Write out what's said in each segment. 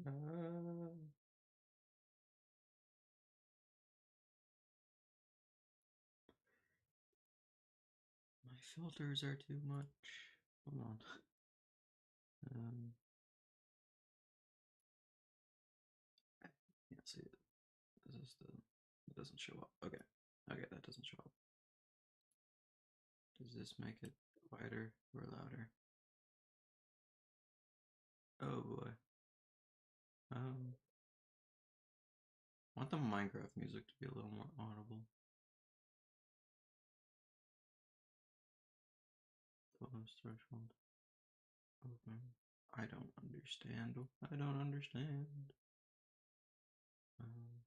Uh, my filters are too much. Hold on. Um, I can't see it. Is this the? It doesn't show up. Okay. Okay, that doesn't show up. Does this make it quieter or louder? Oh boy. I want the Minecraft music to be a little more audible. Close threshold. Open. I don't understand. I don't understand. Um,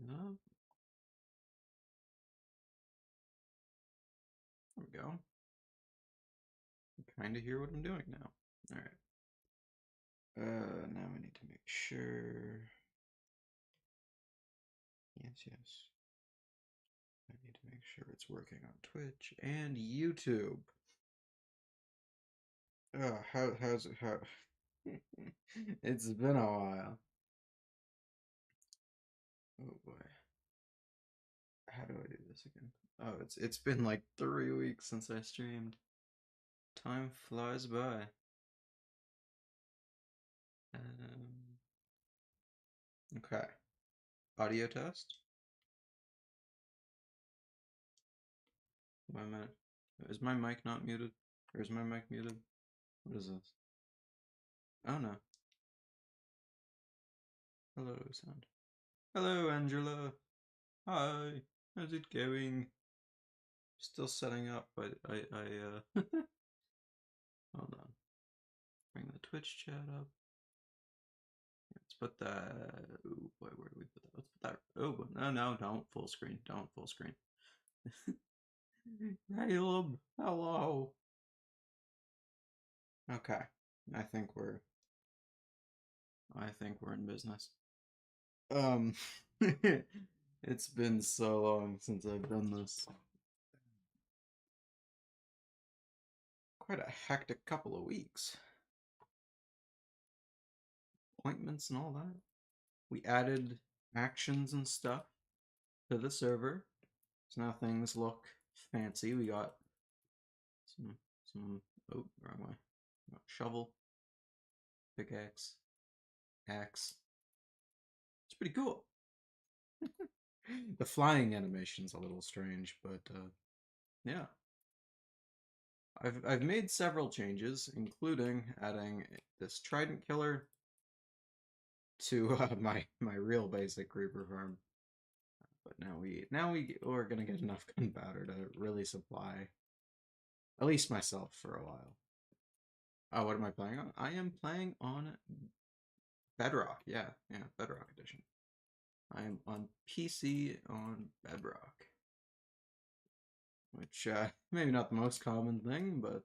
no. There we go. I kind of hear what I'm doing now. All right. Now I need to make sure. Yes, yes. I need to make sure it's working on Twitch and YouTube. How's it? How? It's been a while. Oh boy. How do I do this again? Oh, it's been like 3 weeks since I streamed. Time flies by. Um, okay. Audio test. Wait a minute. Is my mic not muted? Or is my mic muted? What is this? Oh no. Hello, sound. Hello, Angela. Hi. How's it going? Still setting up. Hold on. Bring the Twitch chat up. Let's put that. Oh boy, where do we put that? Let's put that. Oh no, no, don't full screen. Don't full screen. Caleb, hello. Okay, I think we're. I think we're in business. Um, it's been so long since I've done this. Quite a hectic couple of weeks. Appointments and all that. We added actions and stuff to the server. So now things look fancy. We got some oh, wrong way. Got shovel, pickaxe, axe. It's pretty cool. The flying animation's a little strange, but yeah. I've made several changes, including adding this trident killer to my real basic creeper farm. But we're gonna get enough gunpowder to really supply at least myself for a while. Oh, what am I playing on? I am playing on Bedrock. Yeah, yeah, Bedrock edition. I am on PC on Bedrock, which maybe not the most common thing, but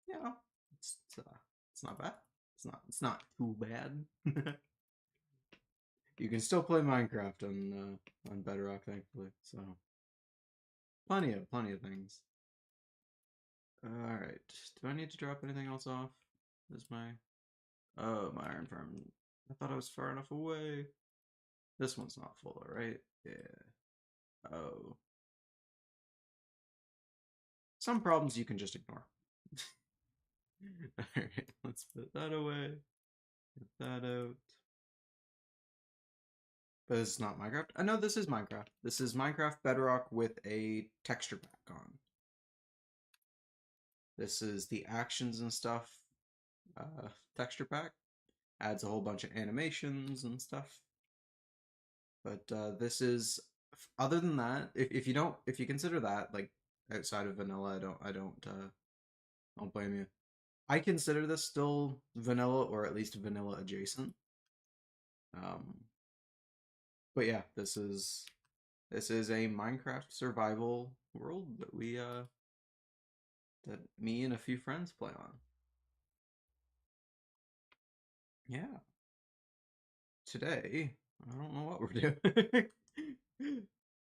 you know, it's not bad. It's not too bad. You can still play Minecraft on Bedrock, thankfully. So plenty of things. All right. Do I need to drop anything else off? Is my my iron farm? I thought I was far enough away. This one's not full, right? Yeah. Oh, some problems you can just ignore. All right. Let's put that away. Get that out. But this is not Minecraft. I know this is Minecraft. This is Minecraft Bedrock with a texture pack on. This is the actions and stuff texture pack. Adds a whole bunch of animations and stuff. But this is, other than that, if you consider that like outside of vanilla, don't blame you. I consider this still vanilla or at least vanilla adjacent. Um, but yeah, this is a Minecraft survival world that me and a few friends play on. Yeah. Today, I don't know what we're doing.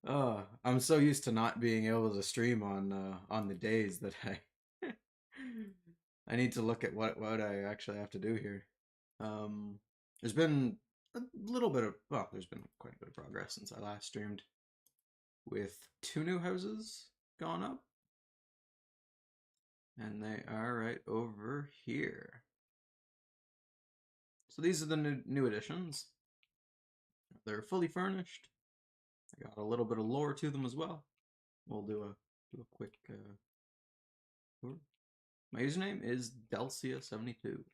I'm so used to not being able to stream on the days that I I need to look at what I actually have to do here. Um, there's been a little bit of well, there's been quite a bit of progress since I last streamed, with two new houses gone up, and they are right over here. So these are the new additions. They're fully furnished. I got a little bit of lore to them as well. We'll do a quick tour. My username is Delcia72.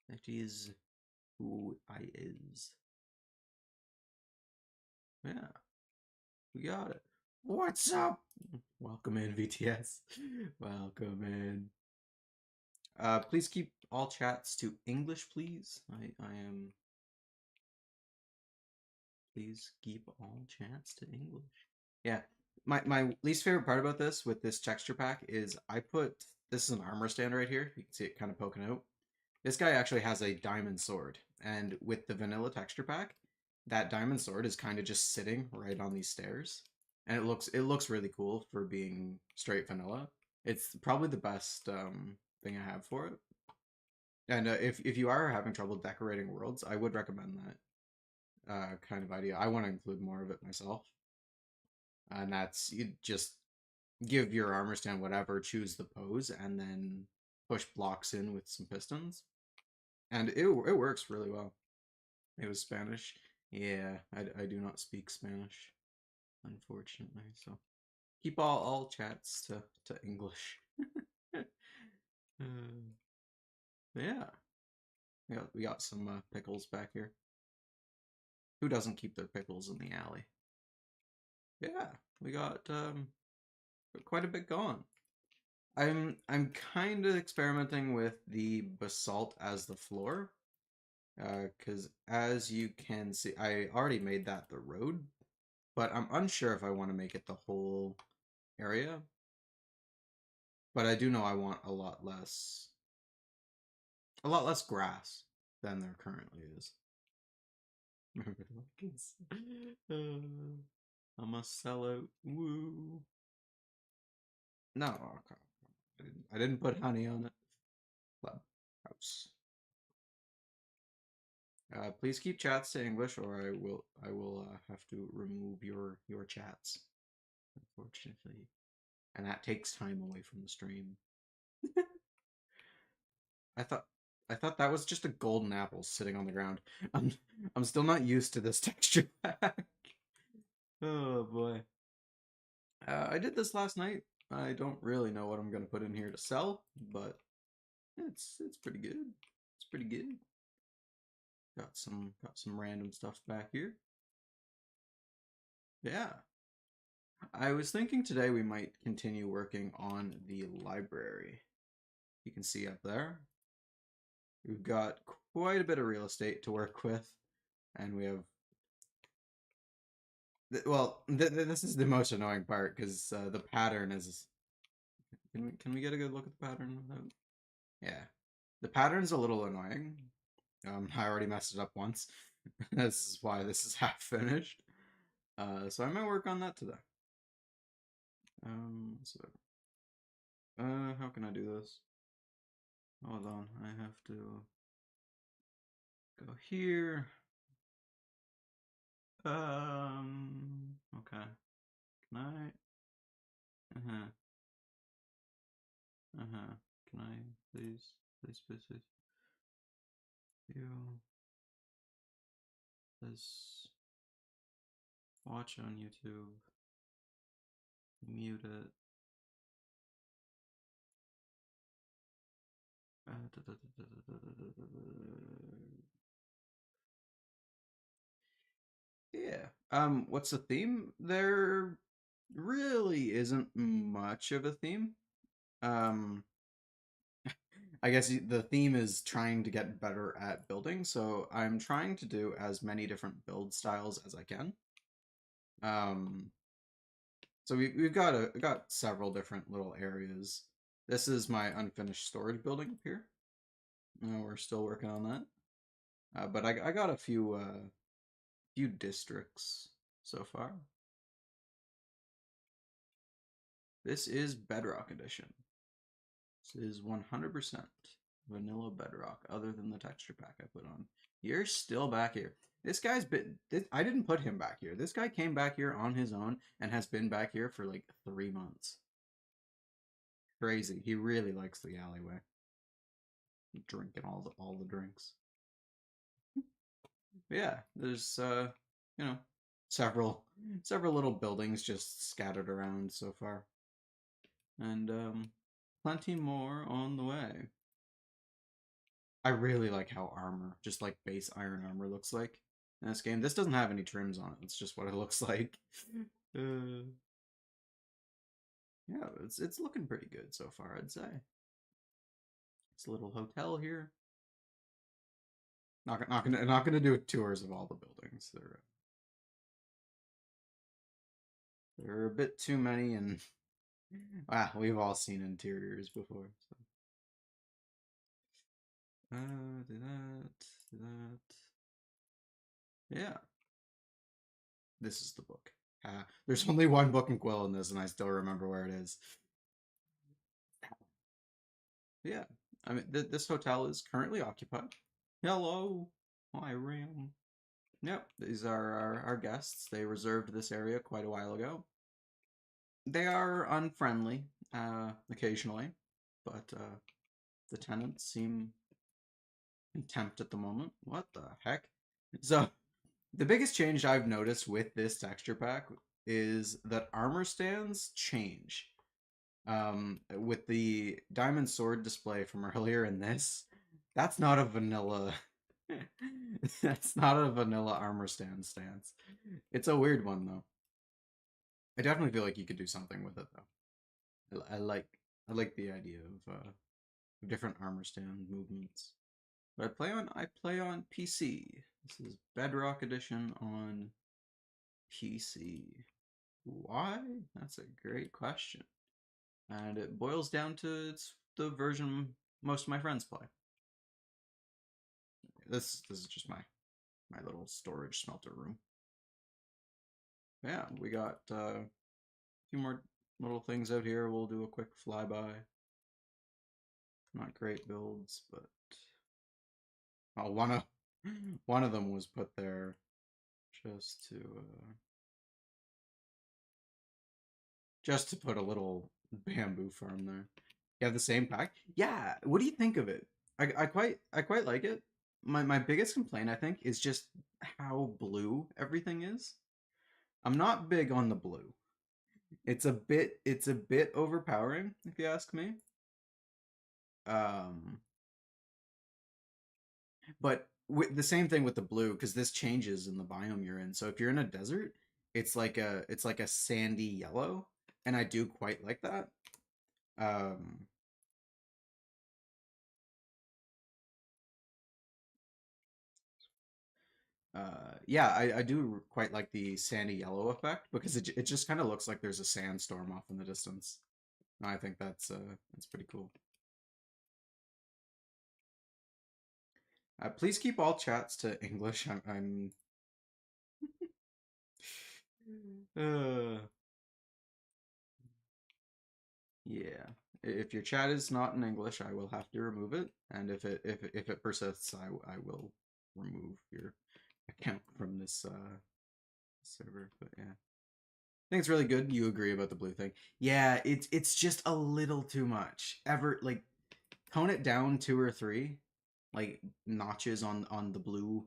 That is who I is. Yeah, we got it. What's up? Welcome in, VTS. Welcome in. Please keep all chats to English, please. I am. Please keep all chats to English. Yeah, my least favorite part about this with this texture pack is I put this is an armor stand right here. You can see it kind of poking out. This guy actually has a diamond sword, and with the vanilla texture pack, that diamond sword is kind of just sitting right on these stairs, and it looks really cool for being straight vanilla. It's probably the best thing I have for it. And if you are having trouble decorating worlds, I would recommend that kind of idea. I want to include more of it myself, and that's you just give your armor stand whatever, choose the pose, and then push blocks in with some pistons, and it works really well. It was Spanish. Yeah, I do not speak Spanish, unfortunately. So keep all chats to English. uh, yeah, we got some pickles back here. Who doesn't keep their pickles in the alley? Yeah, we got quite a bit going. I'm kind of experimenting with the basalt as the floor, because as you can see, I already made that the road, but I'm unsure if I want to make it the whole area. But I do know I want a lot less grass than there currently is. Remember the kids? I'm a sellout. Woo. No, okay. I didn't put honey on it. Clubhouse. Please keep chats to English, or I will have to remove your chats, unfortunately, and that takes time away from the stream. I thought I thought that was just a golden apple sitting on the ground. I'm I'm still not used to this texture pack. Oh boy. I did this last night. I don't really know what I'm gonna put in here to sell, but it's pretty good. It's pretty good. Got some random stuff back here. Yeah. I was thinking today we might continue working on the library. You can see up there. We've got quite a bit of real estate to work with, and we have well, this is the most annoying part because the pattern is. Can we get a good look at the pattern without? Yeah, the pattern's a little annoying. I already messed it up once. This is why this is half finished. So I might work on that today. So, how can I do this? Hold on, I have to go here. Okay. Can I? Uh-huh. Uh-huh. Can I please, please. You this watch on YouTube. Mute it. Yeah. What's the theme? There really isn't much of a theme. Um, I guess the theme is trying to get better at building, so I'm trying to do as many different build styles as I can. Um, so we've got several different little areas. This is my unfinished storage building up here. We're still working on that. But I got a few districts so far. This is Bedrock Edition. This is 100% vanilla Bedrock, other than the texture pack I put on. You're still back here. This guy's been. I didn't put him back here. This guy came back here on his own and has been back here for like 3 months. Crazy. He really likes the alleyway. Drinking all the drinks. But yeah, there's you know, several little buildings just scattered around so far. And plenty more on the way. I really like how armor, just like base iron armor looks like in this game. This doesn't have any trims on it. It's just what it looks like. Yeah, it's looking pretty good so far, I'd say. It's a little hotel here. Not gonna do tours of all the buildings. There are a bit too many, and we've all seen interiors before. So. Do that, do that. Yeah, this is the book. There's only one book and quill in this, and I still remember where it is. Yeah, I mean, this hotel is currently occupied. Hello, hi, Ram. Yep, these are our guests. They reserved this area quite a while ago. They are unfriendly, occasionally, but the tenants seem contempt at the moment. What the heck? So, the biggest change I've noticed with this texture pack is that armor stands change. With the diamond sword display from earlier in this, that's not a vanilla. That's not a vanilla armor stand stance. It's a weird one though. I definitely feel like you could do something with it though. I like the idea of different armor stand movements. But I play on PC. This is Bedrock Edition on PC. Why? That's a great question. And it boils down to it's the version most of my friends play. This is just my little storage smelter room. Yeah, we got a few more little things out here. We'll do a quick flyby. Not great builds, but one of one of them was put there just to put a little bamboo farm there. You have the same pack? Yeah. What do you think of it? I quite like it. My biggest complaint I think is just how blue everything is. I'm not big on the blue. It's a bit overpowering if you ask me. Um but with the same thing with the blue because this changes in the biome you're in. So if you're in a desert, it's like a sandy yellow and I do quite like that. Um yeah, I do quite like the sandy yellow effect because it just kind of looks like there's a sandstorm off in the distance. I think that's pretty cool. Please keep all chats to English. I'm uh, yeah. If your chat is not in English, I will have to remove it, and if it persists, I will remove your account from this server. But yeah. I think it's really good. You agree about the blue thing. Yeah, it's just a little too much. Ever like tone it down 2 or 3 like notches on the blue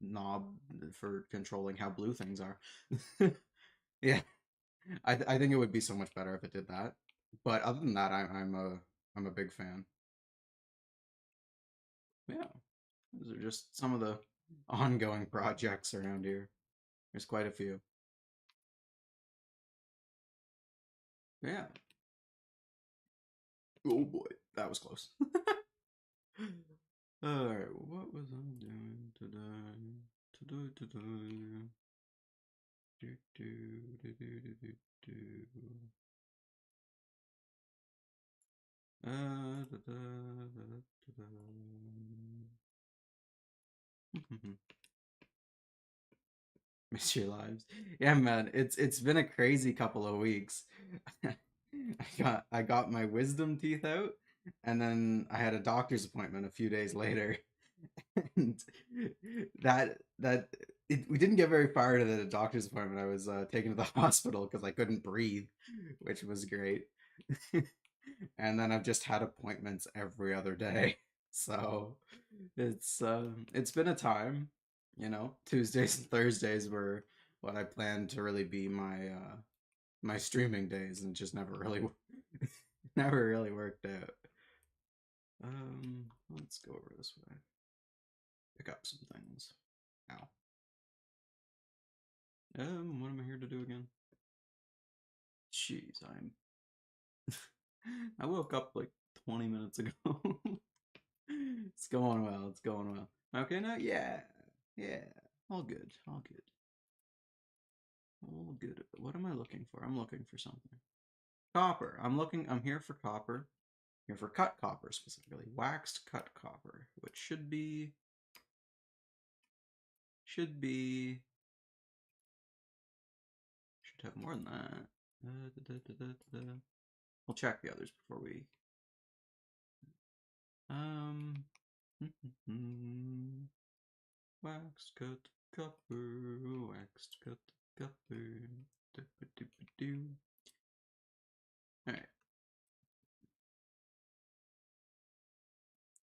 knob for controlling how blue things are. Yeah, I think it would be so much better if it did that. But other than that, I'm a big fan. Yeah, those are just some of the ongoing projects around here. There's quite a few. Yeah. Oh boy, that was close. Alright, what was I doing today? Today. Do, do, do, do, do, do, do. Da, da, da, da, da. Miss your lives. Yeah, man. It's been a crazy couple of weeks. I got my wisdom teeth out, and then I had a doctor's appointment a few days later. And we didn't get very far to the doctor's appointment. I was taken to the hospital because I couldn't breathe, which was great. And then I've just had appointments every other day. So it's been a time, you know. Tuesdays and Thursdays were what I planned to really be my streaming days, and it just never really never really worked out. Let's go over this way. Pick up some things. Ow. What am I here to do again? Jeez, I woke up like 20 minutes ago. It's going well. It's going well. Okay, now, yeah, yeah, all good, all good, all good. What am I looking for? I'm looking for something. Copper. I'm here for copper. Here for cut copper specifically. Waxed cut copper, which should have more than that. We'll check the others before we. Um. Waxed cut copper. Waxed cut copper. All right.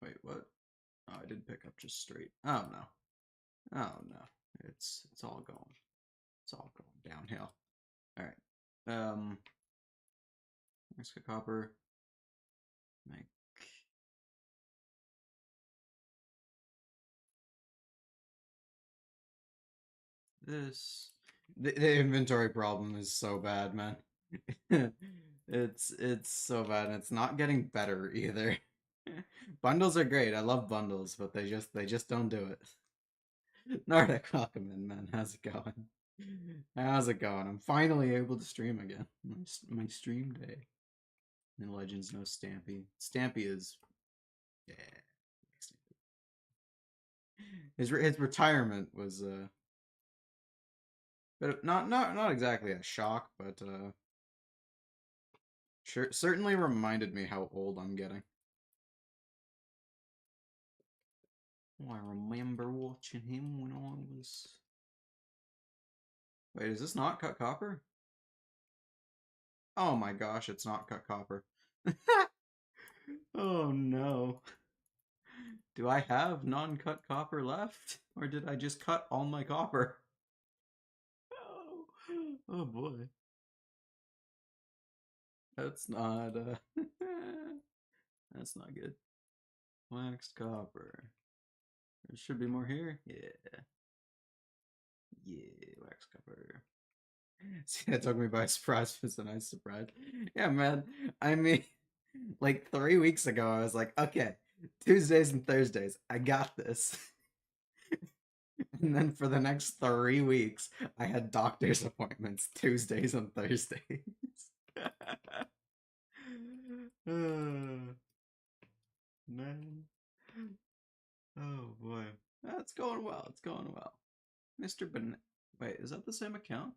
Wait, what? Oh, I did pick up just straight. Oh no. Oh no. It's all going. It's all going downhill. All right. Let's get copper. Make this. The inventory problem is so bad, man. It's so bad, and it's not getting better either. Bundles are great. I love bundles, but they just don't do it. Nordic, welcome in, man. How's it going? How's it going? I'm finally able to stream again. My stream day. And Legends no Stampy. Stampy is yeah. His retirement was but not exactly a shock, but sure certainly reminded me how old I'm getting. Oh, I remember watching him when I was. Wait, is this not cut copper? Oh my gosh, it's not cut copper. Oh no. Do I have non-cut copper left? Or did I just cut all my copper? Oh, oh boy. That's not that's not good. Waxed copper. There should be more here. Yeah. Yeah, wax copper. See, that took me by surprise. It's a nice surprise. Yeah, man. I mean, like 3 weeks ago, I was like, okay, Tuesdays and Thursdays, I got this. And then for the next 3 weeks, I had doctor's appointments Tuesdays and Thursdays. Man. Oh boy. It's going well. It's going well. Mr. Wait, is that the same account?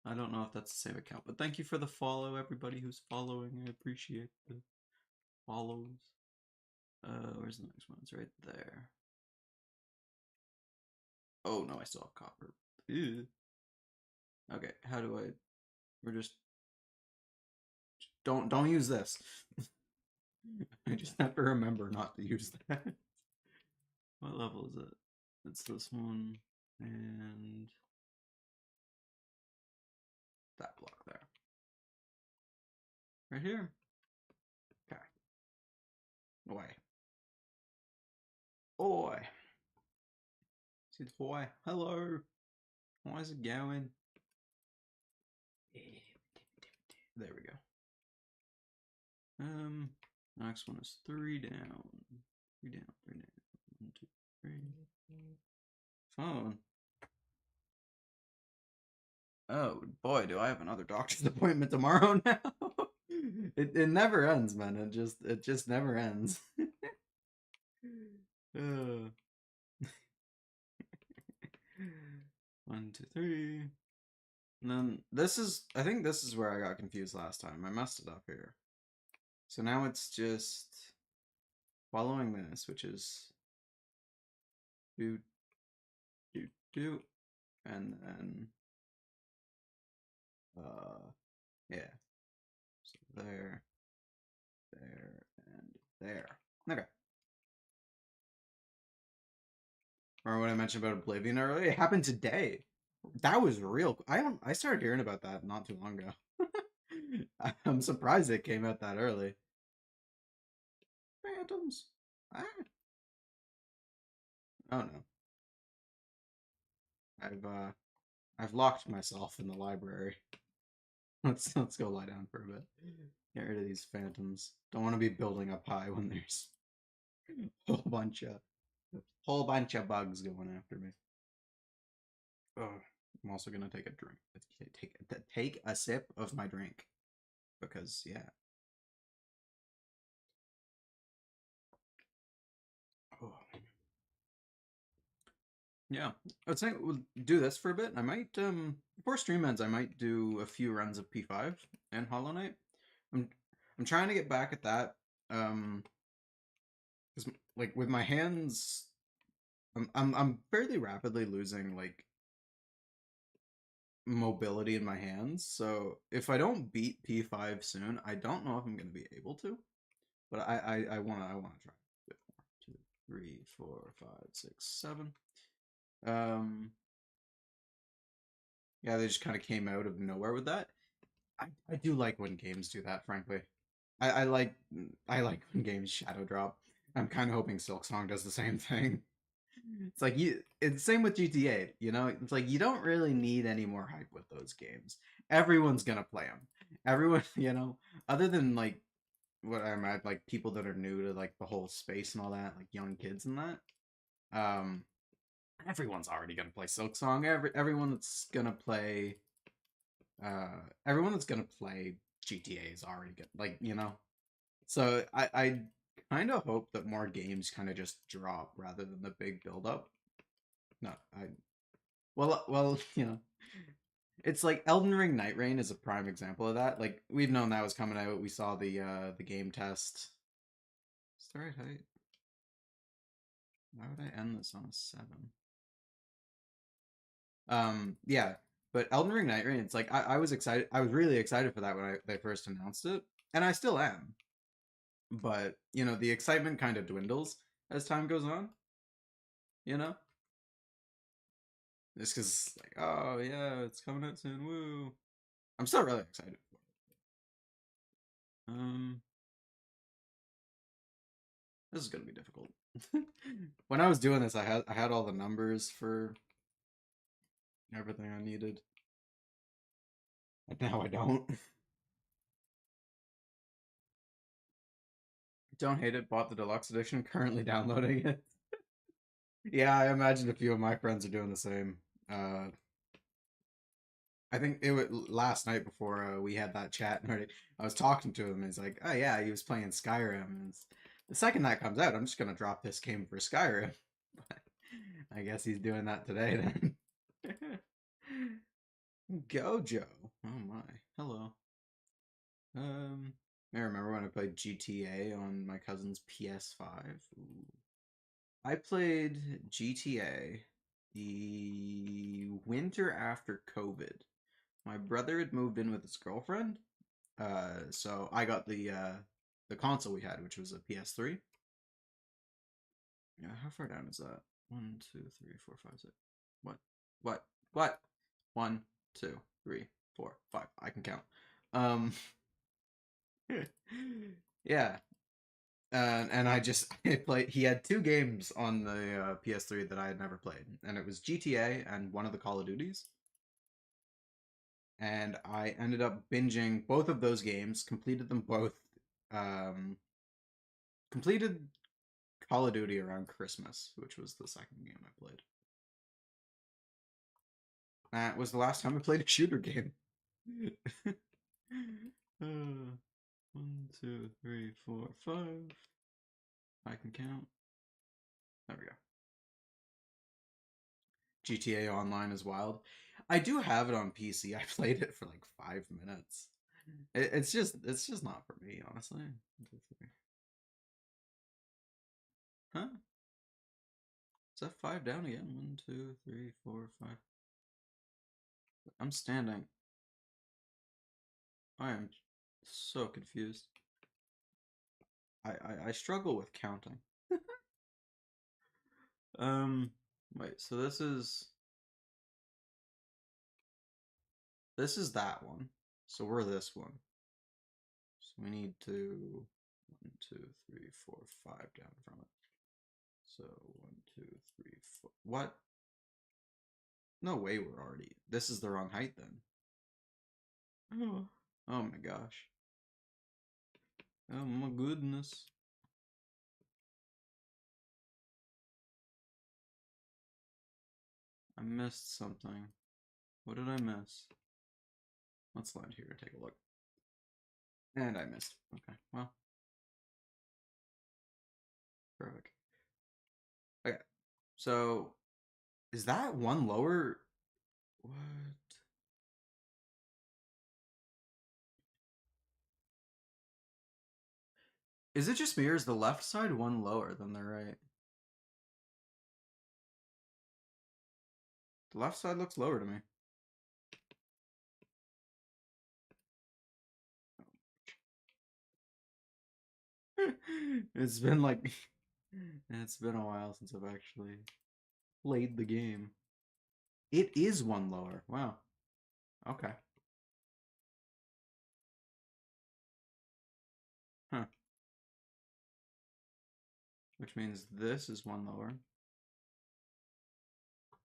I don't know if that's the same account, but thank you for the follow, everybody who's following. I appreciate the follows. Where's the next one? It's right there. Oh no, I still have copper. Ew. Okay, how do I? We're just don't use this. I just have to remember not to use that. What level is it? It's this one and that block there. Right here. Okay. Away. Oi. Said hi. Hello. How's it going? There we go. Next one is 3 down. 3 down, 3 down. 1, 2, 3. Phone. Oh boy, do I have another doctor's appointment tomorrow now. It never ends, man. It just never ends. One, two, three. And then this is, I think this is where I got confused last time. I messed it up here. So now it's just following this, which is do, do, and then, yeah. So there, and there. Okay. Remember what I mentioned about Oblivion earlier? It happened today. That was real. I started hearing about that not too long ago. I'm surprised it came out that early. Phantoms. Ah. Oh no. I've locked myself in the library. Let's go lie down for a bit. Get rid of these phantoms. Don't want to be building up high when there's a whole bunch of bugs going after me. Oh, I'm also gonna take a drink. Take a sip of my drink because yeah. Oh. Yeah, I would say we'll do this for a bit. I might before stream ends, I might do a few runs of P5 and Hollow Knight. I'm I'm trying to get back at that. Um, because like with my hands, I'm fairly rapidly losing like mobility in my hands. So if I don't beat P5 soon, I don't know if I'm gonna be able to. But I wanna try. One, two, three, four, five, six, seven. Um, yeah, they just kind of came out of nowhere with that. I do like when games do that, frankly. I like I like when games shadow drop. I'm kind of hoping Silksong does the same thing. It's like it's same with GTA, you know? It's like you don't really need any more hype with those games. Everyone's gonna play them. Everyone, other than like what I'm at, like people that are new to like the whole space and all that, like young kids and that. Um, everyone's already gonna play Silksong. Everyone that's gonna play everyone that's gonna play GTA is already good. Like, So I kind of hope that more games kind of just drop rather than the big build up. No, well, it's like Elden Ring Night Rain is a prime example of that. Like we've known that was coming out. We saw the game test. Is the right height? Why would I end this on a 7? Yeah, but Elden Ring Night Rain, it's like I was excited. I was really excited for that when they first announced it, and I still am. But the excitement kind of dwindles as time goes on. You know, just because like, oh yeah, it's coming out soon. Woo! I'm still really excited for it. This is gonna be difficult. When I was doing this, I had all the numbers for everything I needed, and now I don't. Don't hate it. Bought the deluxe edition. Currently downloading it. Yeah, I imagine a few of my friends are doing the same. Uh, I think it was last night before we had that chat, and I was talking to him, and he's like, "Oh yeah, he was playing Skyrim." And the second that comes out, I'm just gonna drop this game for Skyrim. But I guess he's doing that today then. Gojo. Oh my. Hello. I remember when I played GTA on my cousin's PS5. Ooh. I played GTA the winter after COVID. My brother had moved in with his girlfriend, so I got the console we had, which was a PS3. Yeah, how far down is that? One, two, three, four, five, six. What? What? What? One, two, three, four, five. I can count. Um, yeah. And I just I played. He had two games on the PS3 that I had never played, and it was GTA and one of the Call of Duties. And I ended up binging both of those games, completed them both, um, completed Call of Duty around Christmas, which was the second game I played. That was the last time I played a shooter game. 1, 2, 3, 4, 5. I can count. There we go. GTA Online is wild. I do have it on PC. I played it for like 5 minutes. It's just not for me, honestly. Huh? Is that five down again? One, two, three, four, five. I'm standing. I am so confused. I struggle with counting. Um, wait, so this is that one. So we're this one. So we need to one, two, three, four, five down from it. So one, two, three, four. What? No way we're already. This is the wrong height then. Oh, oh my gosh. Oh my goodness. I missed something. What did I miss? Let's land here and take a look. And I missed. Okay, well, perfect. Okay, so is that one lower? What? Is it just me or is the left side one lower than the right? The left side looks lower to me. It's been like it's been a while since I've actually played the game. It is one lower. Wow. Okay. Huh. Which means this is one lower.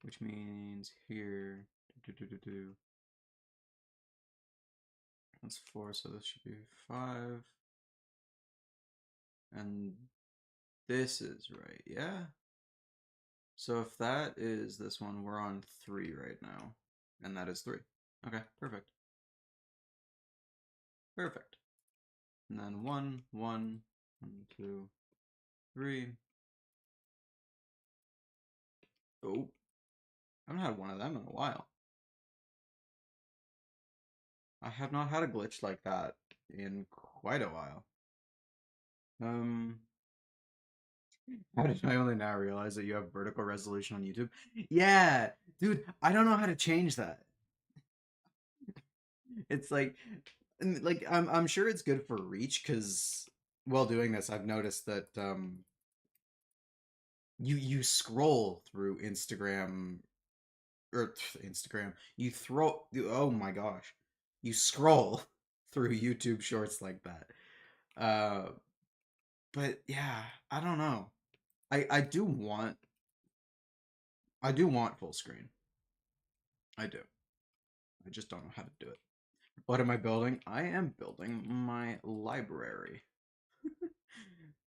Which means here. That's four, so this should be five. And this is right, yeah? So if that is this one, we're on three right now. And that is three. Okay, perfect. Perfect. And then one, two, three. Oh, I haven't had one of them in a while. I have not had a glitch like that in quite a while. Um, how did I only now realize that you have vertical resolution on YouTube? Yeah, dude, I don't know how to change that. It's like I'm sure it's good for reach because while doing this, I've noticed that you scroll through Instagram or Instagram. Oh my gosh, you scroll through YouTube Shorts like that. Uh, but yeah, I don't know. I do want full screen. I do. I just don't know how to do it. What am I building? I am building my library.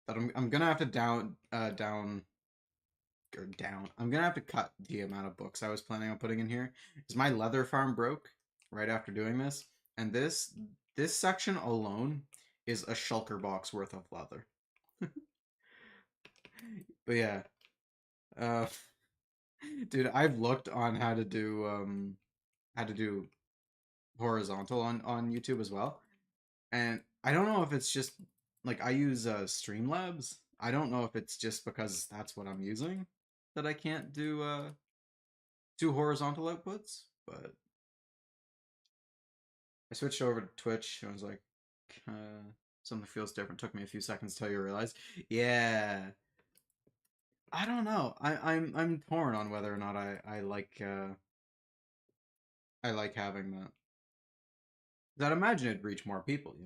But I'm gonna have to down or down. I'm gonna have to cut the amount of books I was planning on putting in here. Because my leather farm broke right after doing this, and this section alone is a shulker box worth of leather. But yeah, uh, dude, I've looked on how to do horizontal on YouTube as well, and I don't know if it's just like I use Streamlabs. I don't know if it's just because that's what I'm using that I can't do horizontal outputs, but I switched over to Twitch and I was like, something feels different. Took me a few seconds till you realize. Yeah, I don't know. I'm torn on whether or not I like having that. 'Cause I'd imagine it'd reach more people,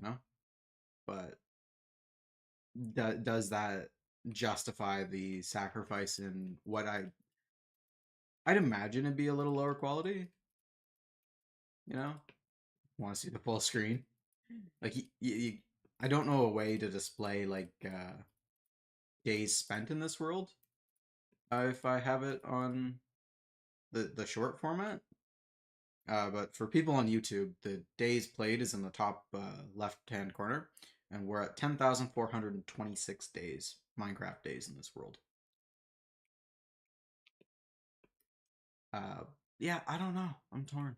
But does that justify the sacrifice in what I'd imagine it'd be a little lower quality, you know? Want to see the full screen? Like I don't know a way to display like days spent in this world if I have it on the short format. But for people on YouTube, the days played is in the top left hand corner, and we're at 10,426 days, Minecraft days in this world. Uh, yeah, I don't know. I'm torn.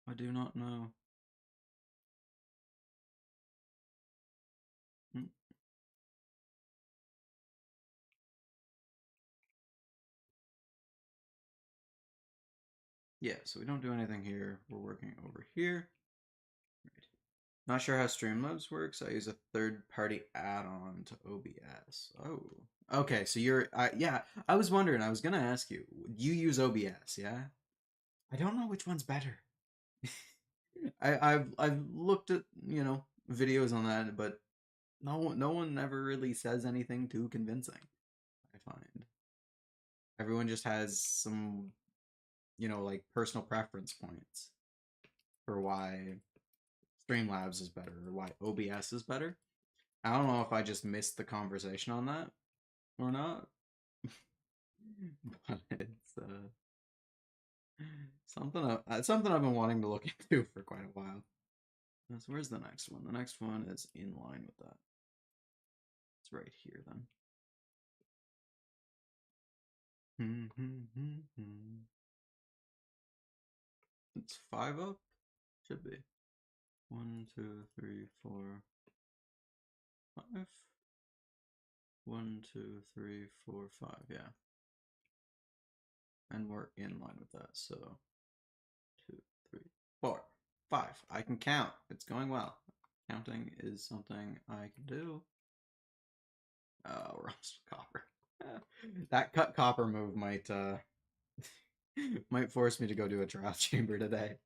I do not know. Mm, yeah, so we don't do anything here. We're working over here. Right. Not sure how Streamlabs works. I use a third-party add-on to OBS. Oh, okay. So you're, yeah. I was wondering. I was gonna ask you. You use OBS, yeah? I don't know which one's better. I've looked at videos on that, but no one ever really says anything too convincing. I find everyone just has some like personal preference points for why Streamlabs is better or why OBS is better. I don't know if I just missed the conversation on that or not, but it's something I've been wanting to look into for quite a while. So where's the next one? The next one is in line with that. It's right here then. It's 5 up? Should be. 1, 2, 3, 4, 5. 1, 2, 3, 4, 5. Yeah. And we're in line with that. So 2, 3, 4, 5. I can count. It's going well. Counting is something I can do. Rust copper. That cut copper move might might force me to go to a trial chamber today.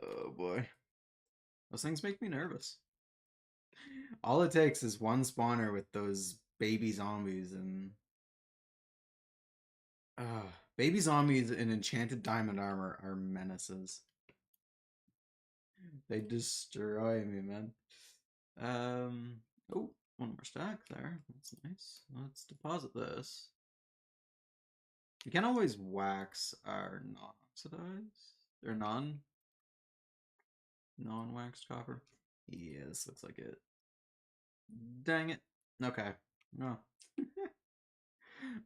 Oh boy. Those things make me nervous. All it takes is one spawner with those baby zombies and baby zombies in enchanted diamond armor are menaces. They destroy me, man. Oh, one more stack there. That's nice. Let's deposit this. You can always wax our non-oxidized or non-waxed copper. Yeah, this looks like it. Dang it. Okay. No.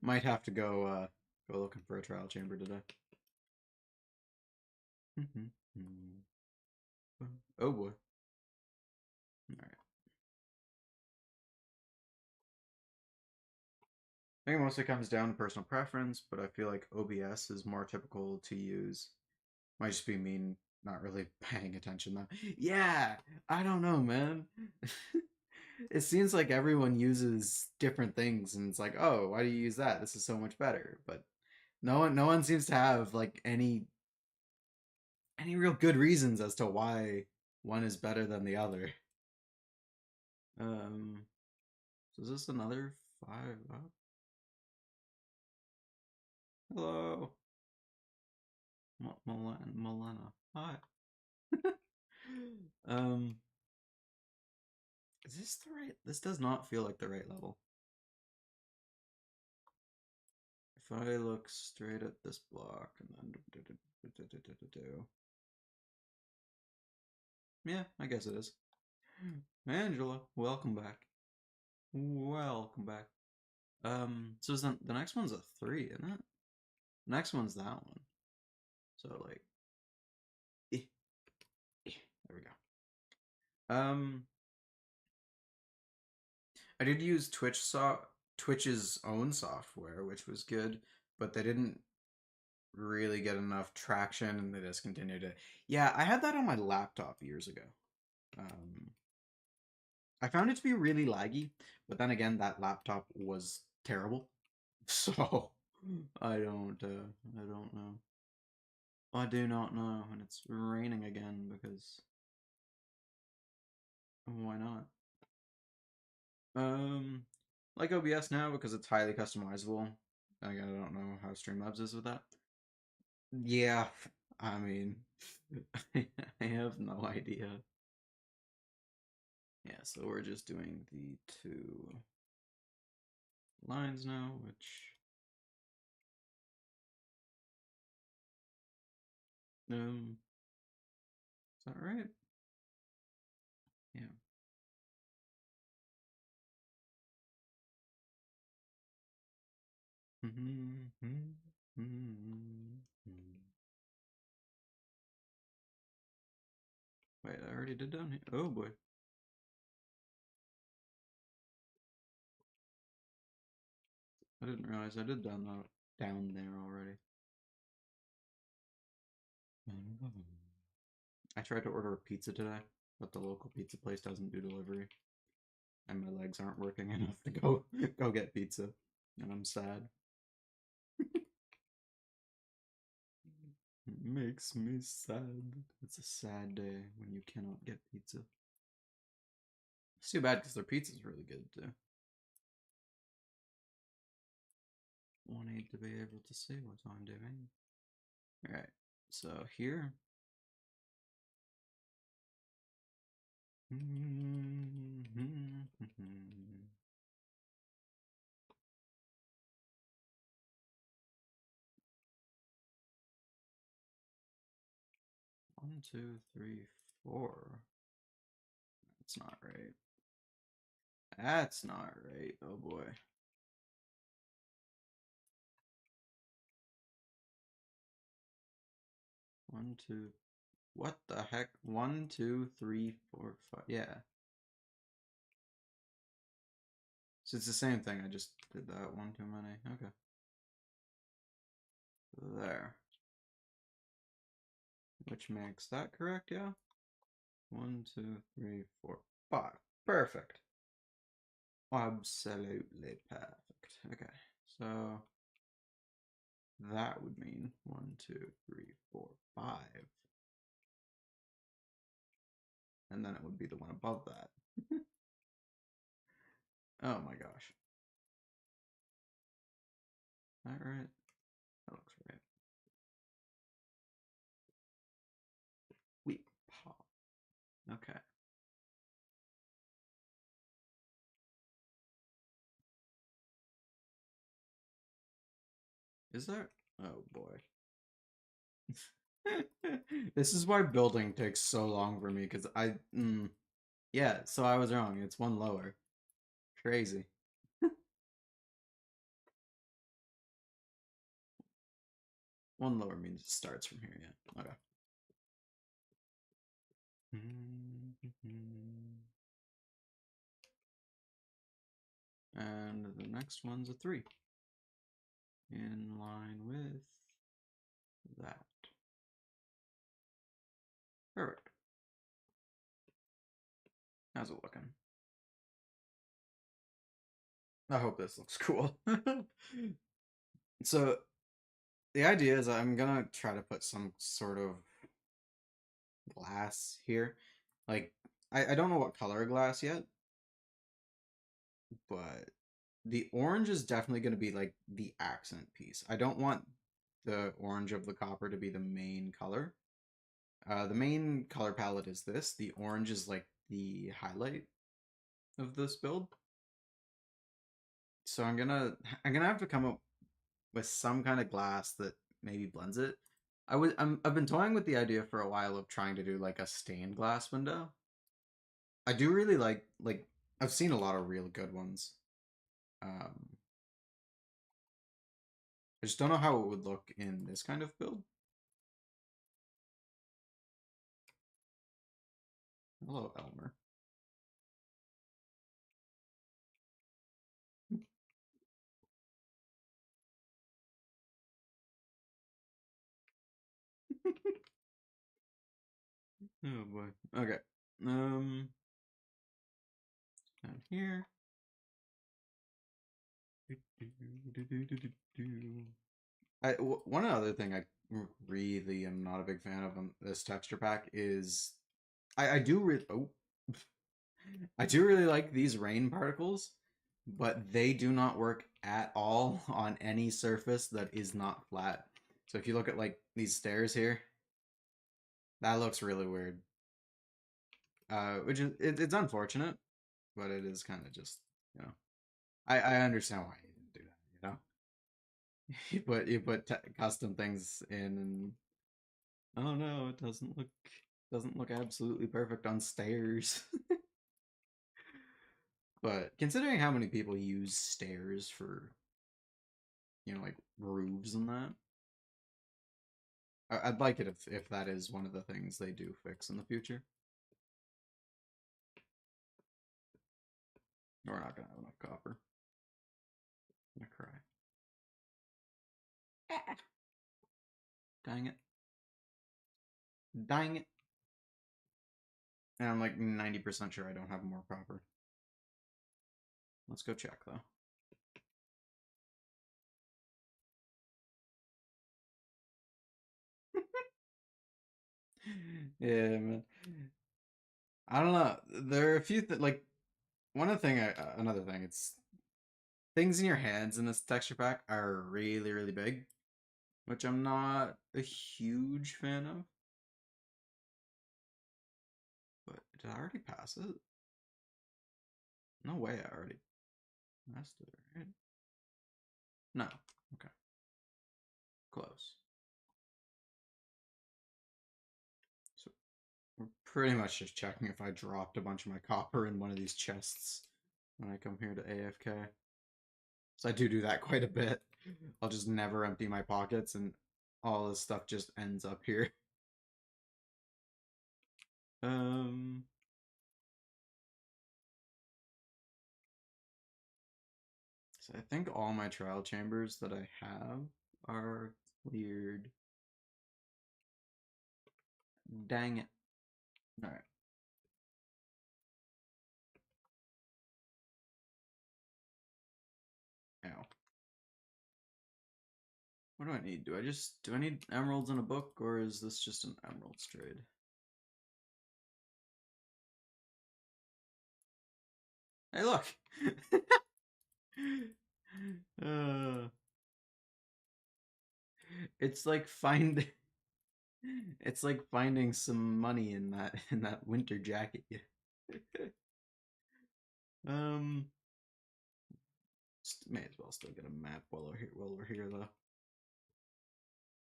Might have to go looking for a trial chamber today. Oh boy. All right. I think it mostly comes down to personal preference, but I feel like OBS is more typical to use. Might just be me not really paying attention though. Yeah, I don't know, man. It seems like everyone uses different things, and it's like, oh, why do you use that? This is so much better. But no one seems to have like any real good reasons as to why one is better than the other. Um, so is this another 5 up? Hello, Milena. Hi. um, is this the right? This does not feel like the right level. If I look straight at this block and then yeah, I guess it is. Angela, welcome back. Welcome back. So is the next one's a 3, isn't it? The next one's that one. So like, there we go. I did use Twitch's own software, which was good, but they didn't really get enough traction and they discontinued it. Yeah, I had that on my laptop years ago. I found it to be really laggy, but then again, that laptop was terrible. So I don't know. I do not know, and it's raining again because why not? Um, like OBS now because it's highly customizable. Again, I don't know how Streamlabs is with that. Yeah, I mean, I have no idea. Yeah, so we're just doing the 2 lines now, which is that right? Yeah. you did down here. Oh boy. I didn't realize I did down there already. I tried to order a pizza today, but the local pizza place doesn't do delivery, and my legs aren't working enough to go get pizza, and I'm sad. It makes me sad. It's a sad day when you cannot get pizza. It's too bad because their pizza's really good too. Wanted to be able to see what I'm doing. Alright, so here. 1, 2, 3, 4. That's not right. That's not right. Oh boy. 1, 2. What the heck? 1, 2, 3, 4, 5. Yeah. So it's the same thing. I just did that one too many. Okay. There. Which makes that correct, yeah? 1, 2, 3, 4, 5. Perfect. Absolutely perfect. Okay. So that would mean 1, 2, 3, 4, 5. And then it would be the one above that. Oh my gosh. That right? That looks right. Weak pop. Okay. Is there? Oh boy. This is why building takes so long for me, because yeah, so I was wrong. It's one lower. Crazy. One lower means it starts from here, yeah. Okay. And the next one's a 3. In line with that. Perfect. How's it looking? I hope this looks cool. So the idea is I'm gonna try to put some sort of glass here. Like I don't know what color glass yet, but the orange is definitely gonna be like the accent piece. I don't want the orange of the copper to be the main color. The main color palette is this. The orange is like the highlight of this build. So I'm gonna have to come up with some kind of glass that maybe blends it. I've been toying with the idea for a while of trying to do like a stained glass window. I do really like I've seen a lot of real good ones. Um, I just don't know how it would look in this kind of build. Hello, Elmer. Oh boy. Okay. Down here. One other thing I really am not a big fan of on this texture pack is I do I do really like these rain particles, but they do not work at all on any surface that is not flat. So if you look at like these stairs here, that looks really weird. Which is it's unfortunate, but it is kind of just I understand why you didn't do that. You put custom things in, and oh no, it doesn't look absolutely perfect on stairs. But considering how many people use stairs for like roofs and that, I'd like it if that is one of the things they do fix in the future. We're not gonna have enough copper. I'm gonna cry. Dang it. Dang it. And I'm like 90% sure I don't have more copper. Let's go check though. Yeah, man. I don't know. There are a few like one of the thing. Another thing. It's things in your hands in this texture pack are really really big, which I'm not a huge fan of. But did I already pass it? No way. I already passed it. Right? No. Okay. Close. So we're pretty much just checking if I dropped a bunch of my copper in one of these chests when I come here to AFK. So I do that quite a bit. I'll just never empty my pockets and all this stuff just ends up here. Um, so I think all my trial chambers that I have are cleared. Dang it. Alright. Ow. What do I need? Do I need emeralds in a book, or is this just an emeralds trade? Hey, look! uh, it's like find it's like finding some money in that winter jacket. um may as well still get a map while we're here though.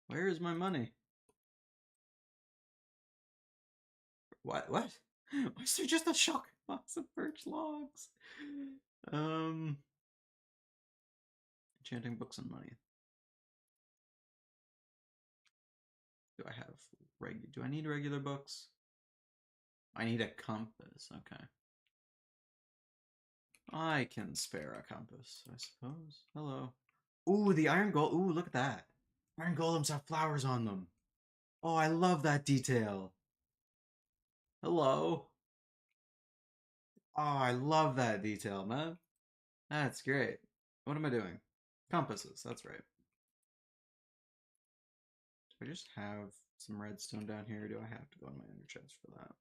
Where is my money? What? Why is there just a shock box of birch logs? Um Enchanting books and money. Do I have do I need regular books? I need a compass, okay. I can spare a compass, I suppose. Hello. Ooh, the iron golem. Ooh, look at that. Iron golems have flowers on them. Oh, I love that detail. Hello. Oh, I love that detail, man. That's great. What am I doing? Compasses, that's right. Do I just have some redstone down here, or do I have to go in my ender chest for that?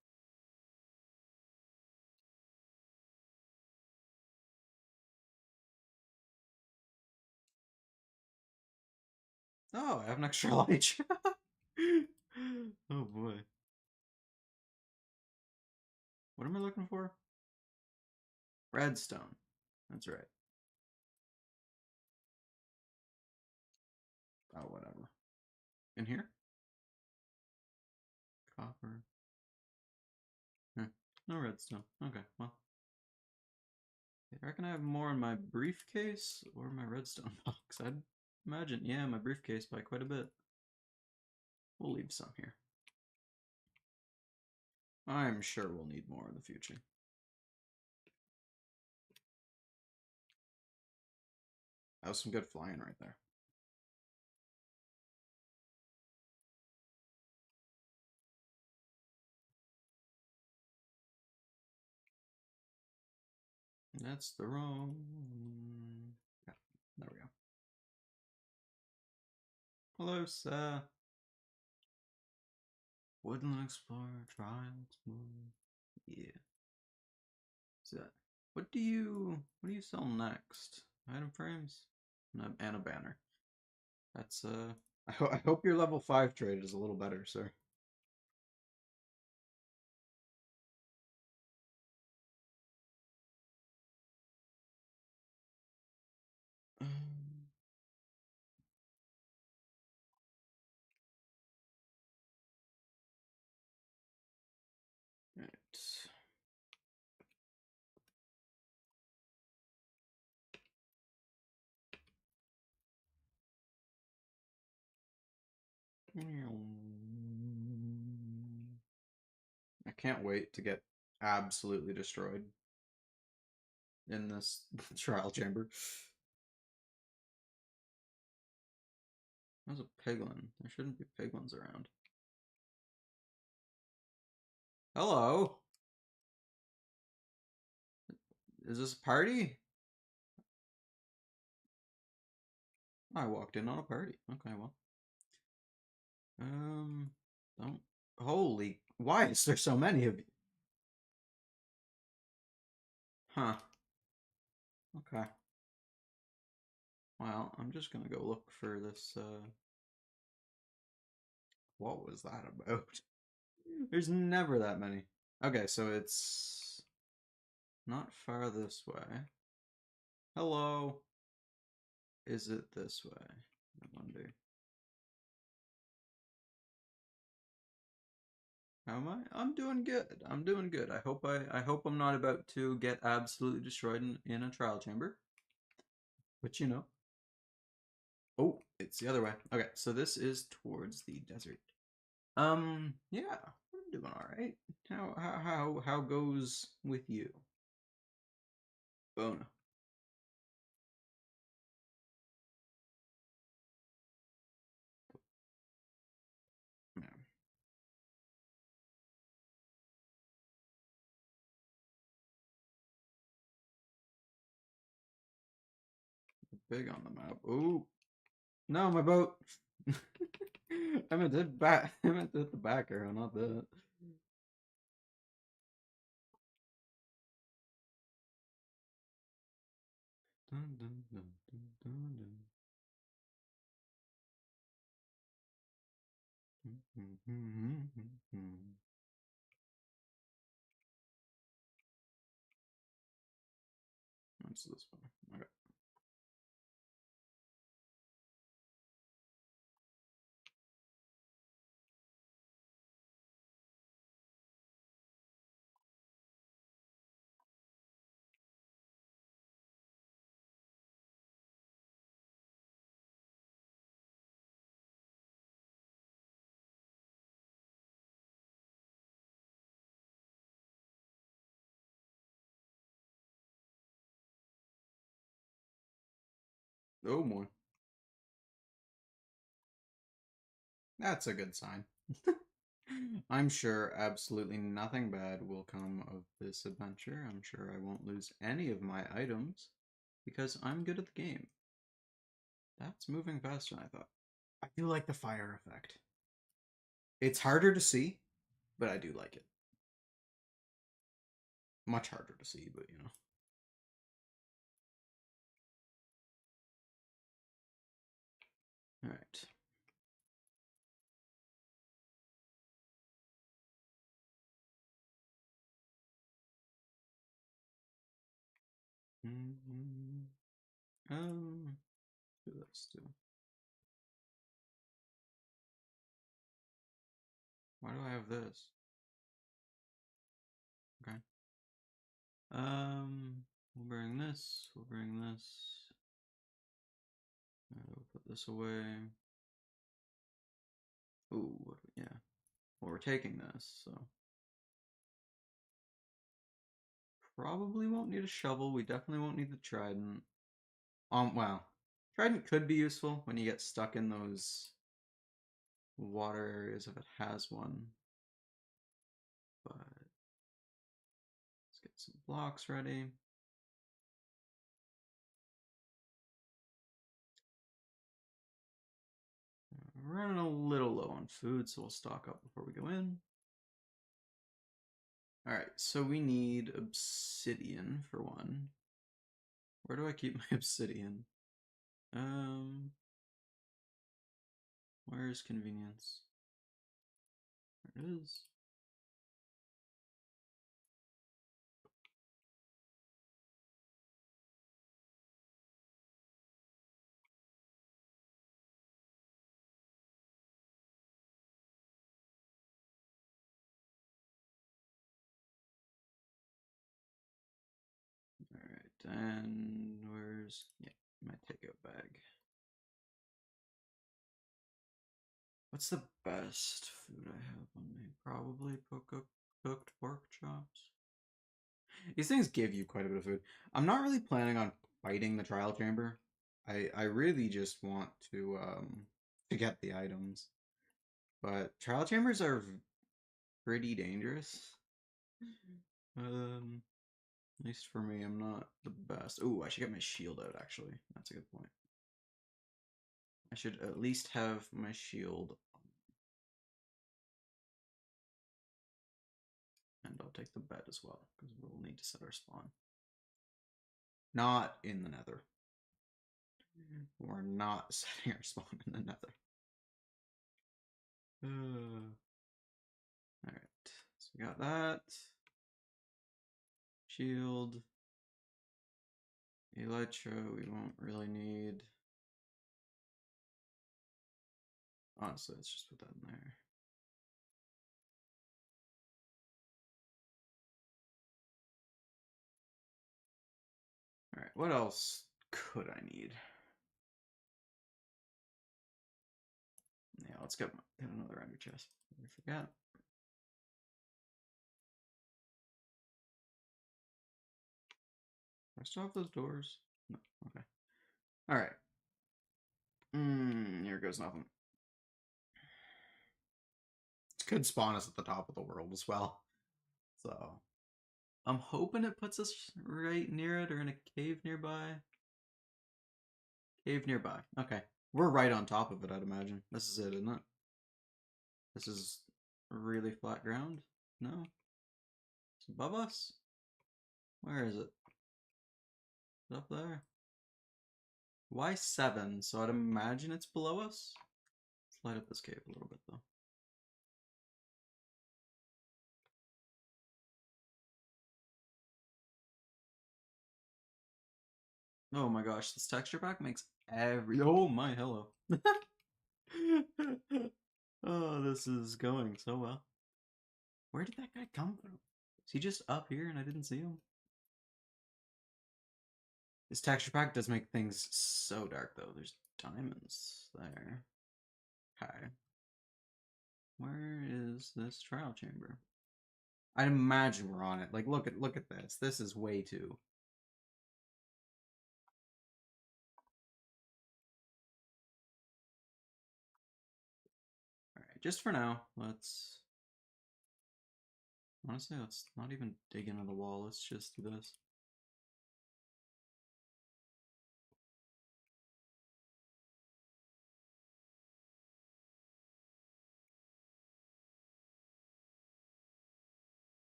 Oh, I have an extra light. Oh boy. What am I looking for? Redstone. That's right. Oh, whatever. In here? Copper. No redstone. Okay, well. I reckon I have more in my briefcase or my redstone box. I'd imagine, yeah, my briefcase by quite a bit. We'll leave some here. I'm sure we'll need more in the future. That was some good flying right there. That's the wrong. Yeah, there we go. Hello, sir. Woodland Explorer, Trials Mode. Yeah. So, what do you sell next? Item frames? And a banner. That's I hope your level 5 trade is a little better, sir. Um, right. I can't wait to get absolutely destroyed. in this trial chamber. There's a piglin. There shouldn't be piglins around. Hello. Is this a party? I walked in on a party. Okay, well. Don't. Holy. Why is there so many of you? Huh. Okay. Well, I'm just gonna go look for this, what was that about? There's never that many. Okay, so it's not far this way. Hello. Is it this way? I wonder. How am I? I'm doing good. I'm doing good. I hope I'm not about to get absolutely destroyed in a trial chamber. But you know. Oh, it's the other way. Okay, so this is towards the desert. Yeah, I'm doing all right. How goes with you? Oh no. Yeah, big on the map. Ooh, no, my boat. I meant to hit back. I meant to hit the back arrow, not the. Dun, dun, dun, dun, dun, dun. What's this one? Okay. Oh boy. That's a good sign. I'm sure absolutely nothing bad will come of this adventure. I'm sure I won't lose any of my items because I'm good at the game. That's moving faster than I thought. I do like the fire effect. It's harder to see, but I do like it. Much harder to see, but you know. All right. Mm-hmm. Do this too. Why do I have this? Okay. We'll bring this. We'll bring this. We'll put this away. Ooh, yeah. Well, we're taking this, so probably won't need a shovel. We definitely won't need the trident. Well, trident could be useful when you get stuck in those water areas if it has one. But let's get some blocks ready. We're running a little low on food, so we'll stock up before we go in. Alright, so we need obsidian for one. Where do I keep my obsidian? Where's convenience? There it is. Alright, and where's... yeah, my takeout bag. What's the best food I have on me? Probably cooked pork chops. These things give you quite a bit of food. I'm not really planning on fighting the trial chamber. I really just want to get the items. But trial chambers are pretty dangerous. At least for me, I'm not the best. Ooh, I should get my shield out actually. That's a good point. I should at least have my shield on. And I'll take the bed as well, because we'll need to set our spawn. Not in the nether. We're not setting our spawn in the nether. Alright, so we got that. Shield. Elytra, we won't really need. Honestly, let's just put that in there. Alright, what else could I need? Yeah, let's get another ender chest. I forgot. Do I still have those doors? No. Okay. Alright. Here goes nothing. It could spawn us at the top of the world as well. So I'm hoping it puts us right near it or in a cave nearby. Cave nearby. Okay. We're right on top of it, I'd imagine. This is it, isn't it? This is really flat ground? No? It's above us? Where is it? Is it up there? Why 7? So I'd imagine it's below us? Let's light up this cave a little bit, though. Oh my gosh, this texture pack makes every. Oh my, hello. Oh, this is going so well. Where did that guy come from? Is he just up here and I didn't see him? This texture pack does make things so dark, though. There's diamonds there. Okay. Where is this trial chamber? I'd imagine we're on it. Like, look at this. This is way too. All right, just for now, let's. Honestly, let's not even dig into the wall. Let's just do this.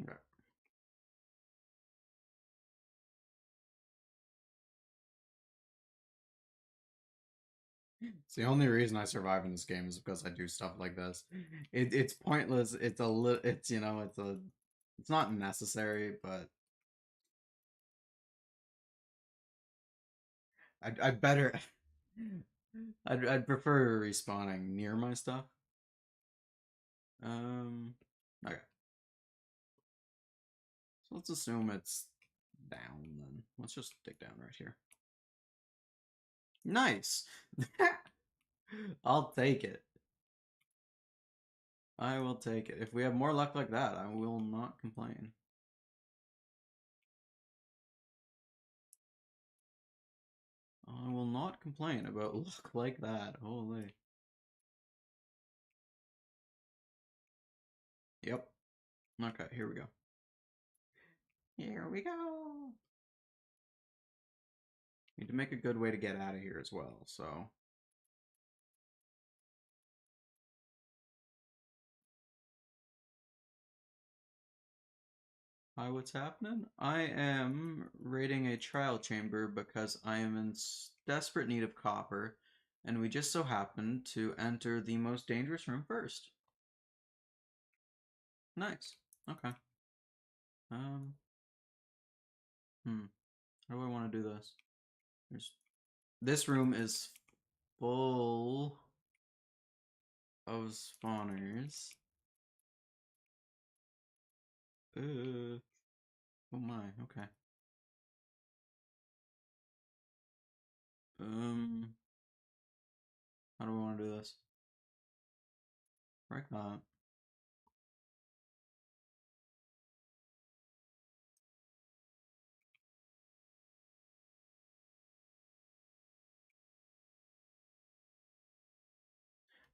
Okay. It's the only reason I survive in this game is because I do stuff like this. It's pointless. It's a little. It's it's a. It's not necessary, but I'd better. I'd prefer respawning near my stuff. Okay. So let's assume it's down then. Let's just dig down right here. Nice. I'll take it. I will take it. If we have more luck like that, I will not complain. I will not complain about luck like that. Holy. Yep. Okay, here we go. Here we go. Need to make a good way to get out of here as well, so. Hi, what's happening? I am raiding a trial chamber because I am in desperate need of copper, and we just so happened to enter the most dangerous room first. Nice. Okay. Um. How do I want to do this? This room is full of spawners. Oh my. Okay. How do we want to do this? Like that.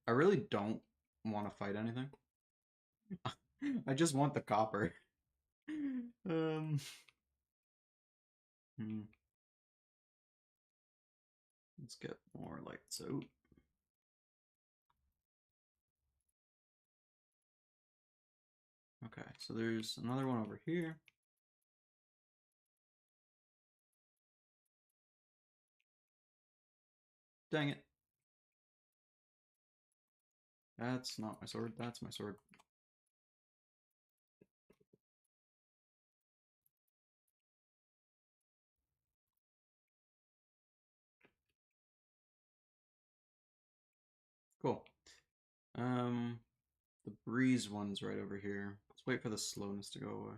I really don't want to fight anything. I just want the copper. um. Hmm. Let's get more lights out. Okay, so there's another one over here. Dang it. That's not my sword, that's my sword. Cool. Um, the breeze one's right over here. Let's wait for the slowness to go away.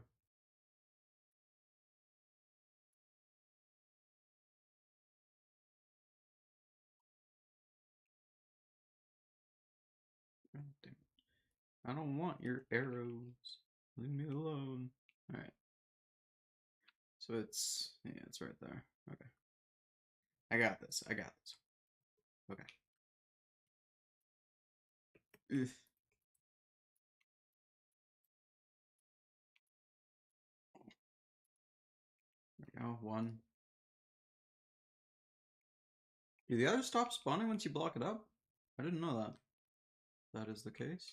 God damn it. I don't want your arrows. Leave me alone. Alright. So yeah, it's right there. Okay. I got this. I got this. Okay. Oof. There we go. One. Do the others stop spawning once you block it up? I didn't know that. That is the case.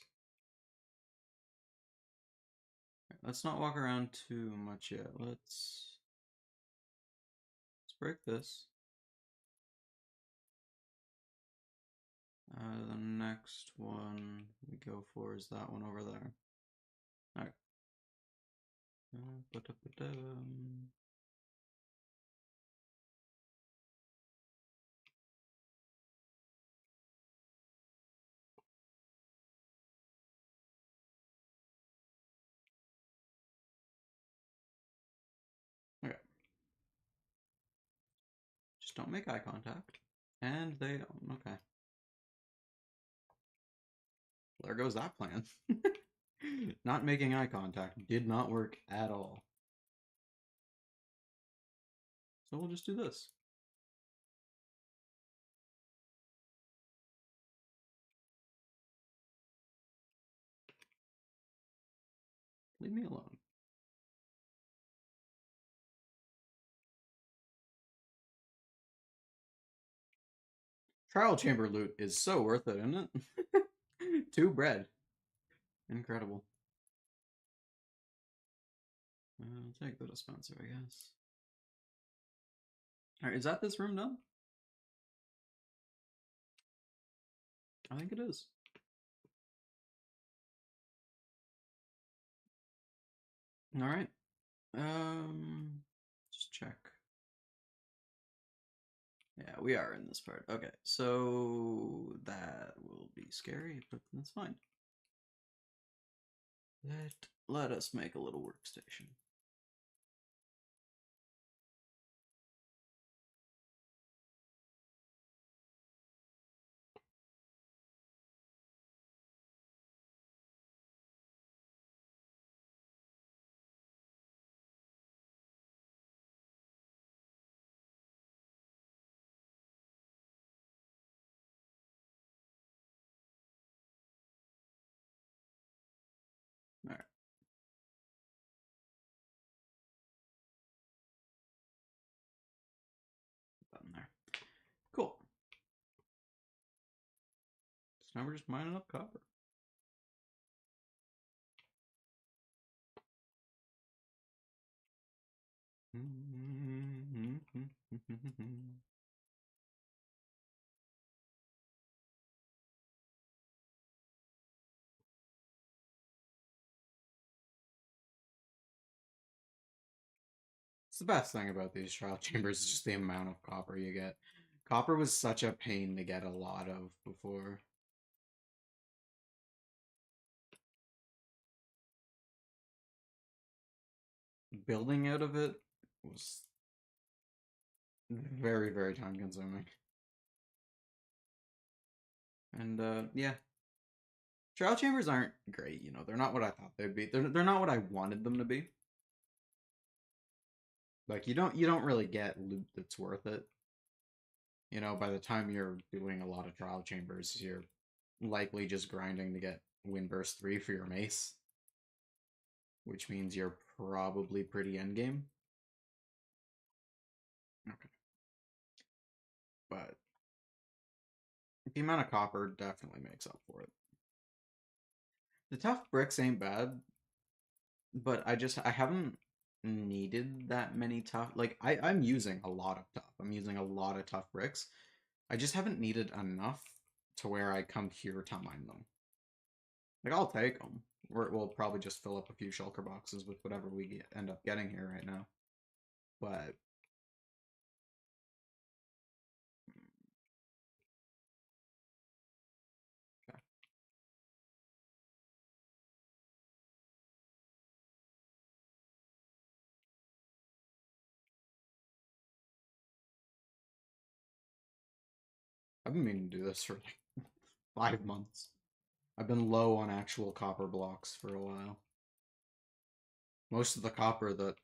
Right, let's not walk around too much yet. Let's break this. The next one we go for is that one over there. Alright. Okay. Just don't make eye contact. And they don't. Okay. There goes that plan. Not making eye contact did not work at all. So we'll just do this. Leave me alone. Trial chamber loot is so worth it, isn't it? 2 bread. Incredible. I'll take the dispenser, I guess. Alright, is that this room done? I think it is. Alright. Just check. Yeah, we are in this part. Okay, so that will be scary, but that's fine. Let us make a little workstation. Alright. Button there. Cool. So now we're just mining up copper. It's the best thing about these trial chambers is just the amount of copper you get. Copper was such a pain to get a lot of before. Building out of it was very, very time consuming. And yeah, Trial chambers aren't great, you know. They're not what I thought they'd be. They're not what I wanted them to be. Like you don't really get loot that's worth it. You know, by the time you're doing a lot of trial chambers, you're likely just grinding to get Windburst 3 for your mace, which means you're probably pretty endgame. Okay. But the amount of copper definitely makes up for it. The tough bricks ain't bad, but I haven't needed that many tough, like I'm using a lot of tough. I'm using a lot of tough bricks. I just haven't needed enough to where I come here to mine them. Like I'll take them. We'll probably just fill up a few shulker boxes with whatever we end up getting here right now. But okay. I've been meaning to do this for like 5 months. I've been low on actual copper blocks for a while. Most of the copper that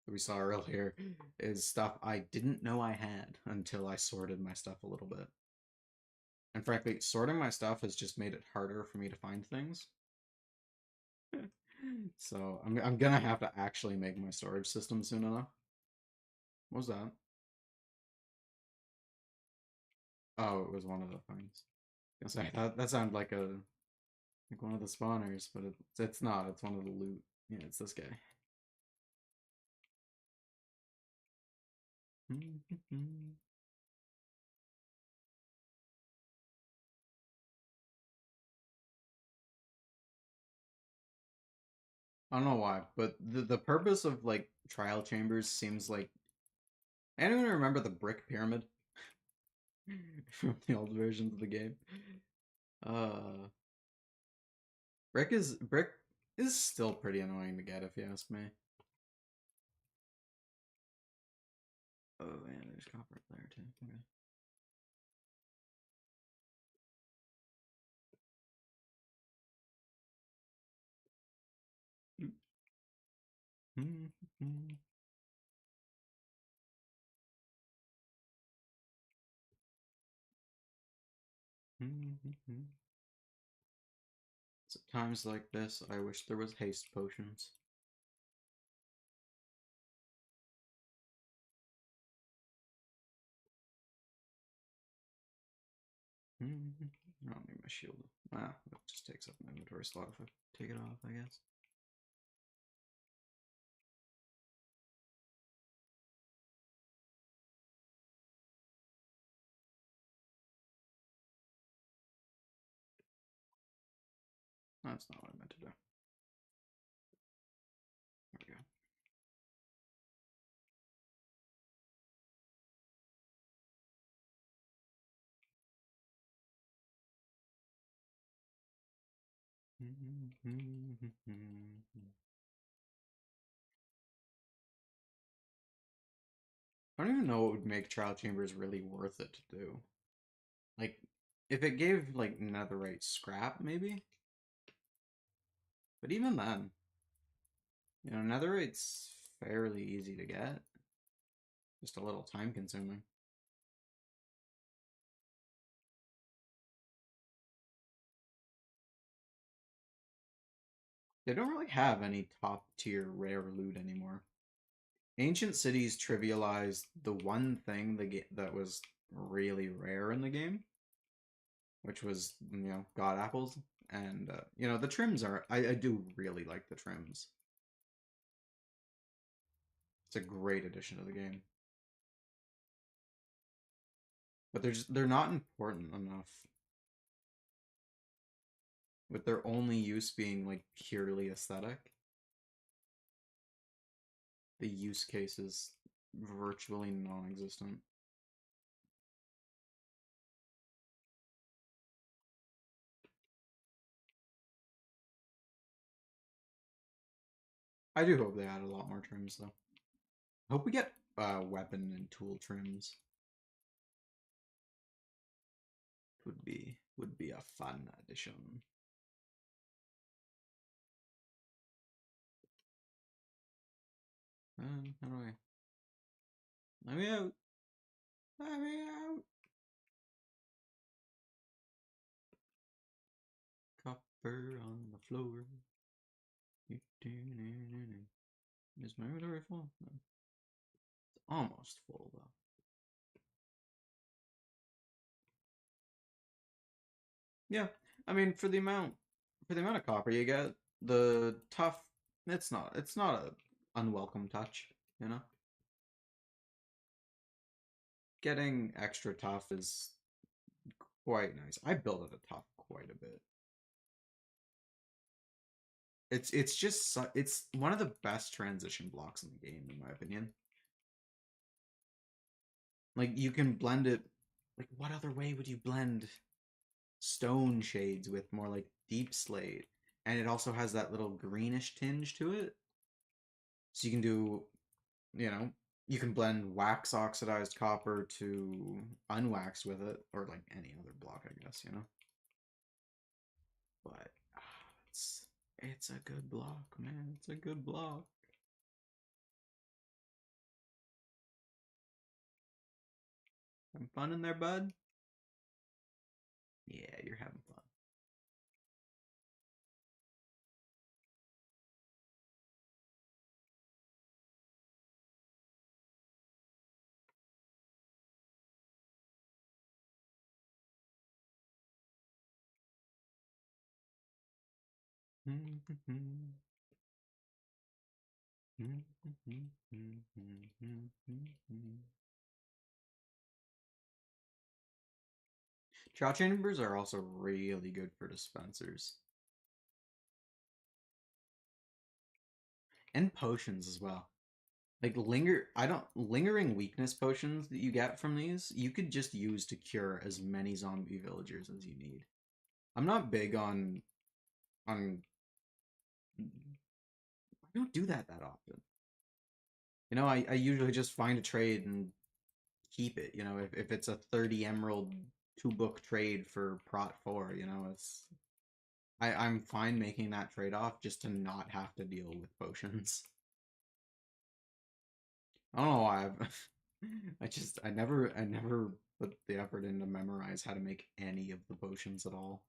we saw earlier is stuff I didn't know I had until I sorted my stuff a little bit. And frankly, sorting my stuff has just made it harder for me to find things. So I'm gonna have to actually make my storage system soon enough. What was that? Oh, it was one of the things. I was gonna say that sounded like one of the spawners, but it's not. It's one of the loot. Yeah, it's this guy. I don't know why, but the purpose of like trial chambers seems like anyone remember the brick pyramid from the old versions of the game? Uh, brick is still pretty annoying to get if you ask me. Oh man, there's copper up there too. Okay. So times like this, I wish there was haste potions. I don't need my shield. Ah, that just takes up an inventory slot if I take it off, I guess. That's not what I meant to do. There we go. I don't even know what would make trial chambers really worth it to do. Like, if it gave like netherite scrap, maybe. But even then, you know, netherite's fairly easy to get. Just a little time consuming. They don't really have any top tier rare loot anymore. Ancient cities trivialized the one thing that was really rare in the game, which was god apples, and you know the trims are. I do really like the trims. It's a great addition to the game, but they're not important enough. With their only use being like purely aesthetic, the use case is virtually non-existent. I do hope they add a lot more trims though. I hope we get weapon and tool trims. Would be would be a fun addition. How do I? Let me out! Let me out! Copper on the floor. Is my inventory full? No. It's almost full though. Yeah, I mean for the amount of copper you get, the tough it's not a unwelcome touch, you know? Getting extra tough is quite nice. I build it a tough quite a bit. It's just it's one of the best transition blocks in the game, in my opinion. Like you can blend it. Like what other way would you blend stone shades with more like deep slate? And it also has that little greenish tinge to it. So you can do, you know, you can blend wax oxidized copper to unwaxed with it, or like any other block, I guess, you know. But it's a good block, man. It's a good block. Having fun in there, bud? Yeah, you're having fun. Trial chambers are also really good for dispensers. And potions as well. Like lingering weakness potions that you get from these, you could just use to cure as many zombie villagers as you need. I'm not big on I don't do that often. You know, I usually just find a trade and keep it, you know, if it's a 30 emerald 2 book trade for Prot 4, you know, I'm fine making that trade-off just to not have to deal with potions. I don't know why I never put the effort in to memorize how to make any of the potions at all.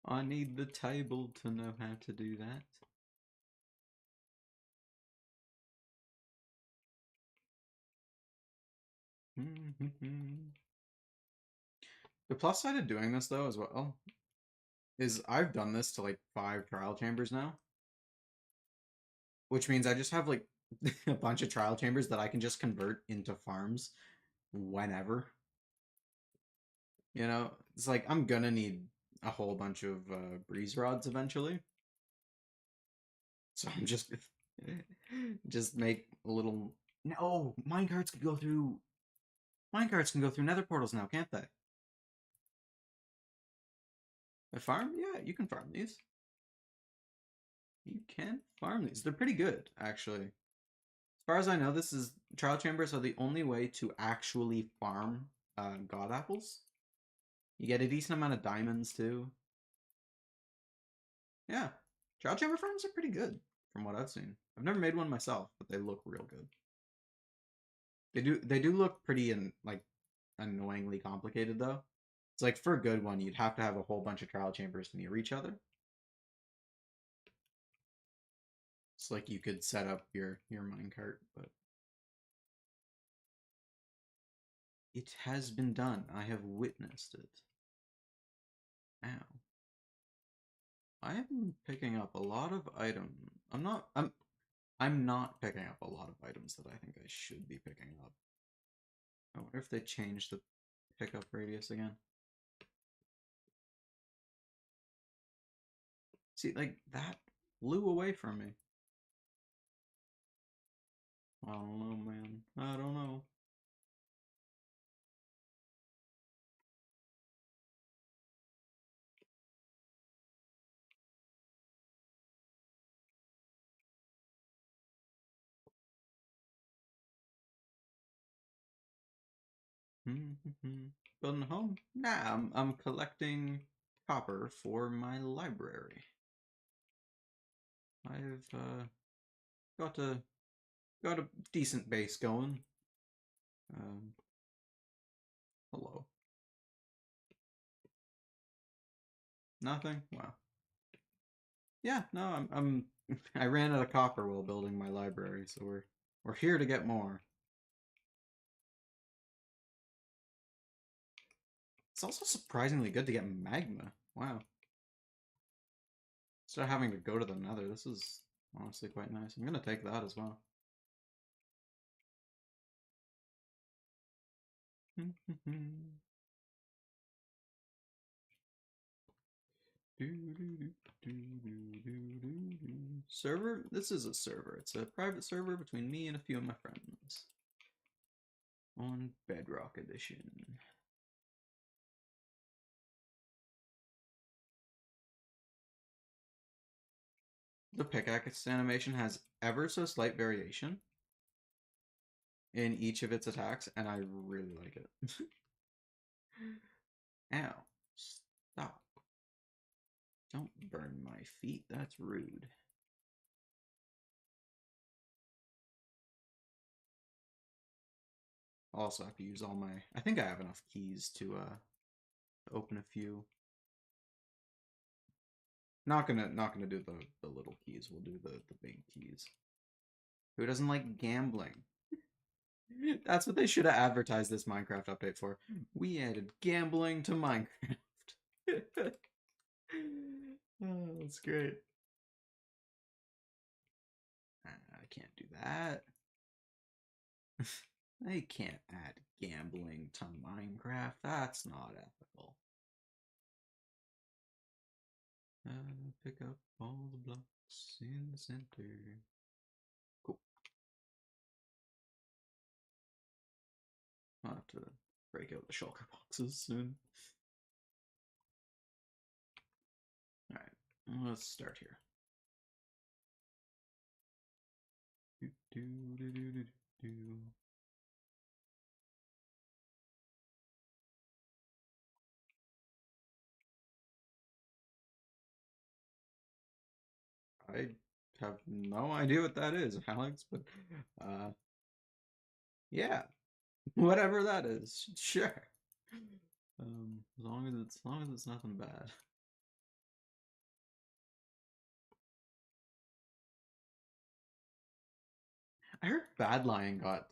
I need the table to know how to do that. The plus side of doing this though as well is I've done this to like 5 trial chambers now, which means I just have like a bunch of trial chambers that I can just convert into farms whenever. You know, it's like I'm gonna need a whole bunch of breeze rods eventually. So I'm just just make a little. No, minecarts can go through nether portals now, can't they? A farm? Yeah, you can farm these. You can farm these. They're pretty good, actually. As far as I know, this is trial chambers are the only way to actually farm god apples. You get a decent amount of diamonds too. Yeah, trial chamber farms are pretty good from what I've seen. I've never made one myself, but they look real good. They do look pretty and like annoyingly complicated though. It's like for a good one, you'd have to have a whole bunch of trial chambers near each other. It's like you could set up your minecart, but it has been done. I have witnessed it. Ow. I have been picking up a lot of items. I'm not picking up a lot of items that I think I should be picking up. I wonder if they changed the pickup radius again. See, like that flew away from me. I don't know, man. I don't know. Building a home? Nah, I'm collecting copper for my library. I've got a decent base going. Um, hello. Nothing? Wow. Yeah, no, I'm I ran out of copper while building my library, so we're here to get more. It's also surprisingly good to get magma. Wow. Instead of having to go to the nether, this is honestly quite nice. I'm gonna take that as well. Server? This is a server. It's a private server between me and a few of my friends. On Bedrock Edition. The pickaxe animation has ever so slight variation in each of its attacks, and I really like it. Ow. Stop. Don't burn my feet. That's rude. I'll also have to use all my... I think I have enough keys to open a few. Not gonna do the little keys. We'll do the big keys. Who doesn't like gambling? That's what they should have advertised this Minecraft update for. We added gambling to Minecraft. Oh, that's great. I can't do that. They can't add gambling to Minecraft. That's not ethical. Pick up all the blocks in the center. Cool. I'll have to break out the shulker boxes soon. Alright, let's start here. I have no idea what that is, Alex, but yeah, whatever that is, sure. As long as it's nothing bad. I heard Bad Lion got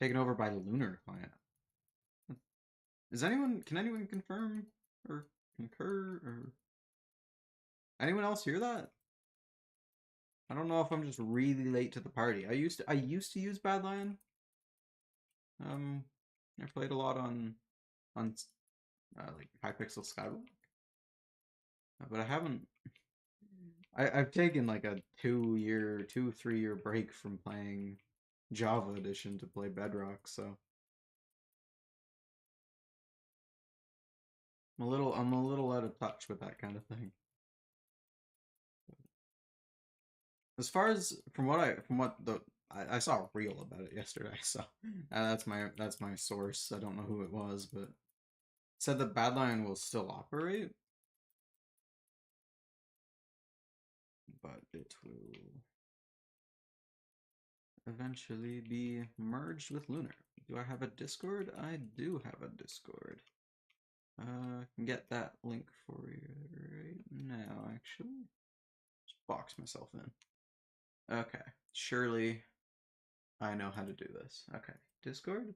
taken over by Lunar Client. Can anyone confirm or concur or anyone else hear that? I don't know if I'm just really late to the party. I used to use Bad Lion. I played a lot on like Hypixel Skyward, but I haven't. I've taken like a 3 year break from playing Java Edition to play Bedrock, so I'm a little out of touch with that kind of thing. As far as I saw a reel about it yesterday, so that's my source. I don't know who it was, but it said that Badlion will still operate, but it will eventually be merged with Lunar. Do I have a Discord? I do have a Discord. I can get that link for you right now, actually. Just box myself in. Okay, surely I know how to do this. Okay, Discord.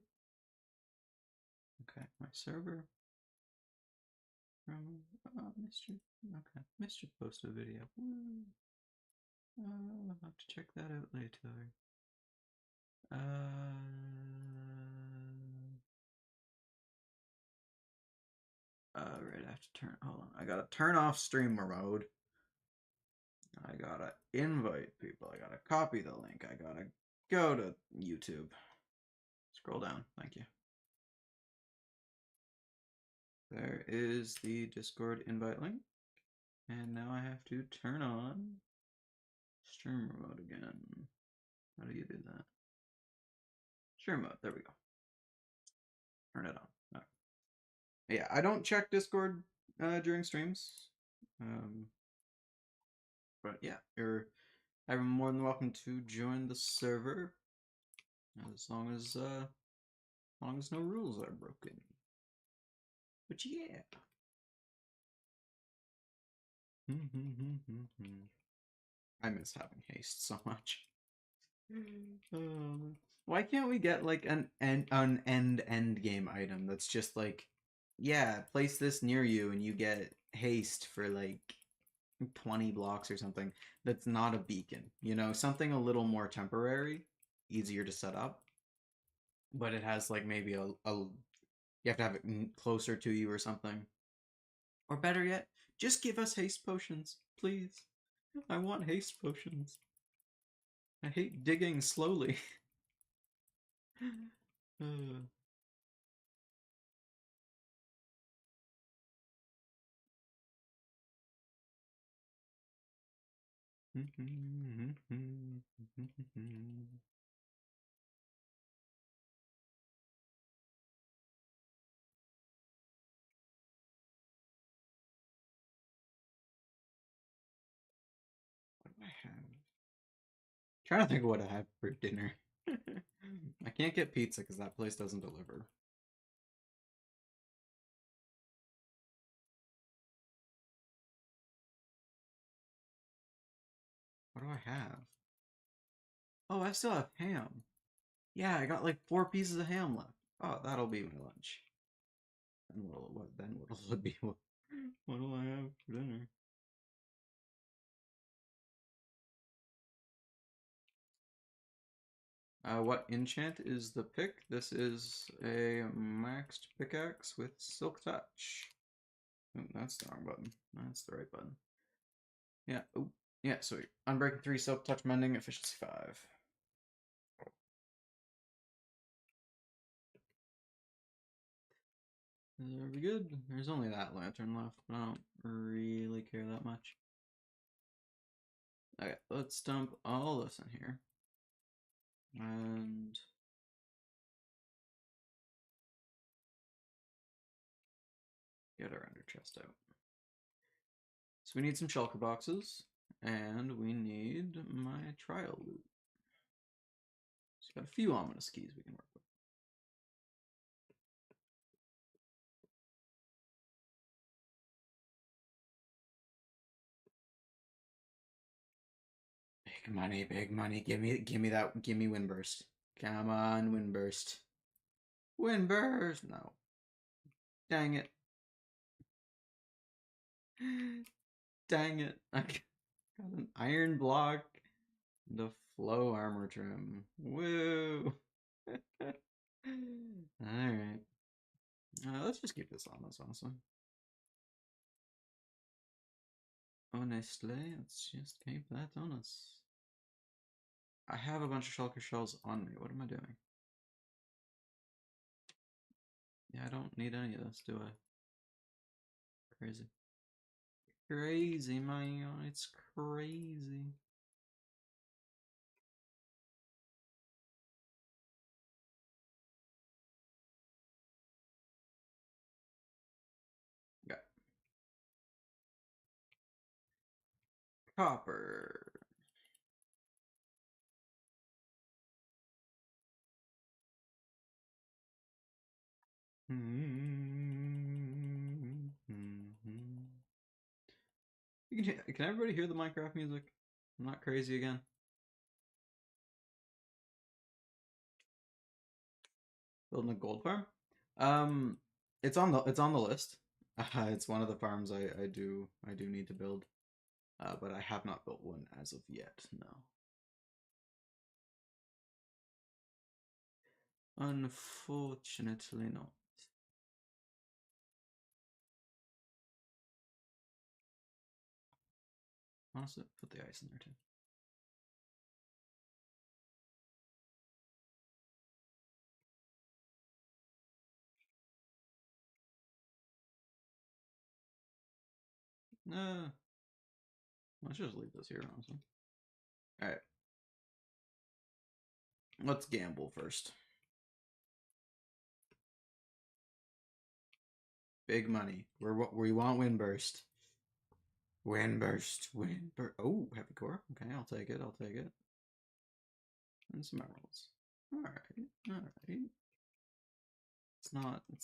Okay, my server. Mr. Okay, Mr. posted a video. I'll have to check that out later. Right, I have to turn. Hold on, I gotta turn off streamer mode. I gotta invite people. I gotta copy the link. I gotta go to YouTube. Scroll down. Thank you. There is the Discord invite link. And now I have to turn on streamer mode again. How do you do that? Streamer mode. There we go. Turn it on. No. Yeah, I don't check Discord during streams. Um, but yeah, you're everyone more than welcome to join the server as long as no rules are broken. But yeah. I miss having haste so much. Why can't we get like an end game item that's just like, yeah, place this near you and you get haste for like 20 blocks or something. That's not a beacon, something a little more temporary, easier to set up, but it has like maybe a you have to have it closer to you or something. Or better yet, just give us haste potions, please. I want haste potions. I hate digging slowly. What do I have? Trying to think of what I have for dinner. I can't get pizza because that place doesn't deliver. What do I have? Oh, I still have ham. Yeah, I got like 4 pieces of ham left. Oh, that'll be my lunch. And what'll it be? What do I have for dinner? What enchant is the pick? This is a maxed pickaxe with silk touch. Oh, that's the wrong button. That's the right button. Yeah. Oh, yeah. Sweet. Unbreaking 3, silk touch mending, efficiency 5. Are we good? There's only that lantern left, but I don't really care that much. Okay, let's dump all this in here. And get our ender chest out. So we need some shulker boxes, and we need my trial loot. So we've got a few ominous keys we can work with. Big money, big money. Give me that. Give me Windburst. Come on, Windburst. Windburst. No. Dang it. Dang it. I got an iron block. The flow armor trim. Woo. Alright. Let's just keep this on. That's awesome. Honestly, let's just keep that on us. I have a bunch of shulker shells on me. What am I doing? Yeah, I don't need any of this, do I? Crazy. Crazy, man. It's crazy. Got copper. Can everybody hear the Minecraft music? I'm not crazy again. Building a gold farm. Um, it's on the list. It's one of the farms I do need to build. But I have not built one as of yet. No. Unfortunately not. Honestly, put the ice in there too. Let's just leave this here, honestly. Alright. Let's gamble first. Big money. We want Windburst. Windburst. Windburst. Oh, heavy core. Okay, I'll take it. I'll take it. And some emeralds. All right. All right. It's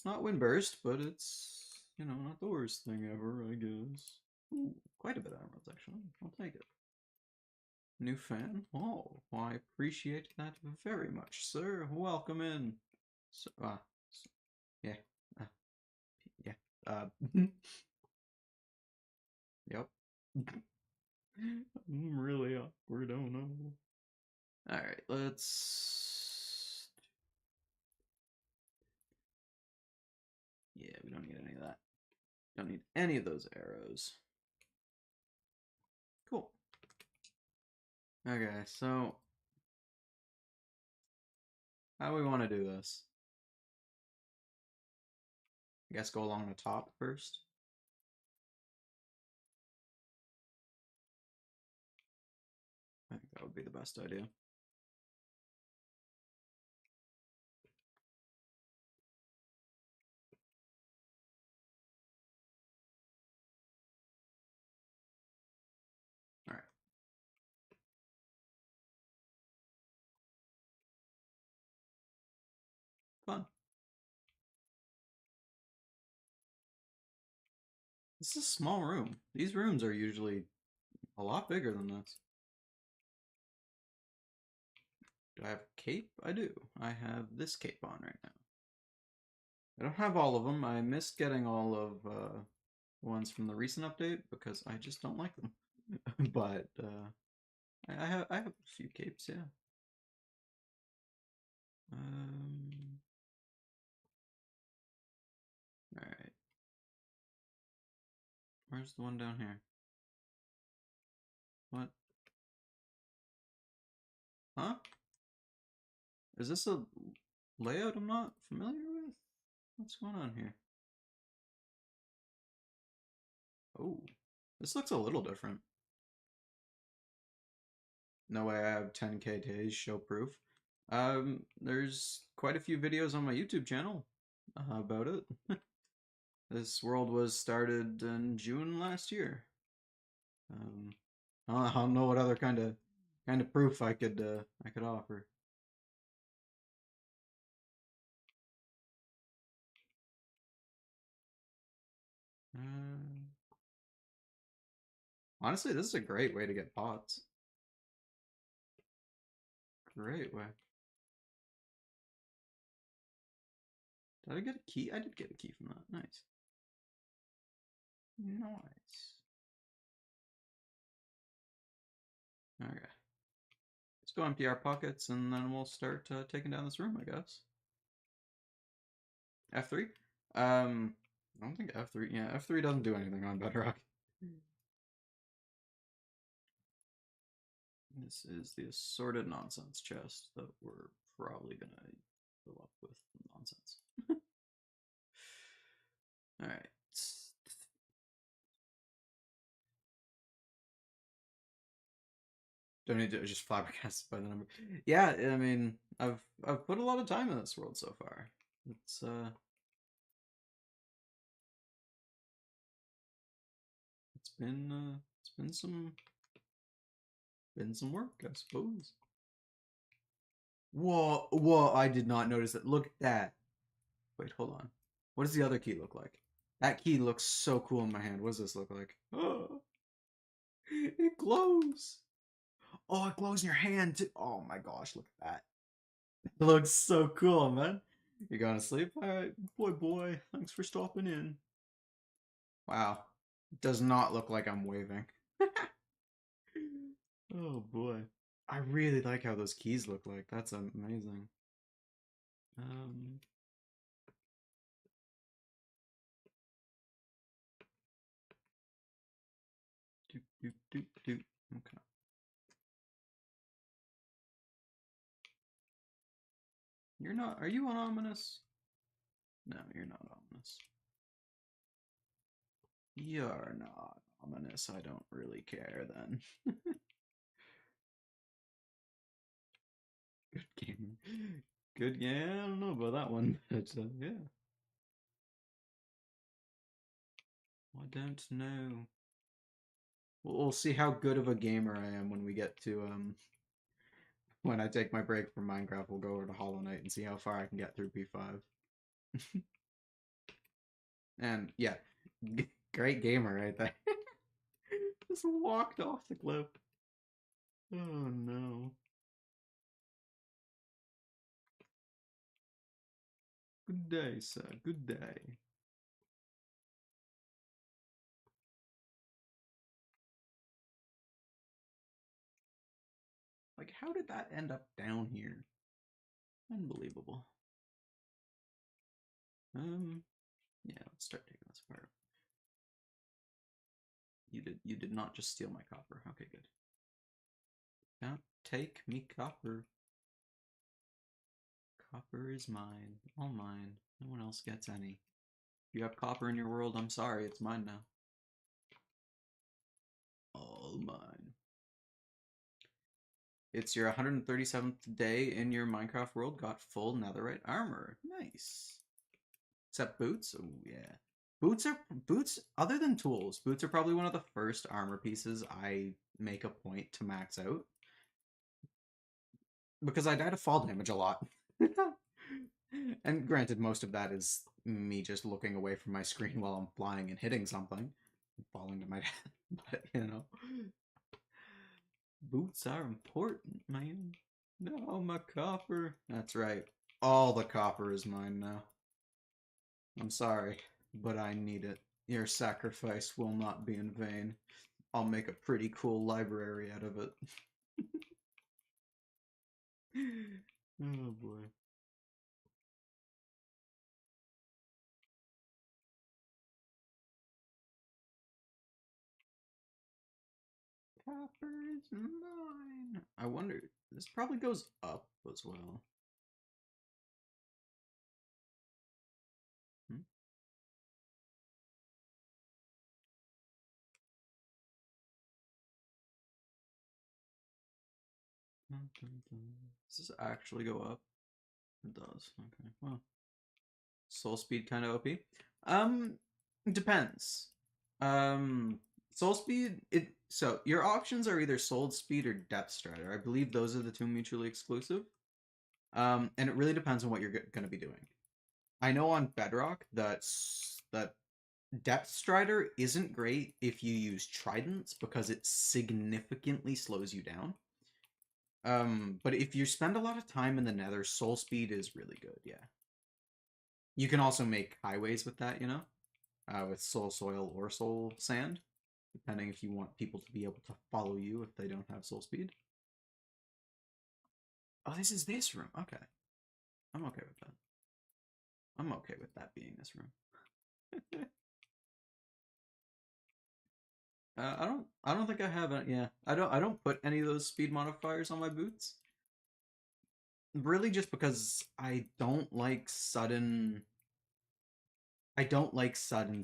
not Windburst, but it's not the worst thing ever, I guess. Ooh, quite a bit of emeralds actually. I'll take it. New fan? Oh, well, I appreciate that very much, sir. Welcome in. So, yeah, uh, yeah. Uh, yep. I'm really awkward. Oh no. All right, let's. Yeah, we don't need any of that. Don't need any of those arrows. Cool. Okay, so how do we want to do this? I guess go along the top first. I think that would be the best idea. All right. Fun. This is a small room. These rooms are usually a lot bigger than this. Do I have a cape? I do. I have this cape on right now. I don't have all of them. I missed getting all of ones from the recent update because I just don't like them. But I have a few capes, yeah. All right. Where's the one down here? What? Huh? Is this a layout I'm not familiar with? What's going on here? Oh, this looks a little different. No way I have 10K days show proof. There's quite a few videos on my YouTube channel about it. This world was started in June last year. Um, I don't know what other kind of proof I could offer. Uh, Honestly, this is a great way to get pots. Great way. Did I get a key? I did get a key from that. Nice. Nice. Okay. Let's go empty our pockets and then we'll start taking down this room, I guess. F3? I don't think F3. Yeah, F3 doesn't do anything on Bedrock. This is the assorted nonsense chest that we're probably gonna fill up with nonsense. Alright. Don't need to just flabbergasted by the number. Yeah, I mean, I've put a lot of time in this world so far. It's been some work, I suppose. Whoa, whoa! I did not notice that. Look at that. Wait, hold on. What does the other key look like? That key looks so cool in my hand. What does this look like? Oh, it glows. Oh, it glows in your hand too. Oh my gosh, look at that. It looks so cool, man. You going to sleep? All right, boy. Thanks for stopping in. Wow, it does not look like I'm waving. Oh boy. I really like how those keys look like. That's amazing. Um, doop, doop, doop, doop. Okay. You're not. Are you on ominous? No, you're not ominous. You're not ominous. I don't really care then. Good game. Good game. I don't know about that one, but yeah. I don't know. We'll see how good of a gamer I am when we get to when I take my break from Minecraft. We'll go over to Hollow Knight and see how far I can get through P5. And yeah, great gamer right there. Just walked off the cliff. Oh no. Good day, sir. Good day. Like, how did that end up down here? Unbelievable. Yeah, let's start taking this apart. You did not just steal my copper. Okay, good. Don't take me copper. Copper is mine. All mine. No one else gets any. If you have copper in your world, I'm sorry, it's mine now. All mine. It's your 137th day in your Minecraft world. Got full netherite armor. Nice. Except boots. Oh yeah. Boots other than tools. Boots are probably one of the first armor pieces I make a point to max out because I die to fall damage a lot. And granted, most of that is me just looking away from my screen while I'm flying and hitting something, falling to my death. But boots are important, man. No, my copper. That's right. All the copper is mine now. I'm sorry, but I need it. Your sacrifice will not be in vain. I'll make a pretty cool library out of it. Oh boy. Copper is mine. I wonder, this probably goes up as well. Hmm? Does this actually go up? It does. Okay. Well, soul speed kind of OP. Um, depends. Um, soul speed. So your options are either soul speed or depth strider. I believe those are the two mutually exclusive. And it really depends on what you're going to be doing. I know on Bedrock that depth strider isn't great if you use tridents because it significantly slows you down. But if you spend a lot of time in the nether, soul speed is really good, yeah. You can also make highways with that, with soul soil or soul sand, depending if you want people to be able to follow you if they don't have soul speed. Oh, this is this room. Okay. I'm okay with that. I'm okay with that being this room. I don't think I have it. Yeah. I don't put any of those speed modifiers on my boots. Really just because I don't like sudden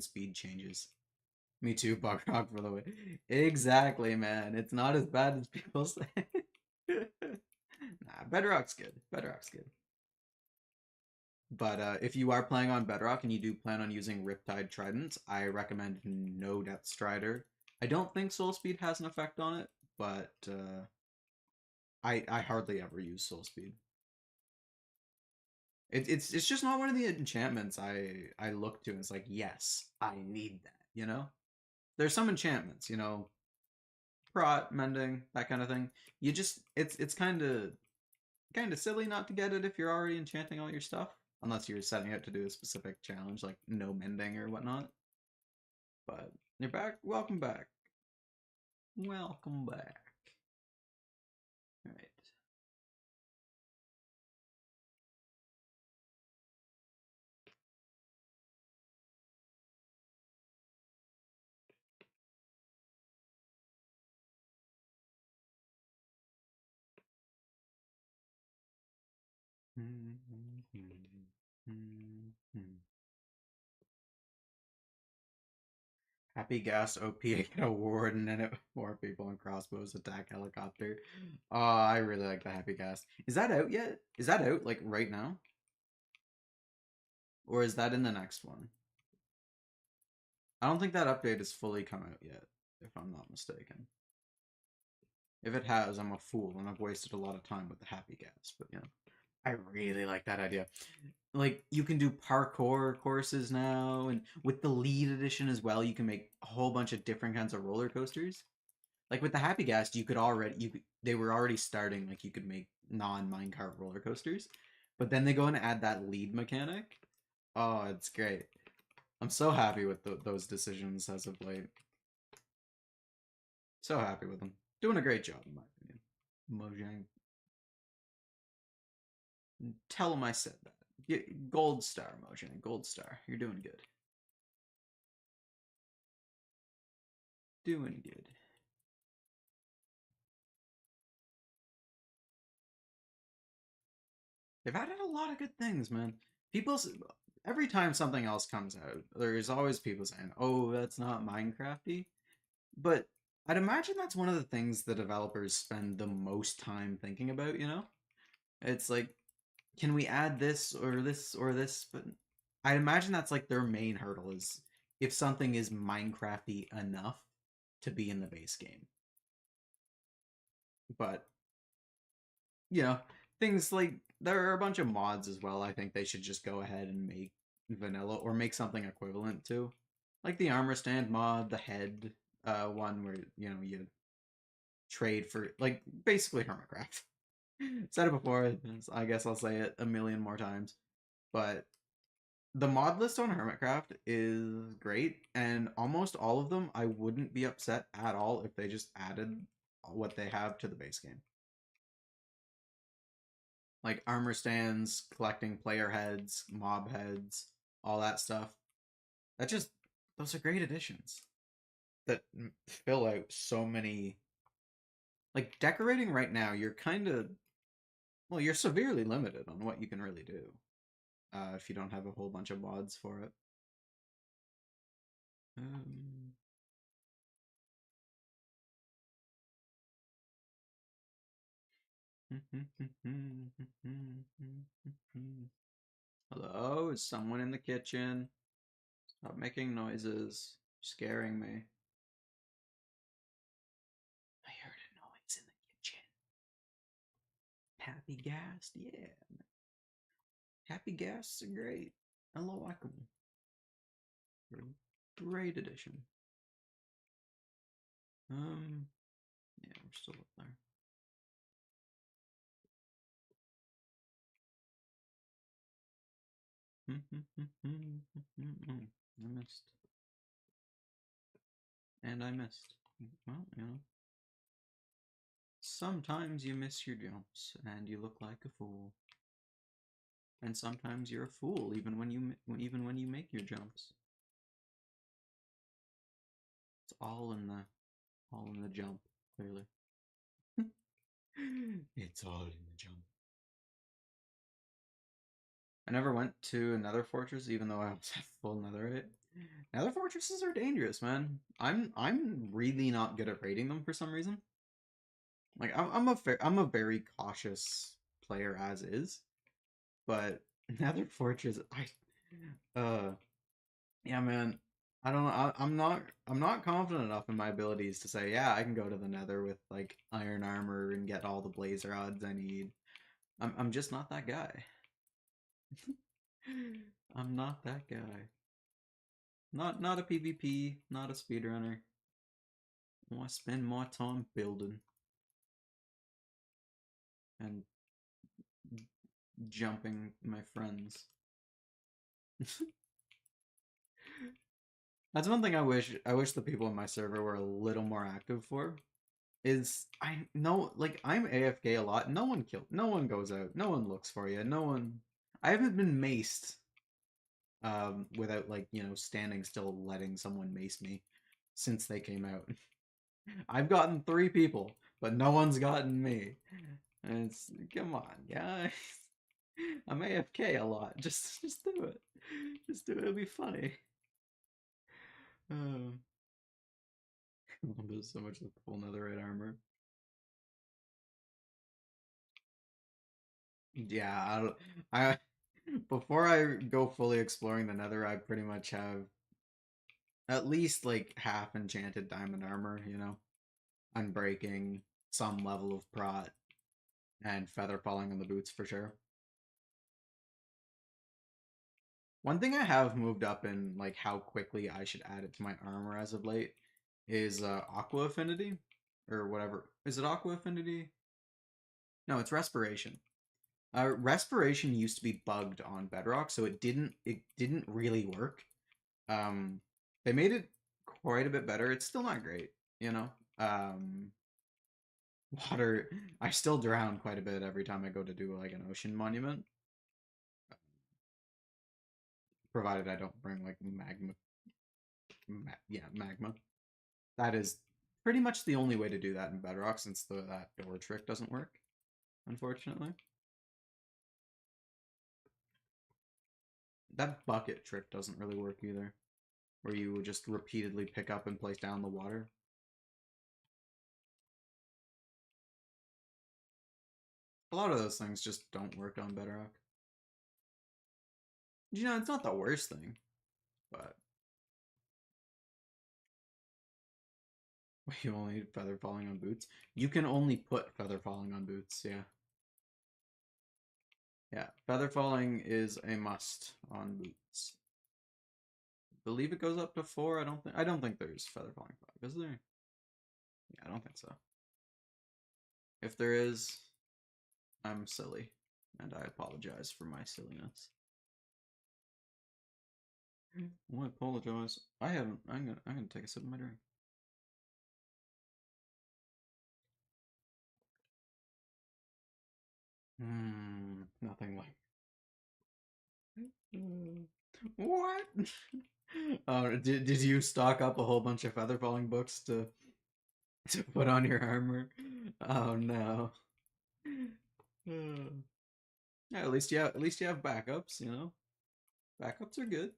speed changes. Me too, Buckrock, for the way. Exactly, man. It's not as bad as people say. Nah, Bedrock's good. Bedrock's good. But if you are playing on Bedrock and you do plan on using Riptide Tridents, I recommend no Depth Strider. I don't think Soul Speed has an effect on it, but I hardly ever use Soul Speed. It's just not one of the enchantments I look to and it's like, yes, I need that. There's some enchantments, prot, mending, that kind of thing. It's kind of silly not to get it if you're already enchanting all your stuff, unless you're setting out to do a specific challenge like no mending or whatnot. But you're back. Welcome back. Welcome back. All right. Happy Gas OP get award and then it more people and crossbows attack helicopter. Oh, I really like the Happy Gas. Is that out yet? Is that out like right now? Or is that in the next one? I don't think that update has fully come out yet, if I'm not mistaken. If it has, I'm a fool and I've wasted a lot of time with the happy gas. But I really like that idea. Like you can do parkour courses now, and with the lead edition as well, you can make a whole bunch of different kinds of roller coasters. Like with the happy gas, they were already starting like you could make non-minecart roller coasters, but then they go and add that lead mechanic. Oh, it's great. I'm so happy with those decisions as of late. So happy with them. Doing a great job, in my opinion. Mojang. Tell them I said that. Gold star, Mojang. Gold star. You're doing good. Doing good. They've added a lot of good things, man. People, every time something else comes out, there's always people saying, "Oh, that's not Minecrafty." But I'd imagine that's one of the things the developers spend the most time thinking about. It's like, can we add this or this or this? But I'd imagine that's like their main hurdle is if something is Minecrafty enough to be in the base game. But you know, things like there are a bunch of mods as well. I think they should just go ahead and make vanilla or make something equivalent to, like the armor stand mod, the head one where you trade for like basically Hermitcraft. Said it before. I guess I'll say it a million more times. But the mod list on Hermitcraft is great, and almost all of them I wouldn't be upset at all if they just added what they have to the base game. Like armor stands, collecting player heads, mob heads, all that stuff. That just those are great additions that fill out so many. Like decorating right now, you're kind of you're severely limited on what you can really do if you don't have a whole bunch of mods for it. Um, Hello, is someone in the kitchen? Stop making noises. You're scaring me. I heard a noise in the kitchen. Happy gas, yeah. Happy gas are great. Hello, welcome. Great addition. Yeah, we're still up there. I missed. And I missed. Well, sometimes you miss your jumps and you look like a fool. And sometimes you're a fool even when you make your jumps. It's all in the jump, clearly. It's all in the jump. I never went to Nether Fortress, even though I was have full Netherite. Nether Fortresses are dangerous, man. I'm really not good at raiding them for some reason. Like I'm a very cautious player as is, but Nether Fortress, yeah, man. I don't know. I'm not confident enough in my abilities to say, yeah, I can go to the Nether with like iron armor and get all the blaze rods I need. I'm just not that guy. I'm not that guy. Not a PvP, not a speedrunner. I want to spend my time building and jumping my friends. That's one thing I wish the people in my server were a little more active for. Is I know like I'm AFK a lot. No one goes out. No one looks for you. No one. I haven't been maced without like standing still letting someone mace me since they came out. I've gotten 3 people, but no one's gotten me. And it's come on, guys. I'm AFK a lot. Just do it. Just do it. It'll be funny. Um, there's so much of full netherite armor. Yeah, I before I go fully exploring the nether, I pretty much have at least like half enchanted diamond armor, you know, unbreaking, some level of prot, and feather falling on the boots for sure. One thing I have moved up in like how quickly I should add it to my armor as of late is aqua affinity or whatever. Is it aqua affinity? No, it's respiration. Respiration used to be bugged on Bedrock, so it didn't really work. Um, they made it quite a bit better. It's still not great, you know. Um, water. I still drown quite a bit every time I go to do like an ocean monument, provided I don't bring like magma. Yeah, magma. That is pretty much the only way to do that in Bedrock since that door trick doesn't work, unfortunately. That bucket trick doesn't really work either, where you just repeatedly pick up and place down the water. A lot of those things just don't work on Bedrock. You know, it's not the worst thing, but you only need feather falling on boots. You can only put feather falling on boots, yeah. Yeah, feather falling is a must on boots. I believe it goes up to 4. I don't think there's feather falling 5, is there? Yeah, I don't think so. If there is, I'm silly, and I apologize for my silliness. Oh, I apologize. I haven't. I'm gonna take a sip of my drink. Nothing like. What? Oh, did you stock up a whole bunch of feather falling books to put on your armor? Oh no. Yeah, at least you have backups, you know? Backups are good.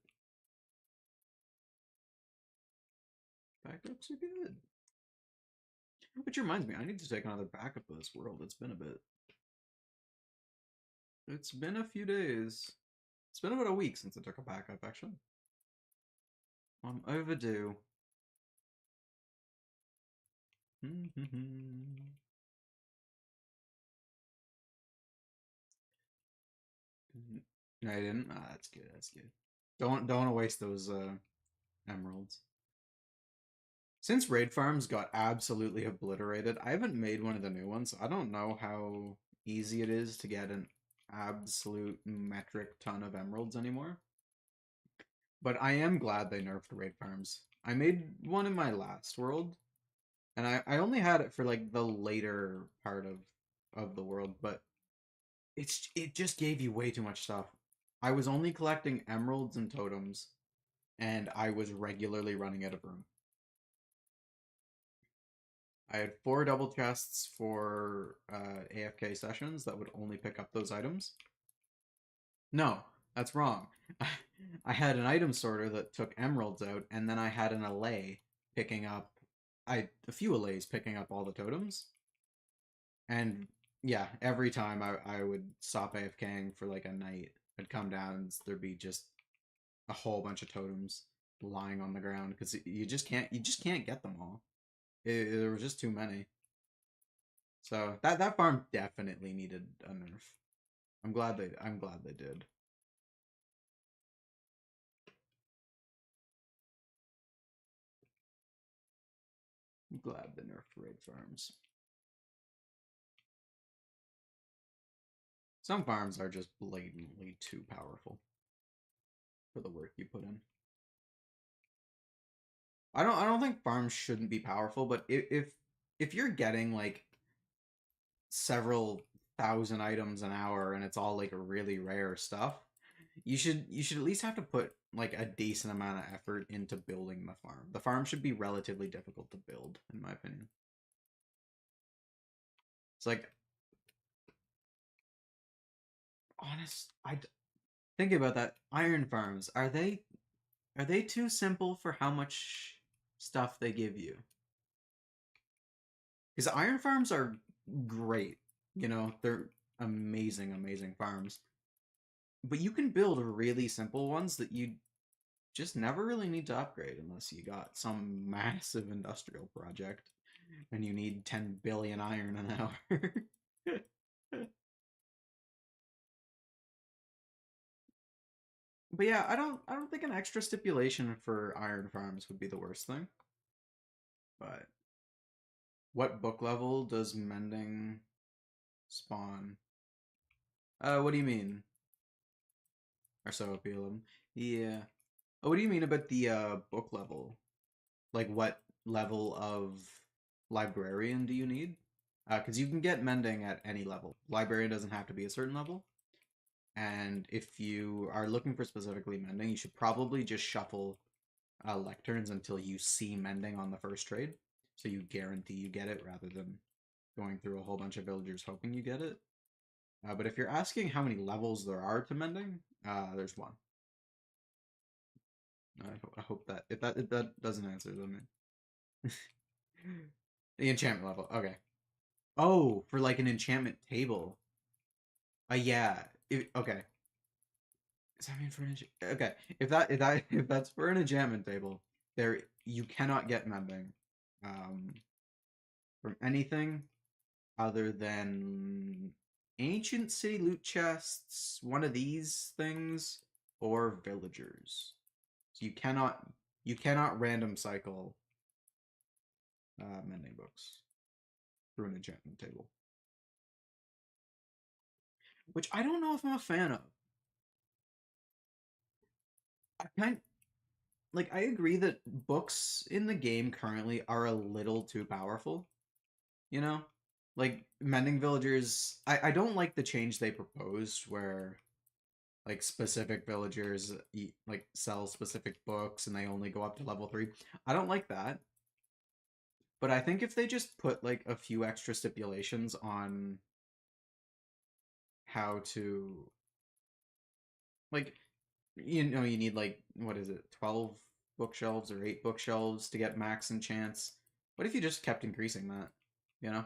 Backups are good. Which reminds me, I need to take another backup of this world. It's been a bit. It's been a few days. It's been about a week since I took a backup, actually. I'm overdue. No, I didn't. Ah, that's good. That's good. Don't waste those emeralds. Since raid farms got absolutely obliterated, I haven't made one of the new ones. I don't know how easy it is to get an absolute metric ton of emeralds anymore. But I am glad they nerfed raid farms. I made one in my last world, and I only had it for like the later part of the world, but it just gave you way too much stuff. I was only collecting emeralds and totems, and I was regularly running out of room. I had 4 double chests for AFK sessions that would only pick up those items. No, that's wrong. I had an item sorter that took emeralds out, and then I had an allay picking up a few allays picking up all the totems. And yeah, every time I would stop AFKing for like a night, I'd come down and there'd be just a whole bunch of totems lying on the ground because you just can't get them all. There was just too many. So that farm definitely needed a nerf. I'm glad they did. I'm glad they nerfed raid farms. Some farms are just blatantly too powerful for the work you put in. I don't think farms shouldn't be powerful, but if you're getting like several thousand items an hour and it's all like really rare stuff, you should at least have to put like a decent amount of effort into building the farm. The farm should be relatively difficult to build, in my opinion. It's like honest, think about that. Iron farms, are they too simple for how much stuff they give you? Because iron farms are great, they're amazing, amazing farms. But you can build really simple ones that you just never really need to upgrade unless you got some massive industrial project and you need 10 billion iron an hour. But yeah, I don't think an extra stipulation for iron farms would be the worst thing. But what book level does mending spawn? What do you mean? Or so appealing? Yeah. Oh, what do you mean about the book level? Like what level of librarian do you need? Because you can get mending at any level. Librarian doesn't have to be a certain level. And if you are looking for specifically mending, you should probably just shuffle lecterns until you see mending on the first trade. So you guarantee you get it rather than going through a whole bunch of villagers hoping you get it. But if you're asking how many levels there are to mending, there's one. I hope that if that doesn't answer, then the enchantment level. Okay. Oh, for like an enchantment table. Yeah. Okay. Does that mean for an okay? If that's for an enchantment table, there you cannot get mending, um, from anything other than ancient city loot chests, one of these things, or villagers. So you cannot random cycle mending books through an enchantment table, which I don't know if I'm a fan of. I kind like I agree that books in the game currently are a little too powerful, you know? Like mending villagers, I don't like the change they proposed where like specific villagers like sell specific books and they only go up to level 3. I don't like that. But I think if they just put like a few extra stipulations on how to like you need like what is it, 12 bookshelves or 8 bookshelves to get max enchants. What if you just kept increasing that, you know?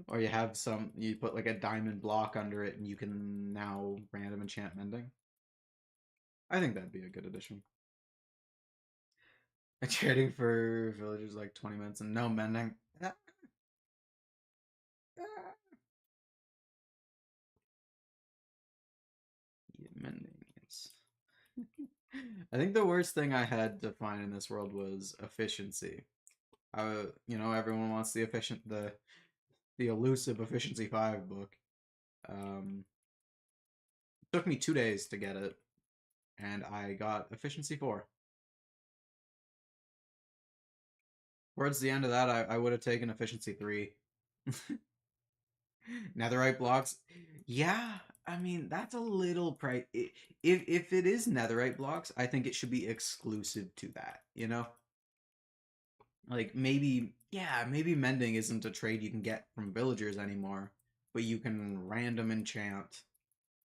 Or you put like a diamond block under it and you can now random enchant mending. I think that'd be a good addition. Trading for villagers like 20 minutes and no mending. Yeah, mending is. I think the worst thing I had to find in this world was efficiency. Everyone wants the elusive efficiency 5 book. Um, it took me 2 days to get it, and I got efficiency 4. Towards the end of that, I would have taken efficiency 3. Netherite blocks. Yeah, I mean that's a little price. If it is netherite blocks, I think it should be exclusive to that. Like maybe mending isn't a trade you can get from villagers anymore, but you can random enchant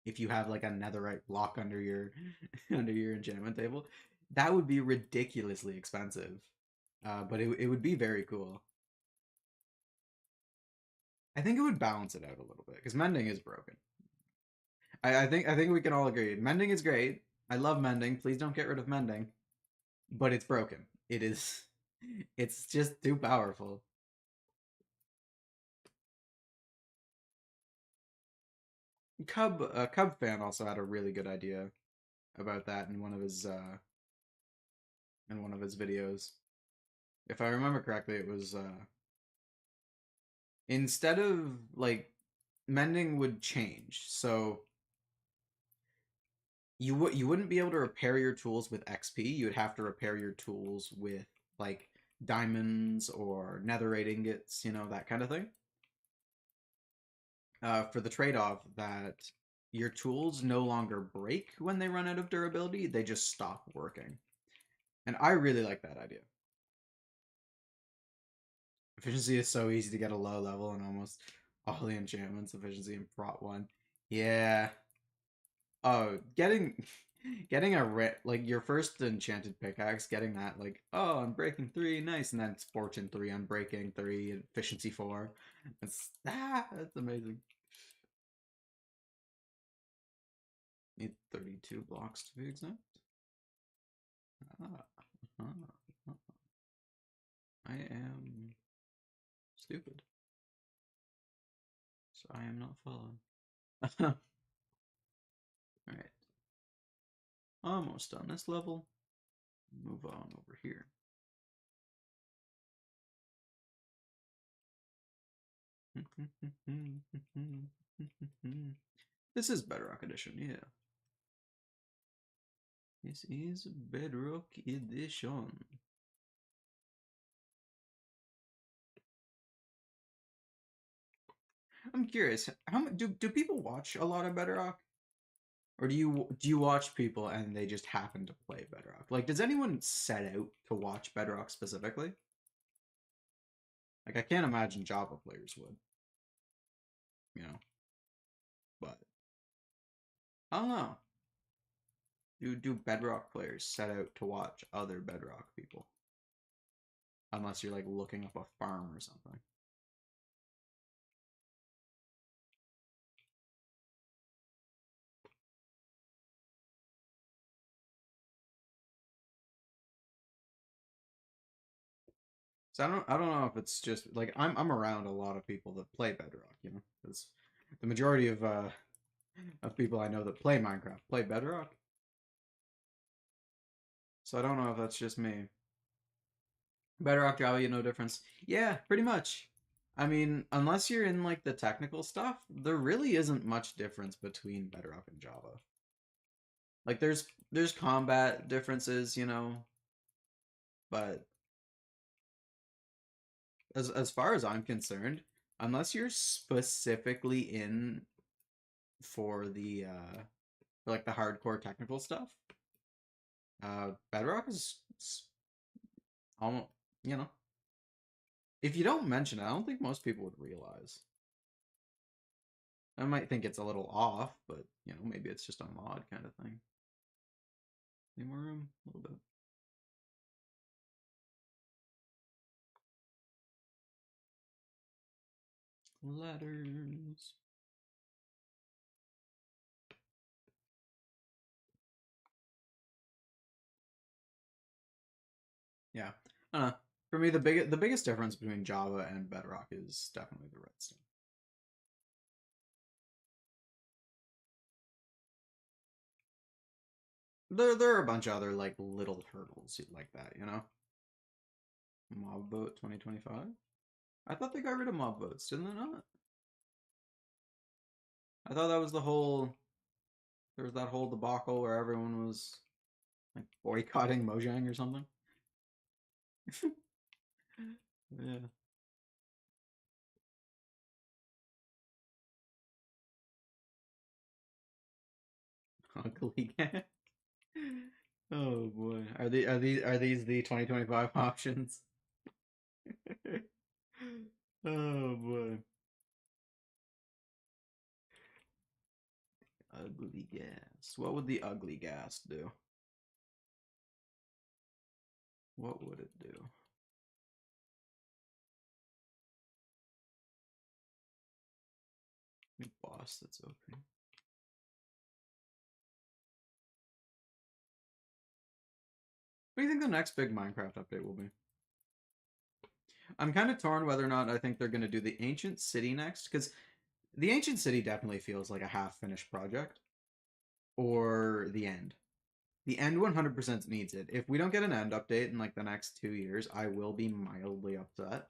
if you have like a netherite block under your under your enchantment table. That would be ridiculously expensive, but it would be very cool. I think it would balance it out a little bit because mending is broken. I think we can all agree mending is great. I love mending. Please don't get rid of mending, but it's broken. It is. It's just too powerful. Cub fan also had a really good idea about that in one of his videos. If I remember correctly, it was instead of like mending would change. So you wouldn't be able to repair your tools with XP. You would have to repair your tools with like diamonds or netherite ingots, that kind of thing. For the trade-off that your tools no longer break when they run out of durability, they just stop working. And I really like that idea. Efficiency is so easy to get a low level and almost all the enchantments efficiency in Prot 1. Yeah. Oh, getting like your first enchanted pickaxe, getting that like, oh, I'm breaking 3, nice, and then it's fortune 3, I'm breaking 3, efficiency 4. That's amazing. Need 32 blocks to be exact. Ah, I am stupid, so I am not following. Alright, almost done this level. Move on over here. This is Bedrock Edition, yeah. This is Bedrock Edition. I'm curious, how do people watch a lot of Bedrock? Or do you watch people and they just happen to play Bedrock? Like, does anyone set out to watch Bedrock specifically? Like, I can't imagine Java players would, you know. But I don't know. Do Bedrock players set out to watch other Bedrock people? Unless you're like looking up a farm or something. So I don't know if it's just like I'm around a lot of people that play Bedrock, you know, because the majority of people I know that play Minecraft play Bedrock. So I don't know if that's just me. Bedrock, Java, you know difference. Yeah, pretty much. I mean, unless you're in like the technical stuff, there really isn't much difference between Bedrock and Java. Like there's combat differences, you know, but as far as I'm concerned, unless you're specifically in for the for like the hardcore technical stuff, Bedrock is almost, you know, if you don't mention it, I don't think most people would realize. I might think it's a little off, but you know, maybe it's just a mod kind of thing. Any more room? A little bit. Letters. Yeah. For me, the biggest difference between Java and Bedrock is definitely the redstone. There are a bunch of other like little hurdles like that, you know. Mob vote 2025. I thought they got rid of mob votes, didn't they not? I thought that was the whole. There was that whole debacle where everyone was like boycotting Mojang or something. Yeah. Ugly cat. Oh boy. Are these the 2025 options? Oh boy. Ugly gas. What would the ugly gas do? What would it do? New boss that's okay. What do you think the next big Minecraft update will be? I'm kind of torn whether or not I think they're going to do the Ancient City next, because the Ancient City definitely feels like a half-finished project, or the end. The end 100% needs it. If we don't get an end update in like the next 2 years, I will be mildly upset.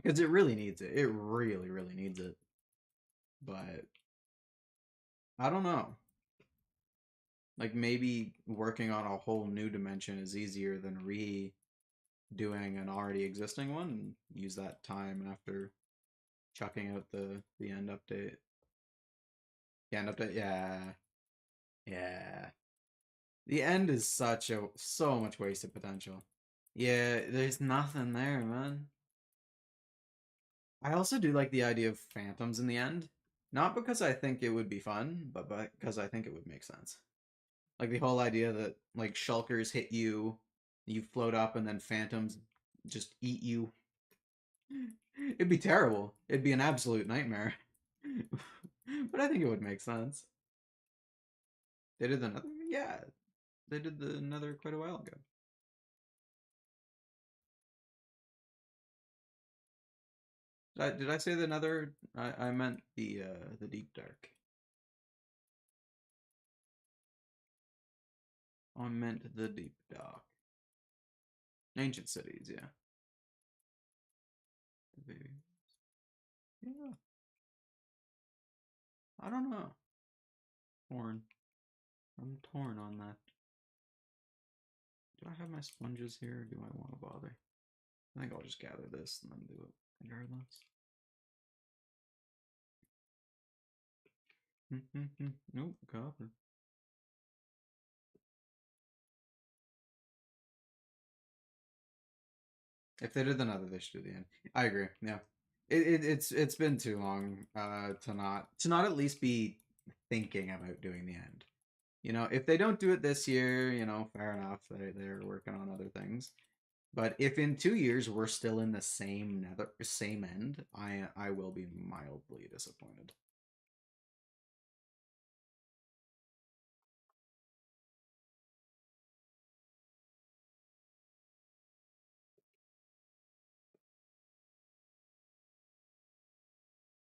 Because it really needs it. It really, really needs it. But I don't know. Like maybe working on a whole new dimension is easier than redoing an already existing one and use that time after chucking out the end update. The end update, yeah. Yeah. The end is so much wasted potential. Yeah, there's nothing there, man. I also do like the idea of phantoms in the end. Not because I think it would be fun, but because I think it would make sense. Like the whole idea that like shulkers hit you, you float up, and then phantoms just eat you. It'd be terrible. It'd be an absolute nightmare. But I think it would make sense. They did the Nether? Yeah, they did the Nether quite a while ago. Did I say the Nether? I meant the Deep Dark. Oh, I meant the Deep Dark. Ancient cities, yeah. Yeah, I don't know. Torn. I'm torn on that. Do I have my sponges here, or do I want to bother? I think I'll just gather this and then do it regardless. Nope, copper. If they did another, they should do the end. I agree. Yeah, it's been too long to not at least be thinking about doing the end. You know, if they don't do it this year, fair enough. They're working on other things. But if in 2 years we're still in the same end, I will be mildly disappointed.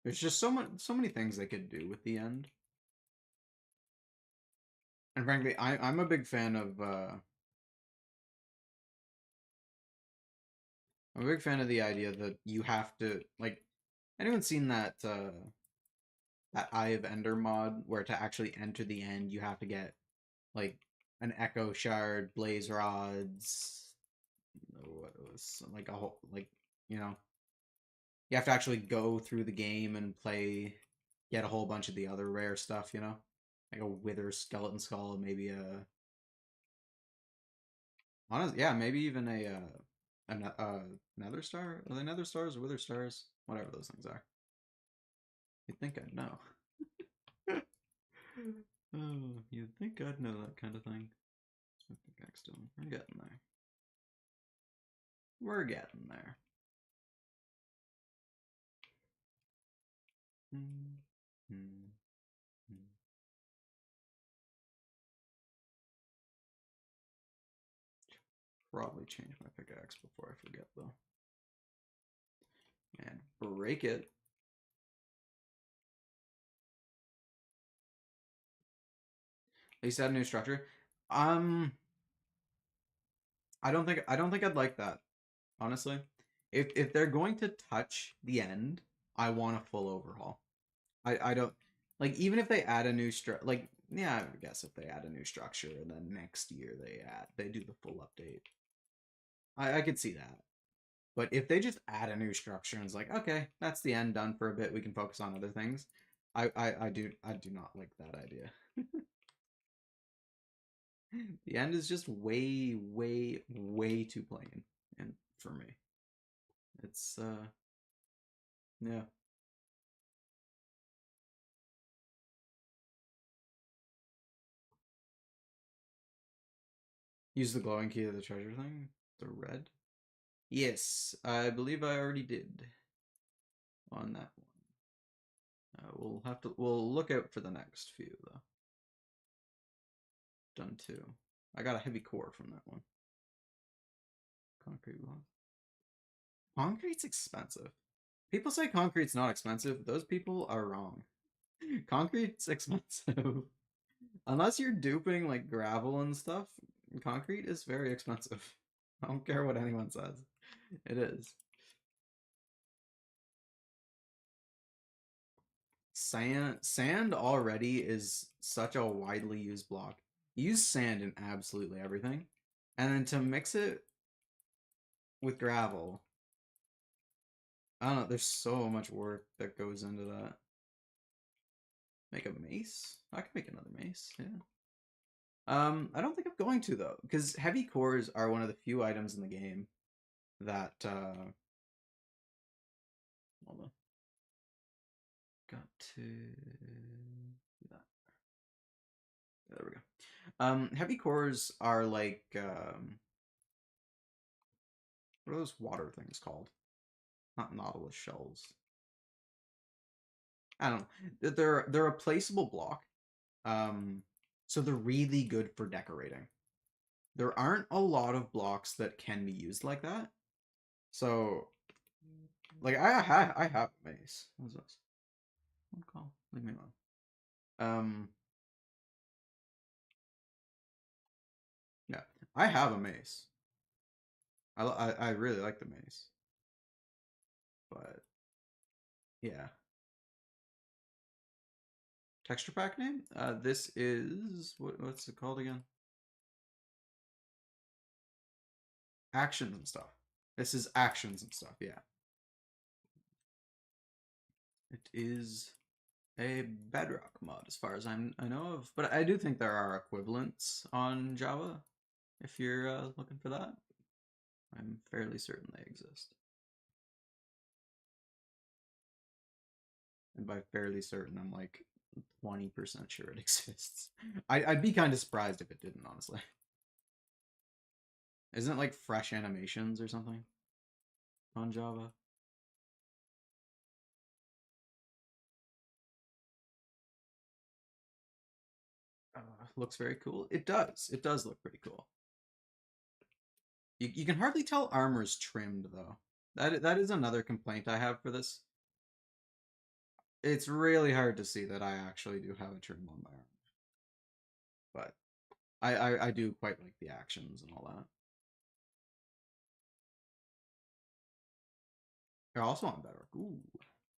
There's just so many things they could do with the end. And frankly, I'm a big fan of I'm a big fan of the idea that you have to like anyone seen that Eye of Ender mod where to actually enter the end you have to get like an echo shard, blaze rods, what it was like a whole you know you have to actually go through the game and get a whole bunch of the other rare stuff, like a wither skeleton skull, maybe yeah, maybe even a nether star. Are they nether stars or wither stars? Whatever those things are. You'd think I'd know. Oh, you'd think I'd know that kind of thing. Pickaxe stone. We're getting there. We're getting there. Hmm. Hmm. Hmm. Probably change my pickaxe before I forget though. And break it. They said a new structure. Um, I don't think I'd like that, honestly. If they're going to touch the end, I want a full overhaul. I don't like even if they add a new structure. Like yeah, I guess if they add a new structure and then next year they do the full update. I could see that. But if they just add a new structure and it's like, okay, that's the end, done for a bit, we can focus on other things. I do not like that idea. The end is just way, way, way too plain, and for me, it's yeah. Use the glowing key of the treasure thing, the red. Yes, I believe I already did on that one. We'll look out for the next few though. Done two. I got a heavy core from that one. Concrete block. Concrete's expensive. People say concrete's not expensive. Those people are wrong. Concrete's expensive. Unless you're duping like gravel and stuff, concrete is very expensive. I don't care what anyone says. It is. Sand already is such a widely used block. You use sand in absolutely everything. And then to mix it with gravel, I don't know, there's so much work that goes into that. Make a mace? I can make another mace, yeah. I don't think I'm going to though, because heavy cores are one of the few items in the game that hold on. Got to do that. There we go. Heavy cores are like what are those water things called? Not nautilus shells. I don't know. They're a placeable block. Um, so they're really good for decorating. There aren't a lot of blocks that can be used like that. So, like, I have a mace. What's this? What call? Leave me alone. Um, yeah, I have a mace. I really like the mace, but yeah. Texture pack name? This is what's it called again? Actions and stuff. This is actions and stuff. Yeah, it is a Bedrock mod as far as I know of, but I do think there are equivalents on Java if you're looking for that. I'm fairly certain they exist, and by fairly certain, I'm like 20% sure it exists. I'd be kind of surprised if it didn't, honestly. Isn't it like fresh animations or something on Java? Looks very cool. It does. It does look pretty cool. You can hardly tell armor's trimmed though. That is another complaint I have for this. It's really hard to see that I actually do have a trim on my arm, but I do quite like the actions and all that. They're also on Bedrock. Ooh,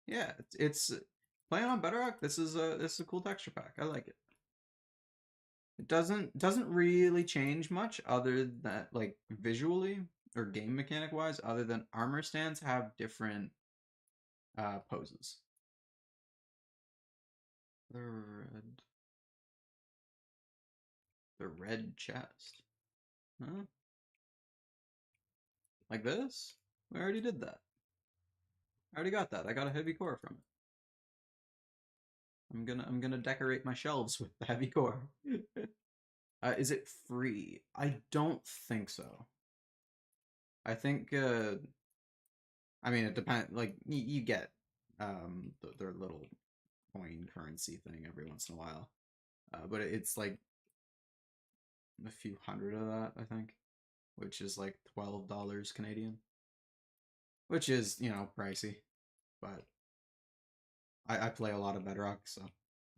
yeah, it's playing on Bedrock. This is a cool texture pack. I like it. It doesn't really change much other than like visually or game mechanic wise, other than armor stands have different poses. The red, the red chest. Huh? Like this? We already did that. I already got that. I got a heavy core from it. I'm gonna decorate my shelves with the heavy core. Is it free? I don't think so. I think I mean it depends. Like you get their little coin currency thing every once in a while, but it's like a few hundred of that I think, which is like $12 Canadian, which is pricey, but I play a lot of Bedrock, so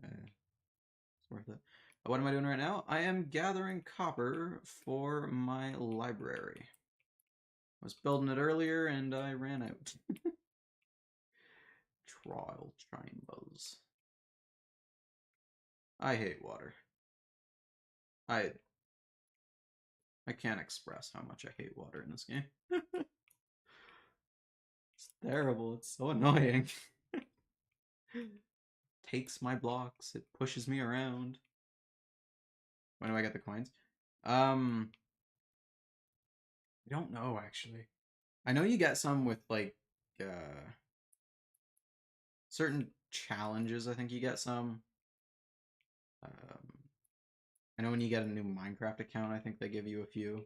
it's worth it. What am I doing right now? I am gathering copper for my library. I was building it earlier and I ran out. Trial chambers. I hate water. I I can't express how much I hate water in this game. It's terrible. It's so annoying. Takes my blocks. It pushes me around. When do I get the coins? Um, I don't know actually. I know you get some with like certain challenges. I think you get some. Um, I know when you get a new Minecraft account, I think they give you a few,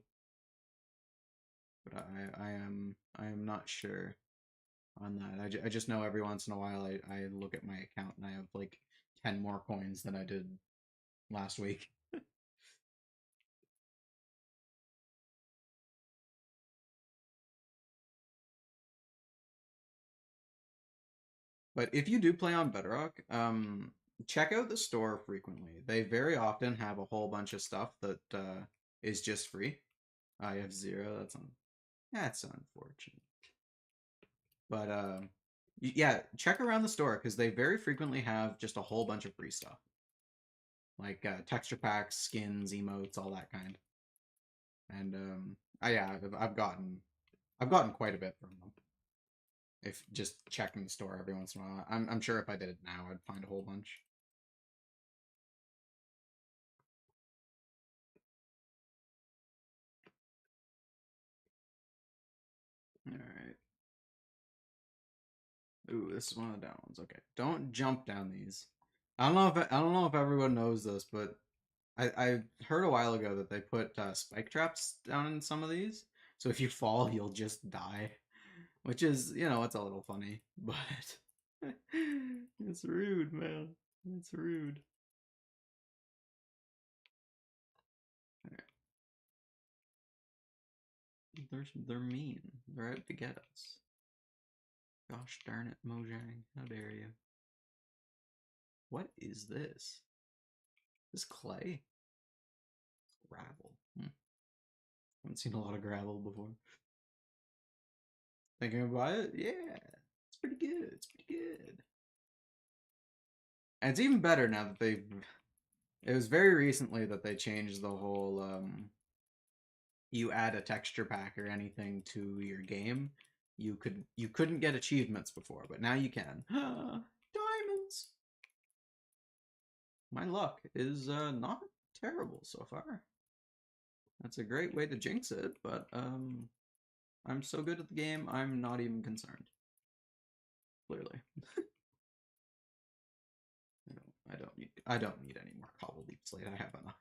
but I am not sure on that. I just know every once in a while I look at my account and I have like 10 more coins than I did last week. But if you do play on Bedrock, check out the store frequently. They very often have a whole bunch of stuff that is just free. I have zero. That's unfortunate. But yeah, check around the store because they very frequently have just a whole bunch of free stuff, like texture packs, skins, emotes, all that kind. And yeah, I've gotten quite a bit from them. If just checking the store every once in a while, I'm sure if I did it now, I'd find a whole bunch. All right. Ooh, this is one of the down ones. Okay, don't jump down these. I don't know if everyone knows this, but I heard a while ago that they put spike traps down in some of these, so if you fall, you'll just die, which is it's a little funny, but it's It's rude, man. It's rude. They're mean. They're out to get us. Gosh darn it, Mojang. How dare you? What is this? This clay? Gravel. Haven't seen a lot of gravel before. Thinking about it? Yeah. It's pretty good. It's pretty good. And it's even better now that they've... It was very recently that they changed the whole, you add a texture pack or anything to your game. You couldn't get achievements before, but now you can. Diamonds! My luck is not terrible so far. That's a great way to jinx it, but I'm so good at the game, I'm not even concerned. Clearly. I don't need any more cobble deep slate. I have enough.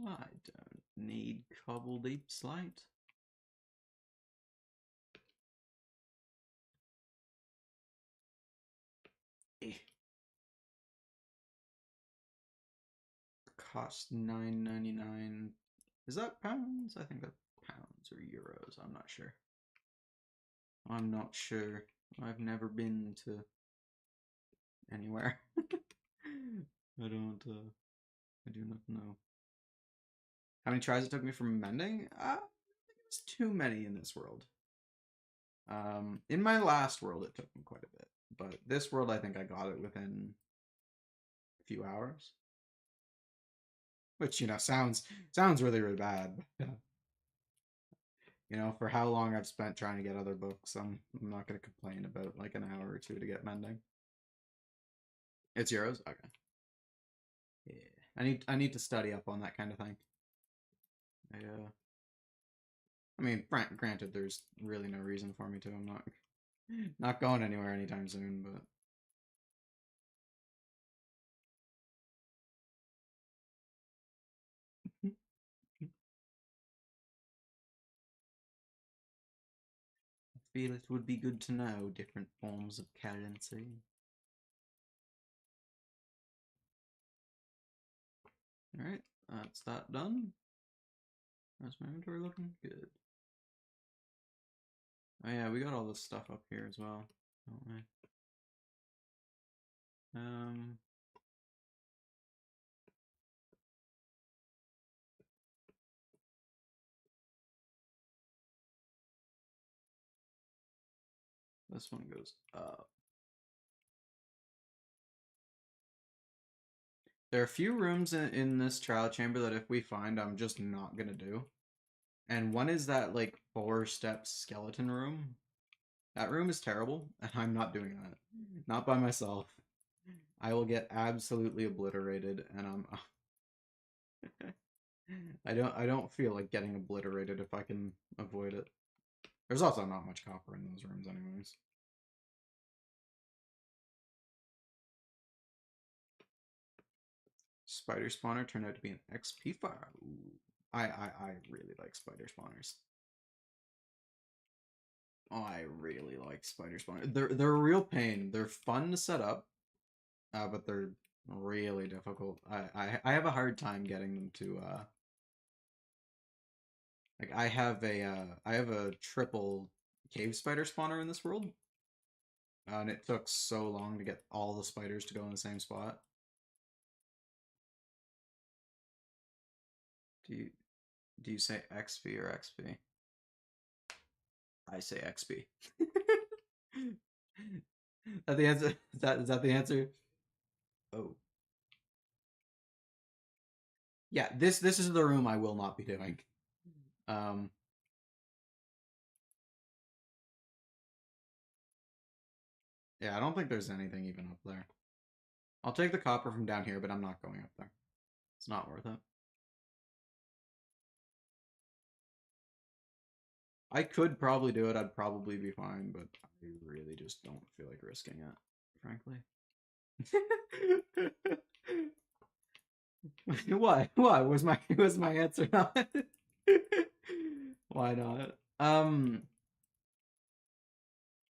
I don't need cobble deep slate. Cost $9.99. Is that pounds? I think that's pounds or euros. I'm not sure. I'm not sure. I've never been to anywhere. I don't. I do not know. How many tries it took me for mending? I don't think it was too many in this world. In my last world, it took me quite a bit, but this world, I think I got it within a few hours. Which, you know, sounds really, really bad. But, you know, for how long I've spent trying to get other books, I'm not going to complain about like an hour or two to get mending. It's euros? Okay. Yeah. I need to study up on that kind of thing. I mean, granted, there's really no reason for me to. I'm not going anywhere anytime soon, but I feel it would be good to know different forms of currency. Alright, that's that done. How's my inventory looking? Good. Oh yeah, we got all this stuff up here as well, don't we? This one goes up. There are a few rooms in this trial chamber that if we find, I'm just not gonna do. And one is that, like, 4-step skeleton room. That room is terrible, and I'm not doing that. Not by myself. I will get absolutely obliterated, and I'm... I don't feel like getting obliterated if I can avoid it. There's also not much copper in those rooms anyways. Spider spawner turned out to be an XP fire. Ooh. I really like spider spawners. Oh, I really like spider spawners. They're a real pain. They're fun to set up, but they're really difficult. I have a hard time getting them to like I have a triple cave spider spawner in this world. And it took so long to get all the spiders to go in the same spot. Do you say XP or XP? I say XP. That the answer? Is that the answer? Oh. Yeah, this is the room I will not be doing. Yeah, I don't think there's anything even up there. I'll take the copper from down here, but I'm not going up there. It's not worth it. I could probably do it. I'd probably be fine, but I really just don't feel like risking it, frankly. Why? Why was my answer not? Why not?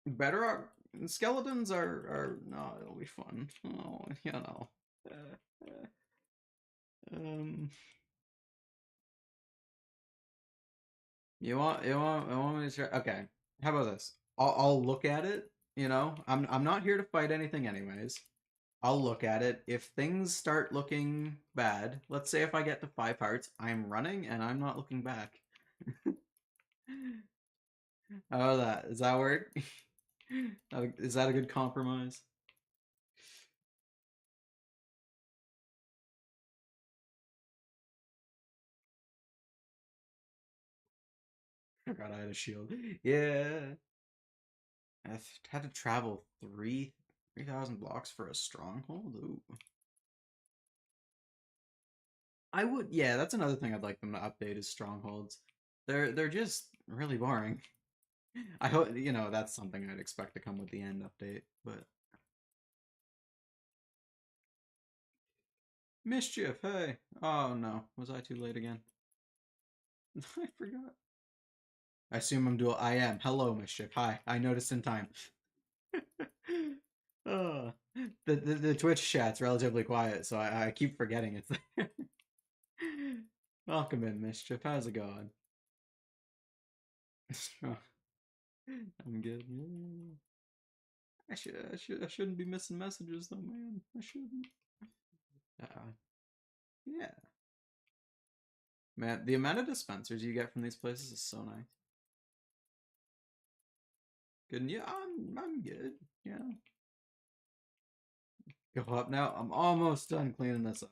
Bedrock skeletons are no, it'll be fun. Oh, you know. Uh, um, you want me to try? Okay. How about this? I'll look at it. You know, I'm not here to fight anything, anyways. I'll look at it. If things start looking bad, let's say if I get to 5 hearts, I'm running and I'm not looking back. How about that? Does that work? Is that a good compromise? Forgot I had a shield. Yeah. I've had to travel 3,000 blocks for a stronghold. Ooh. I would, yeah, that's another thing I'd like them to update is strongholds. They're just really boring. I hope that's something I'd expect to come with the end update, but mischief, hey. Oh no, was I too late again? I forgot. I assume I'm dual. I am. Hello, mischief. Hi. I noticed in time. Oh, the Twitch chat's relatively quiet, so I keep forgetting it's there. Welcome in, mischief. How's it going? I'm good. Yeah. I shouldn't be missing messages though, man. I shouldn't. Uh, yeah, man. The amount of dispensers you get from these places is so nice. Good. Yeah, I'm good. Yeah. Go up now. I'm almost done cleaning this up.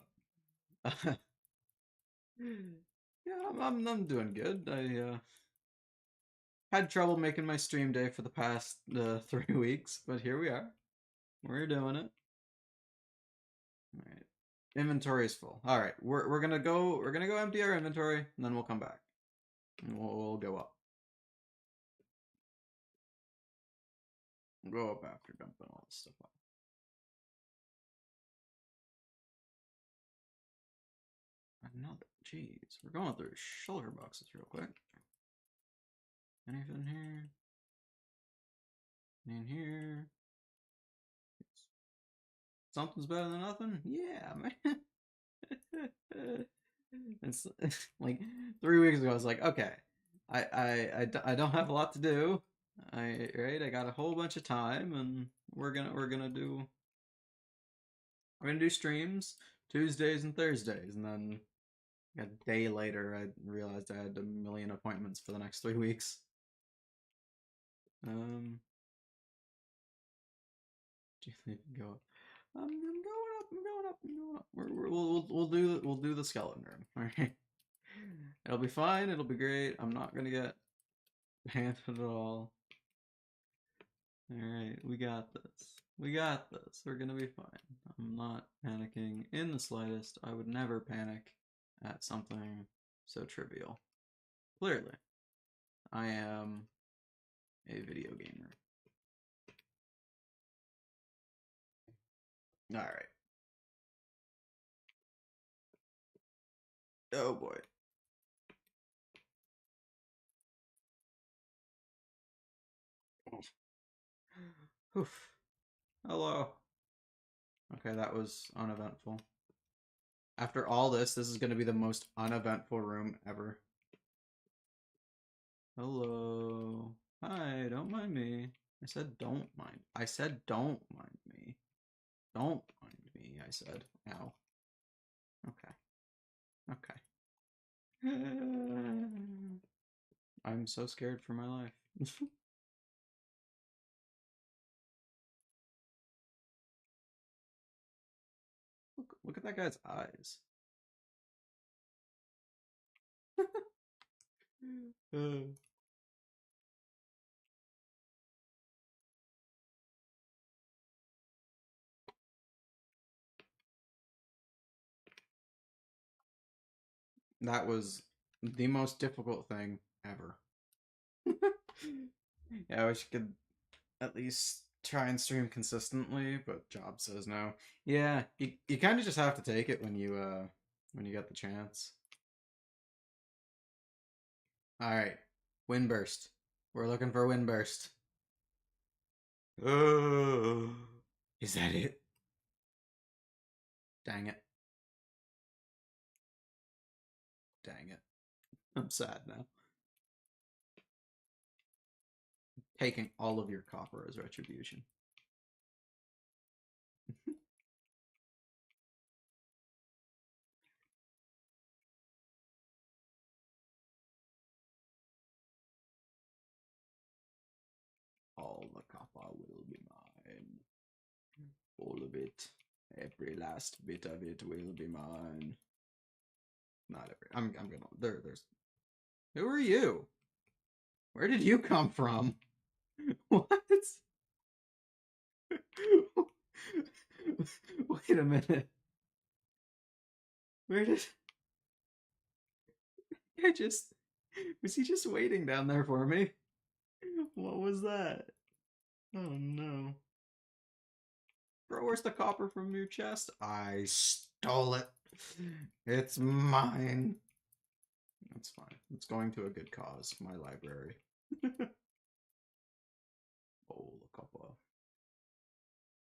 Yeah, I'm doing good. I had trouble making my stream day for the past 3 weeks, but here we are. We're doing it. All right. Inventory is full. All right, we're gonna go empty our inventory, and then we'll come back. And we'll go up. We'll go up after dumping all this stuff off. Another, jeez, we're going through shulker boxes real quick. Anything here? In here? Something's better than nothing. Yeah, man. It's like 3 weeks ago. I was like, okay, I don't have a lot to do. I got a whole bunch of time, and we're gonna do streams Tuesdays and Thursdays, and then a day later, I realized I had a million appointments for the next 3 weeks. Um, go up. I'm going up. I'm going up. I'm going up. We'll do the skeleton room. All right. It'll be fine. It'll be great. I'm not gonna get banned at all. All right, we got this. We got this. We're gonna be fine. I'm not panicking in the slightest. I would never panic at something so trivial. Clearly, I am a video gamer. All right. Oh boy. Oof. Hello. Okay, that was uneventful. After all this is going to be the most uneventful room ever. Hello. Hi, don't mind me. I said don't mind. I said don't mind me. Don't mind me, I said. Ow. Okay. Okay. I'm so scared for my life. Look at that guy's eyes. That was the most difficult thing ever. Yeah, I wish I could at least try and stream consistently, but job says no. Yeah, you kind of just have to take it when you when you get the chance. All right, Windburst. We're looking for Windburst. Oh, is that it? Dang it. Dang it. I'm sad now. Taking all of your copper as retribution. All the copper will be mine. All of it. Every last bit of it will be mine. Not every. I'm gonna. There's. Who are you? Where did you come from? What? Wait a minute. Where did I just? Was he just waiting down there for me? What was that? Oh no. Bro, where's the copper from your chest? I stole it. It's mine. That's fine. It's going to a good cause, my library. Oh, the copper.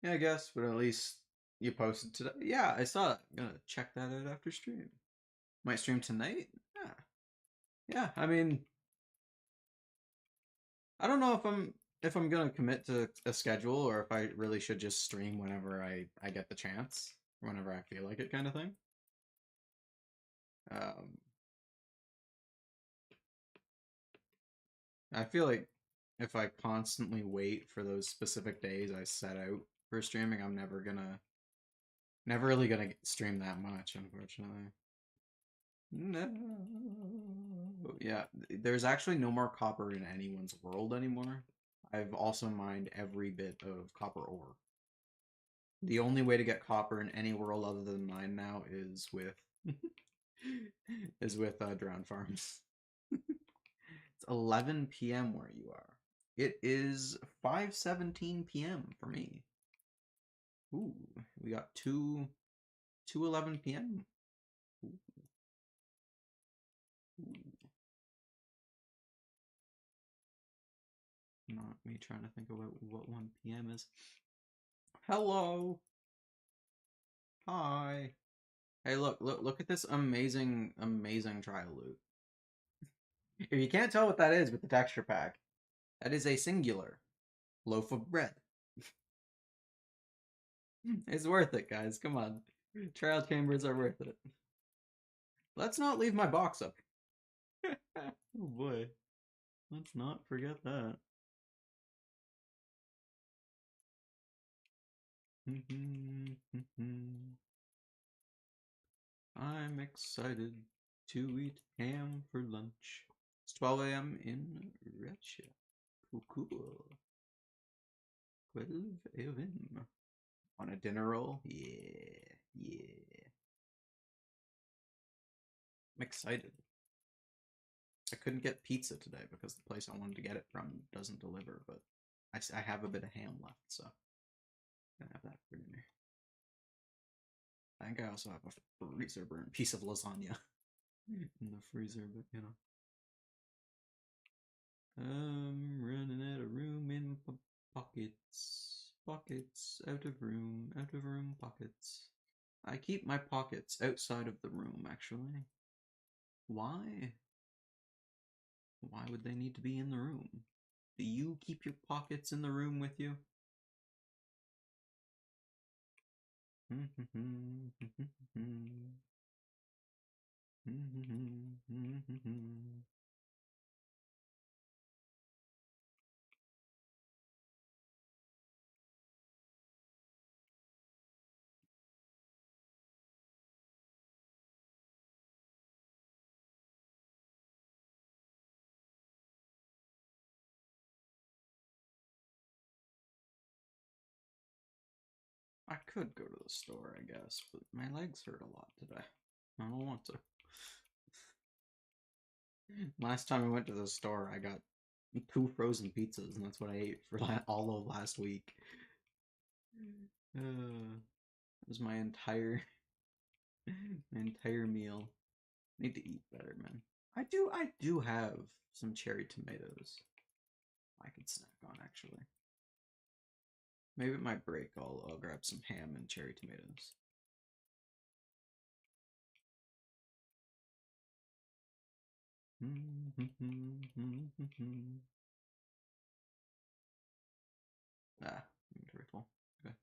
Yeah, I guess, but at least you posted today. Yeah, I saw it. I'm gonna check that out after stream. Might stream tonight? Yeah. Yeah, I mean, I don't know if I'm gonna commit to a schedule or if I really should just stream whenever I get the chance, whenever I feel like it, kind of thing. Um, I feel like if I constantly wait for those specific days I set out for streaming, I'm never really gonna stream that much, unfortunately. No. Yeah, there's actually no more copper in anyone's world anymore. I've also mined every bit of copper ore. The only way to get copper in any world other than mine now is with drone farms. It's 11 p.m. where you are. It is 5:17 p.m. for me. Ooh, we got two 11 p.m. Ooh. Ooh. Not me trying to think about what 1 p.m. is. Hello. Hi. Hey, look at this amazing trial loot. If you can't tell what that is with the texture pack, that is a singular loaf of bread. It's worth it, guys. Come on. Trial chambers are worth it. Let's not leave my box up. Oh boy. Let's not forget that. I'm excited to eat ham for lunch. It's 12 a.m. in Russia. Cool. 12 a.m. On a dinner roll? Yeah. I'm excited. I couldn't get pizza today because the place I wanted to get it from doesn't deliver, but I have a bit of ham left, so I'm gonna have that for dinner. I think I also have a freezer burnt piece of lasagna in the freezer, but you know. Running out of room in pockets. Pockets, out of room, pockets. I keep my pockets outside of the room, actually. Why? Why would they need to be in the room? Do you keep your pockets in the room with you? I could go to the store, I guess, but my legs hurt a lot today. I don't want to. Last time I went to the store, I got 2 frozen pizzas, and that's what I ate for all of last week. It was my entire My entire meal. Need to eat better, man. I do have some cherry tomatoes I can snack on actually. Maybe at my break I'll grab some ham and cherry tomatoes. Ah, inventory full. Okay.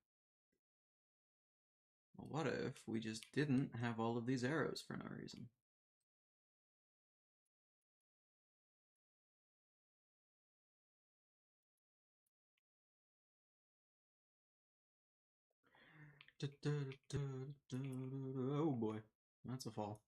Well, what if we just didn't have all of these arrows for no reason? Oh boy, that's a fall.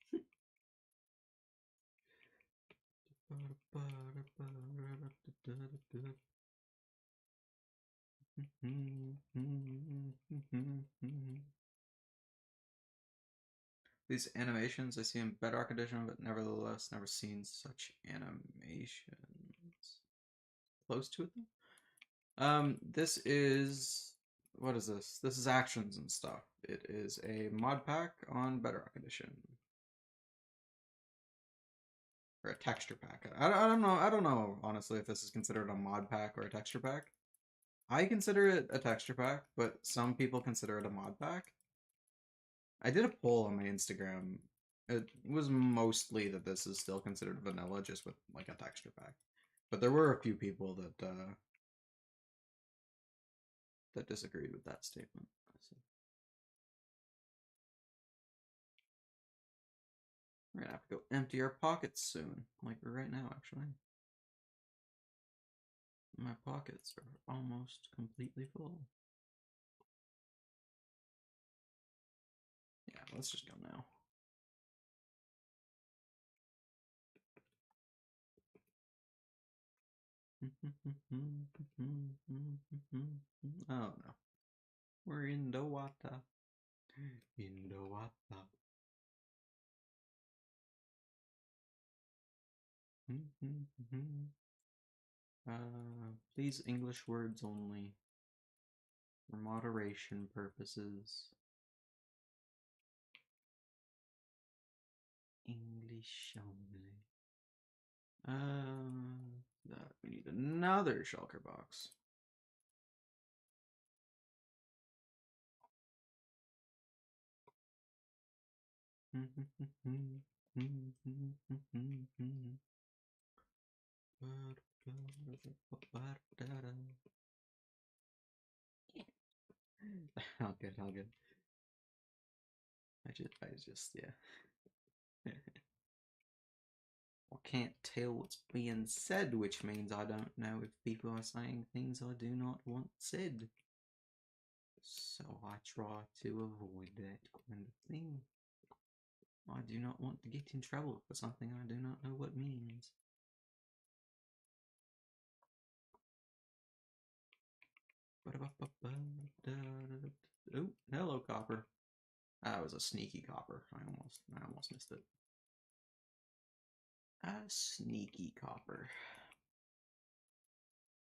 These animations I see in Bedrock Edition, but nevertheless never seen such animations. Close to it though? This is what is this? This is actions and stuff. It is a mod pack on Bedrock Edition. Or a texture pack. I don't know honestly if this is considered a mod pack or a texture pack. I consider it a texture pack, but some people consider it a mod pack. I did a poll on my Instagram. It was mostly that this is still considered vanilla, just with like a texture pack. But there were a few people that disagreed with that statement. So we're gonna have to go empty our pockets soon, like right now, actually. My pockets are almost completely full. Yeah, let's just go now. Oh no. We're in the water. In the water. Please English words only. For moderation purposes. English only. That we need another shulker box. All good, all good. I just, yeah. I can't tell what's being said, which means I don't know if people are saying things I do not want said. So I try to avoid that kind of thing. I do not want to get in trouble for something I do not know what means. Oh, hello, Copper. That was a sneaky Copper. I almost missed it. A sneaky Copper.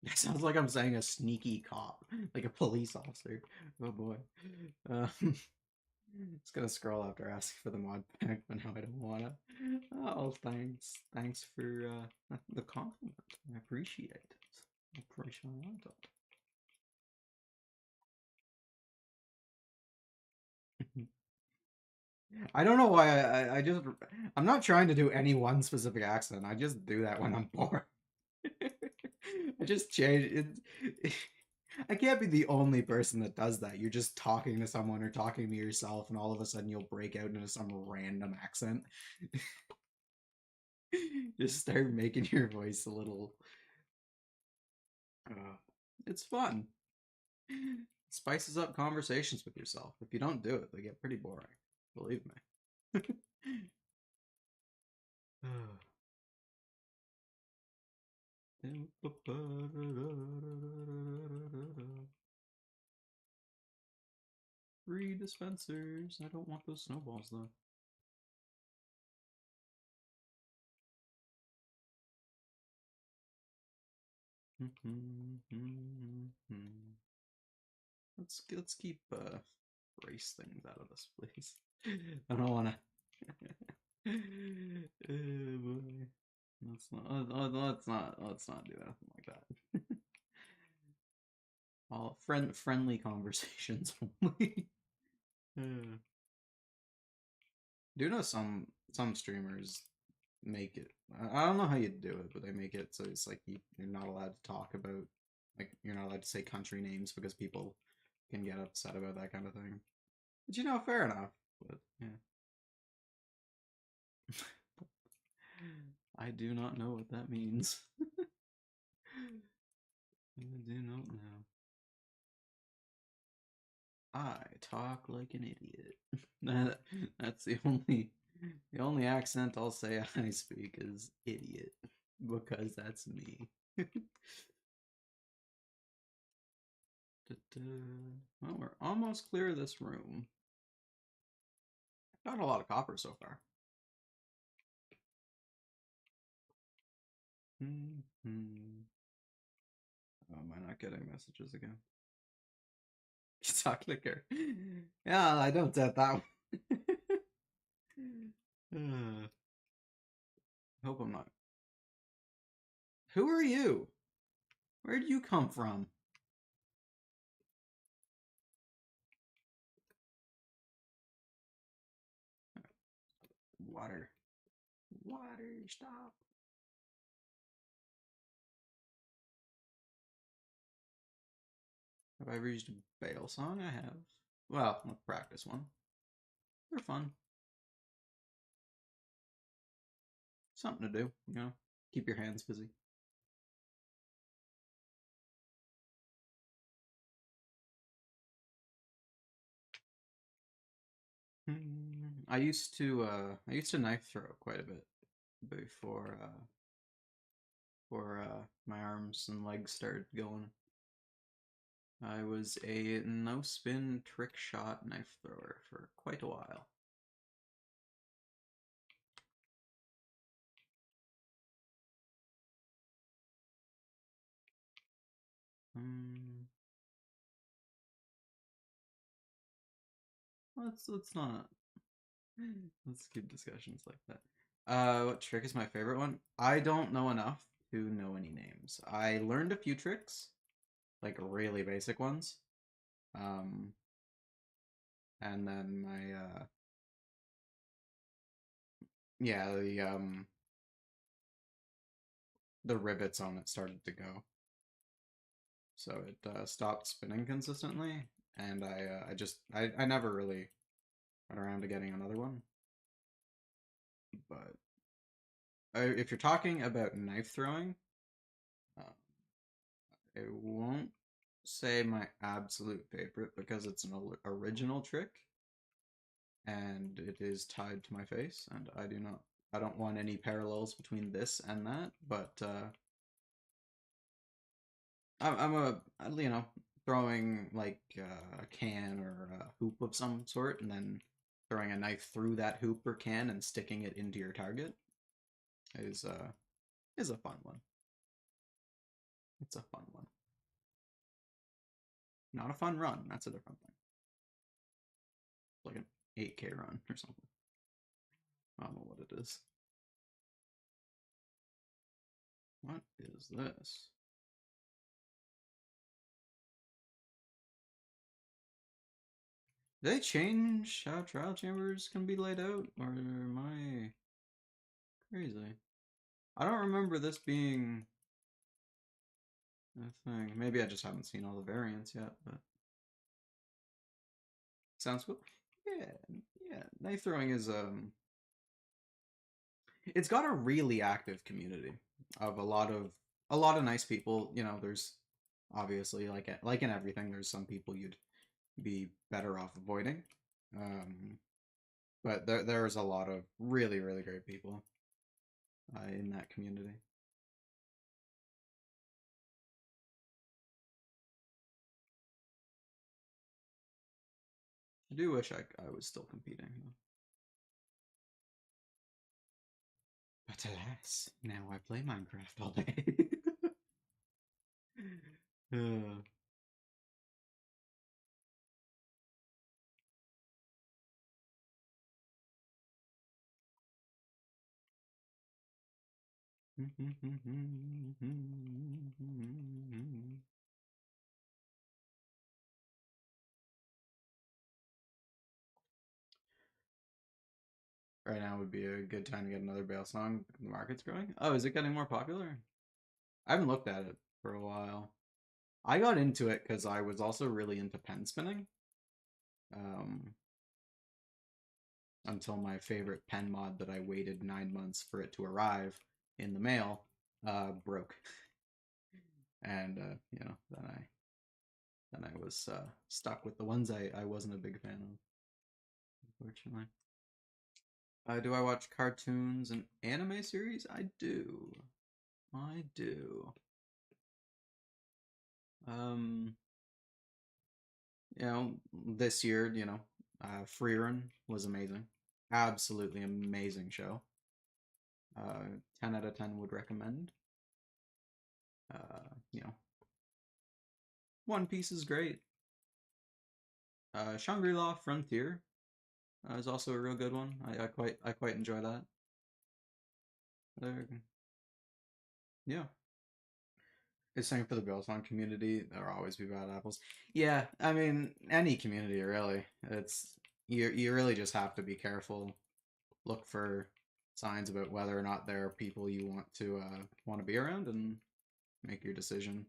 That sounds like I'm saying a sneaky cop, like a police officer. Oh boy. It's gonna scroll after asking for the mod pack, but now I don't wanna. Oh, thanks. Thanks for the compliment. I appreciate it. I appreciate it. I don't know why I'm not trying to do any one specific accent. I just do that when I'm bored. I just change it. I can't be the only person that does that. You're just talking to someone or talking to yourself, and all of a sudden you'll break out into some random accent. Just start making your voice a little. It's fun. Spices up conversations with yourself. If you don't do it, they get pretty boring. Believe me. Free dispensers. I don't want those snowballs though. Let's keep race things out of this, please. I don't wanna. Oh boy. Let's not do anything like that. All friendly conversations only. Uh, do know some streamers make it. I don't know how you do it, but they make it so it's like you're not allowed to talk about, like you're not allowed to say country names because people can get upset about that kind of thing. But fair enough. But yeah, I do not know what that means. I do not know. I talk like an idiot. That that's the only accent I'll say I speak is idiot because that's me. Well, we're almost clear of this room. Got a lot of copper so far. Oh, am I not getting messages again? Talk clicker. Yeah, I don't doubt that one. Hope I'm not. Who are you? Where would you come from? Water. Water, stop. Have I ever used a bail song? I have. Well, a practice one. They're fun. Something to do. Keep your hands busy. I used to knife throw quite a bit before my arms and legs started going. I was a no spin trick shot knife thrower for quite a while. Um, let's not let's keep discussions like that. What trick is my favorite one? I don't know enough to know any names. I learned a few tricks, like really basic ones. Um, and then my yeah, the rivets on it started to go, so it stopped spinning consistently, and I never really went around to getting another one. But if you're talking about knife throwing, uh, I won't say my absolute favorite because it's an original trick and it is tied to my face, and I don't want any parallels between this and that. But I'm throwing like a can or a hoop of some sort, and then throwing a knife through that hoop or can and sticking it into your target is uh is a fun one. It's a fun one. Not a fun run. That's a different thing. Like an 8K run or something. I don't know what it is. What is this? Did they change how trial chambers can be laid out, or am I crazy? I don't remember this being a thing. Maybe I just haven't seen all the variants yet, but sounds cool. Yeah, yeah. Knife throwing is it's got a really active community of a lot of nice people. There's obviously like in everything, there's some people you'd be better off avoiding. Um, but there's a lot of really really great people in that community. I do wish I was still competing, though. But alas, now I play Minecraft all day. uh, Right now would be a good time to get another Bale song. The market's growing. Oh, is it getting more popular? I haven't looked at it for a while. I got into it because I was also really into pen spinning. Um, until my favorite pen mod that I waited 9 months for it to arrive in the mail broke, and then I was stuck with the ones I wasn't a big fan of, unfortunately. Do I watch cartoons and anime series? I do. I do. Um, this year, Free Run was amazing. Absolutely amazing show. 10 out of 10 would recommend. Uh, you know, One Piece is great. Shangri-La Frontier is also a real good one. I quite enjoy that. There, yeah. It's same for the Billsong community. There'll always be bad apples. Yeah, I mean any community really. It's you really just have to be careful. Look for signs about whether or not there are people you want to be around, and make your decision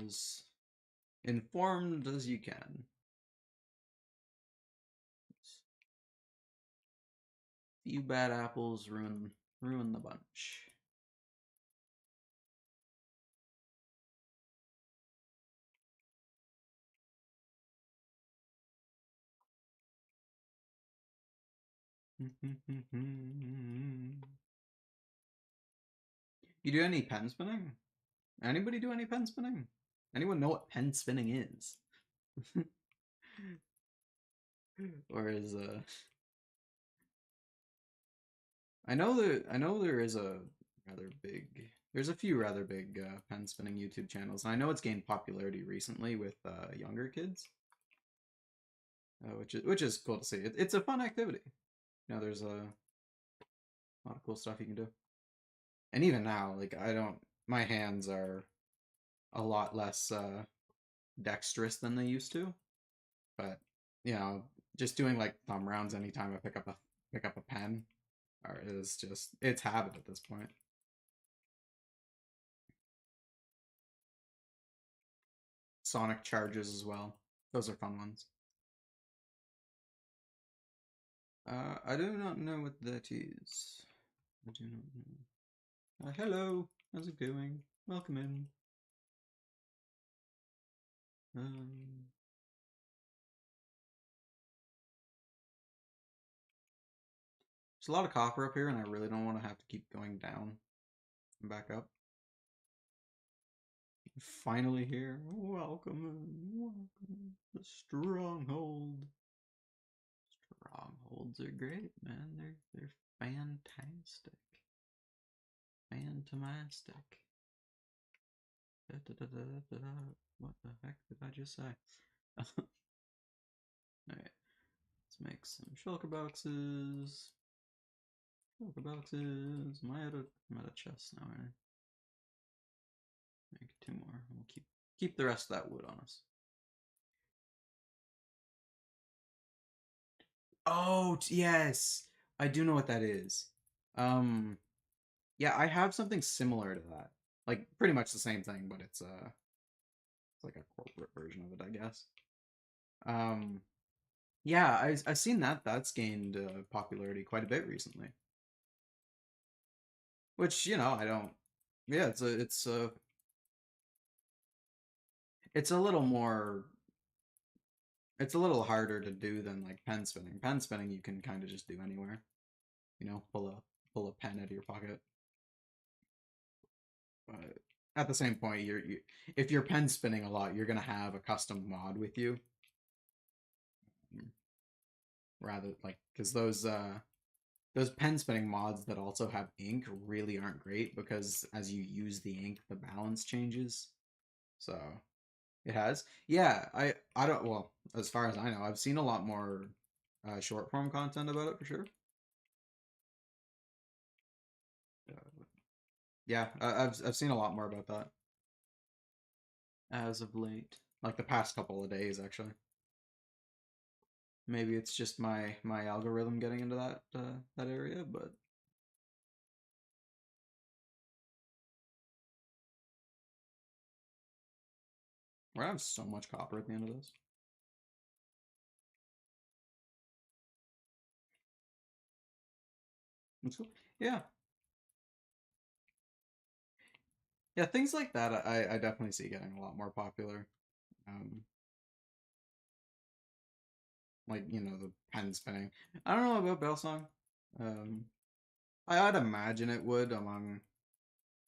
as informed as you can. Few bad apples ruin the bunch. You do any pen spinning? Anybody do any pen spinning? Anyone know what pen spinning is? Or is I know there is a rather big there's a few rather big pen spinning YouTube channels. And I know it's gained popularity recently with younger kids, which is cool to see. It's a fun activity. There's a lot of cool stuff you can do. And even now, like I don't my hands are a lot less dexterous than they used to, but you know, just doing like thumb rounds anytime I pick up a pen is just it's habit at this point. Sonic charges as well. Those are fun ones. I do not know what that is. I do not know. Hello, how's it going? Welcome in. Um, there's a lot of copper up here, and I really don't want to have to keep going down and back up. Finally here. Welcome in. Welcome. The stronghold. Strongholds are great, man. They're fantastic. Fantastic. What the heck did I just say? Alright, let's make some shulker boxes. Shulker boxes. I'm out of chest now, right? Make 2 more. We'll keep the rest of that wood on us. Oh yes, I do know what that is. Um, yeah, I have something similar to that. Like pretty much the same thing, but it's like a corporate version of it, I guess. Um, yeah, I've seen that. That's gained popularity quite a bit recently. Which I don't. Yeah, it's a little more. It's a little harder to do than like pen spinning. Pen spinning you can kind of just do anywhere. Pull a pen out of your pocket. But at the same point, if you're pen spinning a lot, you're gonna have a custom mod with you. Rather like because those pen spinning mods that also have ink really aren't great because as you use the ink, the balance changes. So it has. Yeah, I don't. Well, as far as I know, I've seen a lot more short form content about it for sure. Yeah, I've seen a lot more about that as of late, like the past couple of days actually. Maybe it's just my algorithm getting into that area, but we're gonna have so much copper at the end of this. That's cool. Yeah, yeah, things like that I definitely see getting a lot more popular. Um, like the pen spinning. I don't know about bell song. Um, I'd imagine it would among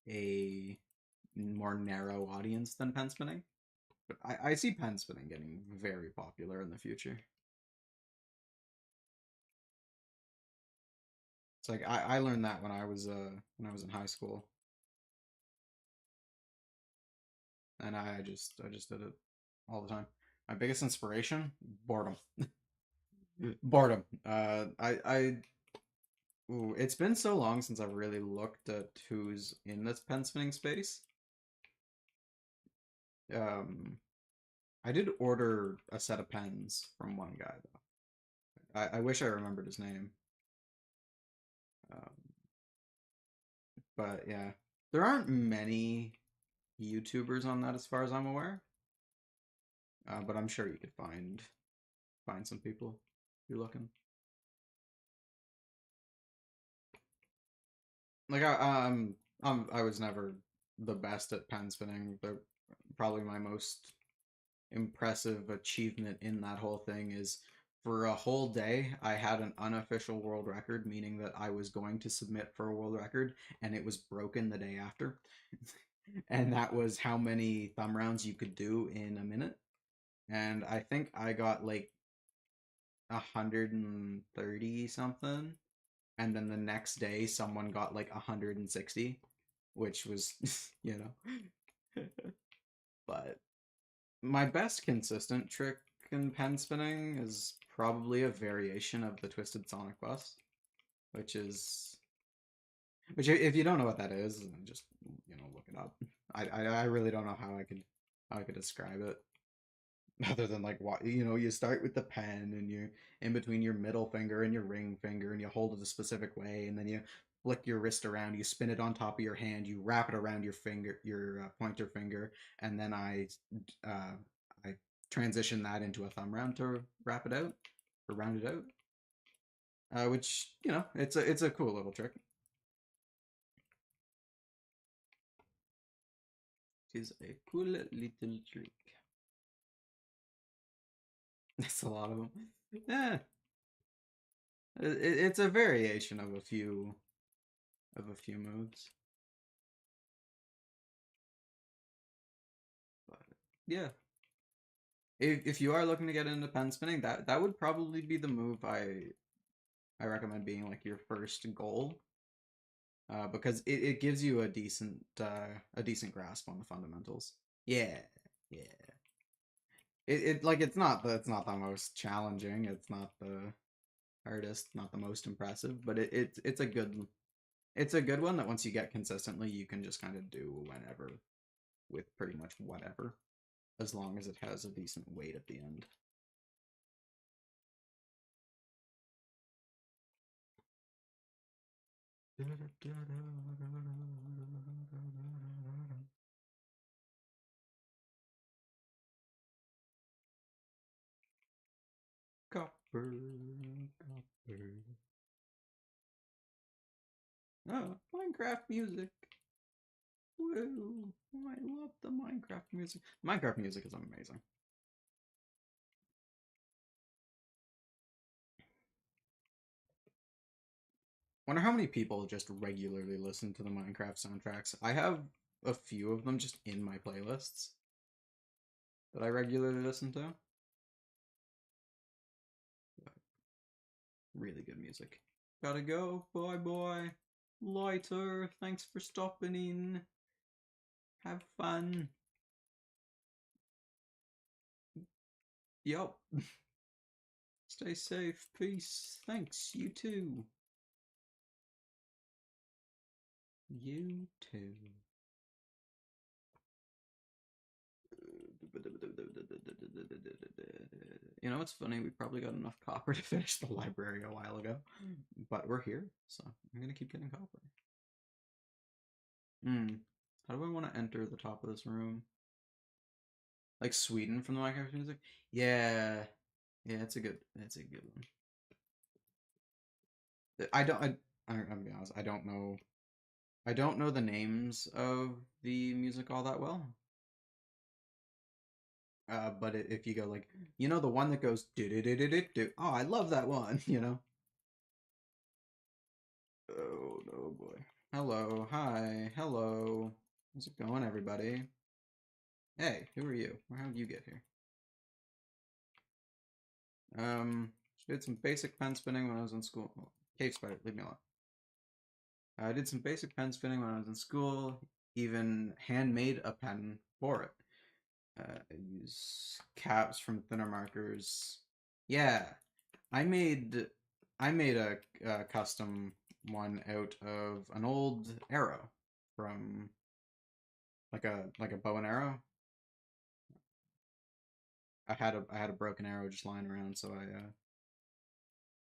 a more narrow audience than pen spinning. But I see pen spinning getting very popular in the future. It's like I learned that when I was in high school, and I just did it all the time. My biggest inspiration, boredom. Boredom. Ooh, it's been so long since I've really looked at who's in this pen spinning space. Um, I did order a set of pens from one guy though. I wish I remembered his name. Um, but yeah, there aren't many YouTubers on that as far as I'm aware. But I'm sure you could find some people if you're looking. Like I was never the best at pen spinning. But probably my most impressive achievement in that whole thing is for a whole day I had an unofficial world record, meaning that I was going to submit for a world record and it was broken the day after. And that was how many thumb rounds you could do in a minute. And I think I got like 130 something. And then the next day someone got like 160, which was, you know. But my best consistent trick in pen spinning is probably a variation of the Twisted Sonic Bus, which is which if you don't know what that is, just look it up. I really don't know how I could describe it other than like what you start with the pen and you're in between your middle finger and your ring finger and you hold it a specific way and then you flick your wrist around, you spin it on top of your hand, you wrap it around your finger, your pointer finger, and then uh, I transition that into a thumb round to wrap it out or round it out, which it's a cool little trick. It is a cool little trick. That's a lot of them. Yeah, it's a variation of a few moves. But yeah, if you are looking to get into pen spinning, that would probably be the move I recommend being like your first goal, because it gives you a decent grasp on the fundamentals. Yeah, yeah. It's not the most challenging. It's not the hardest, not the most impressive, but it's a good one that once you get consistently, you can just kind of do whenever with pretty much whatever, as long as it has a decent weight at the end. Copper, copper. Oh, Minecraft music. Woo! I love the Minecraft music. Minecraft music is amazing. Wonder how many people just regularly listen to the Minecraft soundtracks. I have a few of them just in my playlists that I regularly listen to. Really good music. Gotta go. Bye bye. Lighter, thanks for stopping in. Have fun. Yup. Stay safe. Peace. Thanks. You too. You too. You know, it's funny. We probably got enough copper to finish the library a while ago, but we're here, so I'm gonna keep getting copper. Hmm. How do I want to enter the top of this room? Like Sweden from the Minecraft music? Yeah, yeah. It's a good one. I don't. I'm gonna be honest. I don't know. I don't know the names of the music all that well. But if you go like, you know, the one that goes do do do do do do. Oh, I love that one. You know. Oh no, boy. Hello, hi, hello. How's it going, everybody? Hey, who are you? How did you get here? Um, did some basic pen spinning when I was in school. Oh, cave spider, leave me alone. I did some basic pen spinning when I was in school. Even handmade a pen for it. I use caps from thinner markers. Yeah, I made I made a custom one out of an old arrow from like a bow and arrow. I had a broken arrow just lying around, so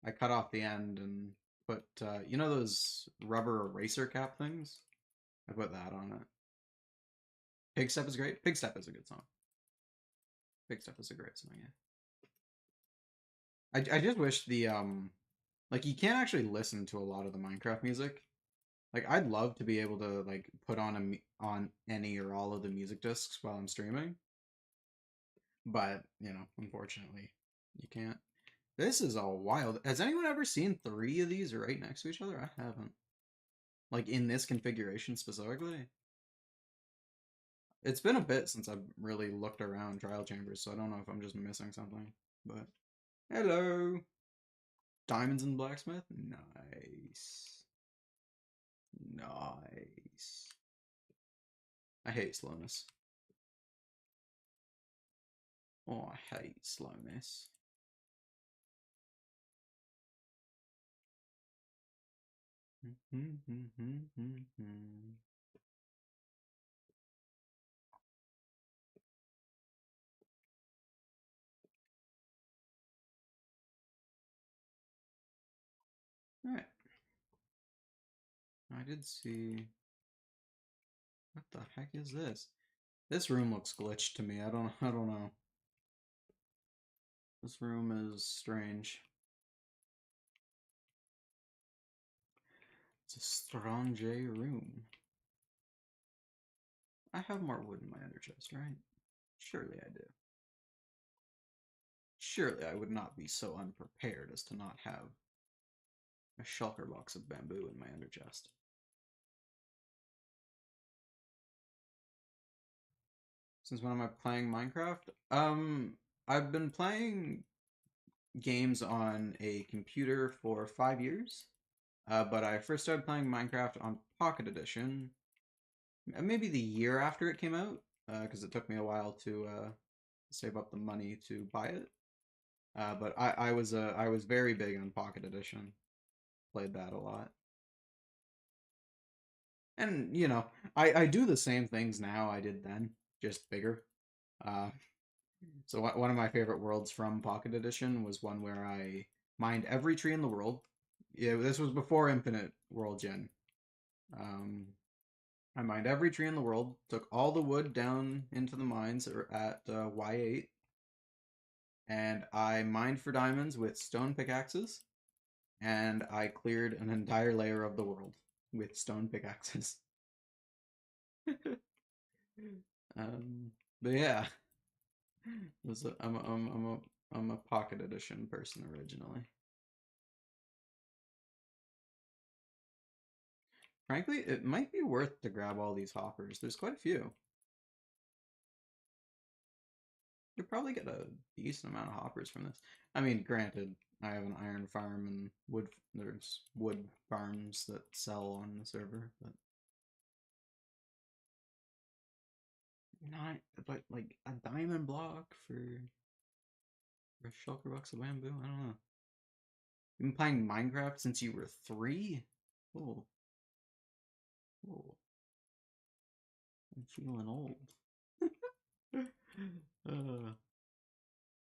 I cut off the end and put you know those rubber eraser cap things? I put that on it. Pig Step is great. Pig Step is a good song. Pig Step is a great song, yeah. I just wish the like you can't actually listen to a lot of the Minecraft music. Like I'd love to be able to like put on on any or all of the music discs while I'm streaming, but you know, unfortunately, you can't. This is all wild. Has anyone ever seen three of these right next to each other? I haven't. Like in this configuration specifically. It's been a bit since I've really looked around trial chambers, so I don't know if I'm just missing something. But hello, diamonds and blacksmith. Nice, nice. I hate slowness. Oh, I hate slowness. All right. I did see. What the heck is this? This room looks glitched to me. I don't know. This room is strange. It's a strange room. I have more wood in my ender chest, right? Surely I do. Surely I would not be so unprepared as to not have a shulker box of bamboo in my ender chest. Since when am I playing Minecraft? I've been playing games on a computer for 5 years. But I first started playing Minecraft on Pocket Edition, maybe the year after it came out, because it took me a while to save up the money to buy it. But I was very big on Pocket Edition. Played that a lot, and you know I do the same things now I did then, just bigger. Uh, so one of my favorite worlds from Pocket Edition was one where I mined every tree in the world. Yeah, this was before Infinite World Gen. Um, I mined every tree in the world, took all the wood down into the mines at Y8, and I mined for diamonds with stone pickaxes, and I cleared an entire layer of the world with stone pickaxes. um, but yeah, I'm a Pocket Edition person originally. Frankly, it might be worth to grab all these hoppers. There's quite a few. You probably get a decent amount of hoppers from this. I mean, granted, I have an iron farm and wood. There's wood farms that sell on the server, but not. But like a diamond block for a shulker box of bamboo. I don't know. You've been playing Minecraft since you were 3. Oh, I'm feeling old. uh,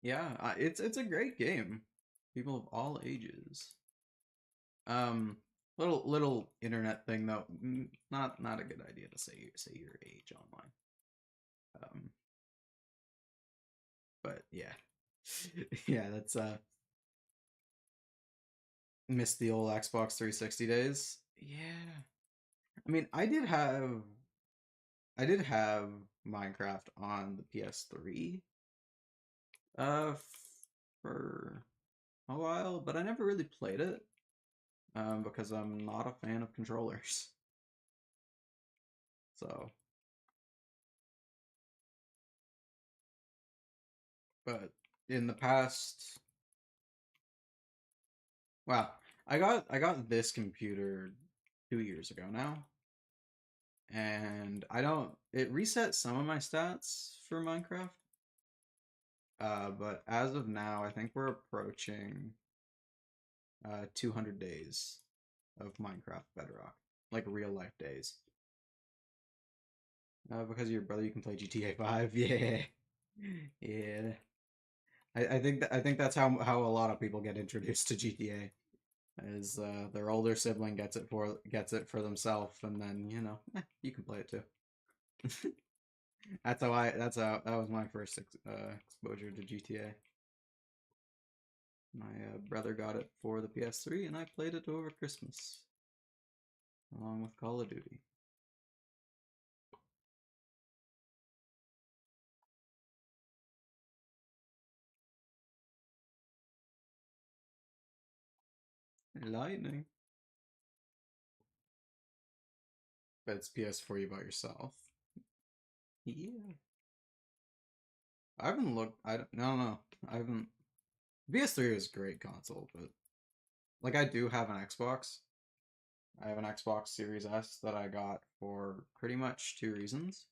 yeah, it's a great game. People of all ages. Um, little internet thing though. Not a good idea to say your age online. Um, but yeah, yeah, that's missed the old Xbox 360 days. Yeah, I mean, I did have Minecraft on the PS3 uh for a while, but I never really played it because I'm not a fan of controllers. So, but in the past, well, I got this computer 2 years ago now, and I don't. It reset some of my stats for Minecraft, but as of now, I think we're approaching 200 days of Minecraft Bedrock, like real life days. Because of your brother, you can play GTA 5. Yeah, yeah. I think that's how a lot of people get introduced to GTA. Is their older sibling gets it for themselves, and then you can play it too. That was my first exposure to GTA. My brother got it for the PS3, and I played it over Christmas along with Call of Duty. Lightning. But it's PS4 you bought yourself. Yeah. I haven't looked. I don't. No. I haven't. PS3 is a great console, but like I do have an Xbox. I have an Xbox Series S that I got for pretty much two reasons.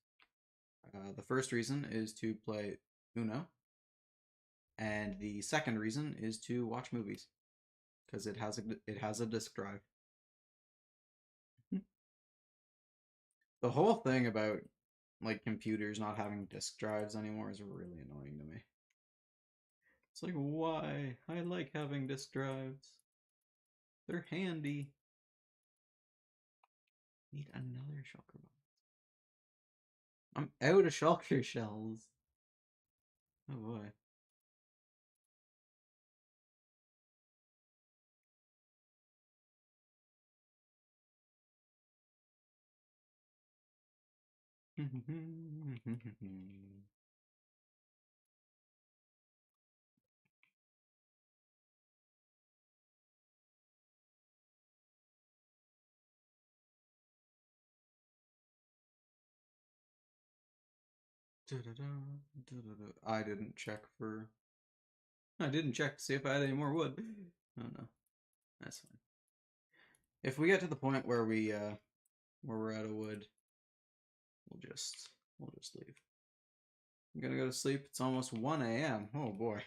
The first reason is to play Uno, and the second reason is to watch movies because it has a disc drive. The whole thing about like computers not having disk drives anymore is really annoying to me. It's like, why? I like having disk drives. They're handy. Need another shulker box. I'm out of shulker shells. Oh boy. I didn't check for. I didn't check to see if I had any more wood. Oh no, that's fine. If we get to the point where we're out of wood, we'll just leave. I'm gonna go to sleep. It's almost 1 a.m. Oh boy.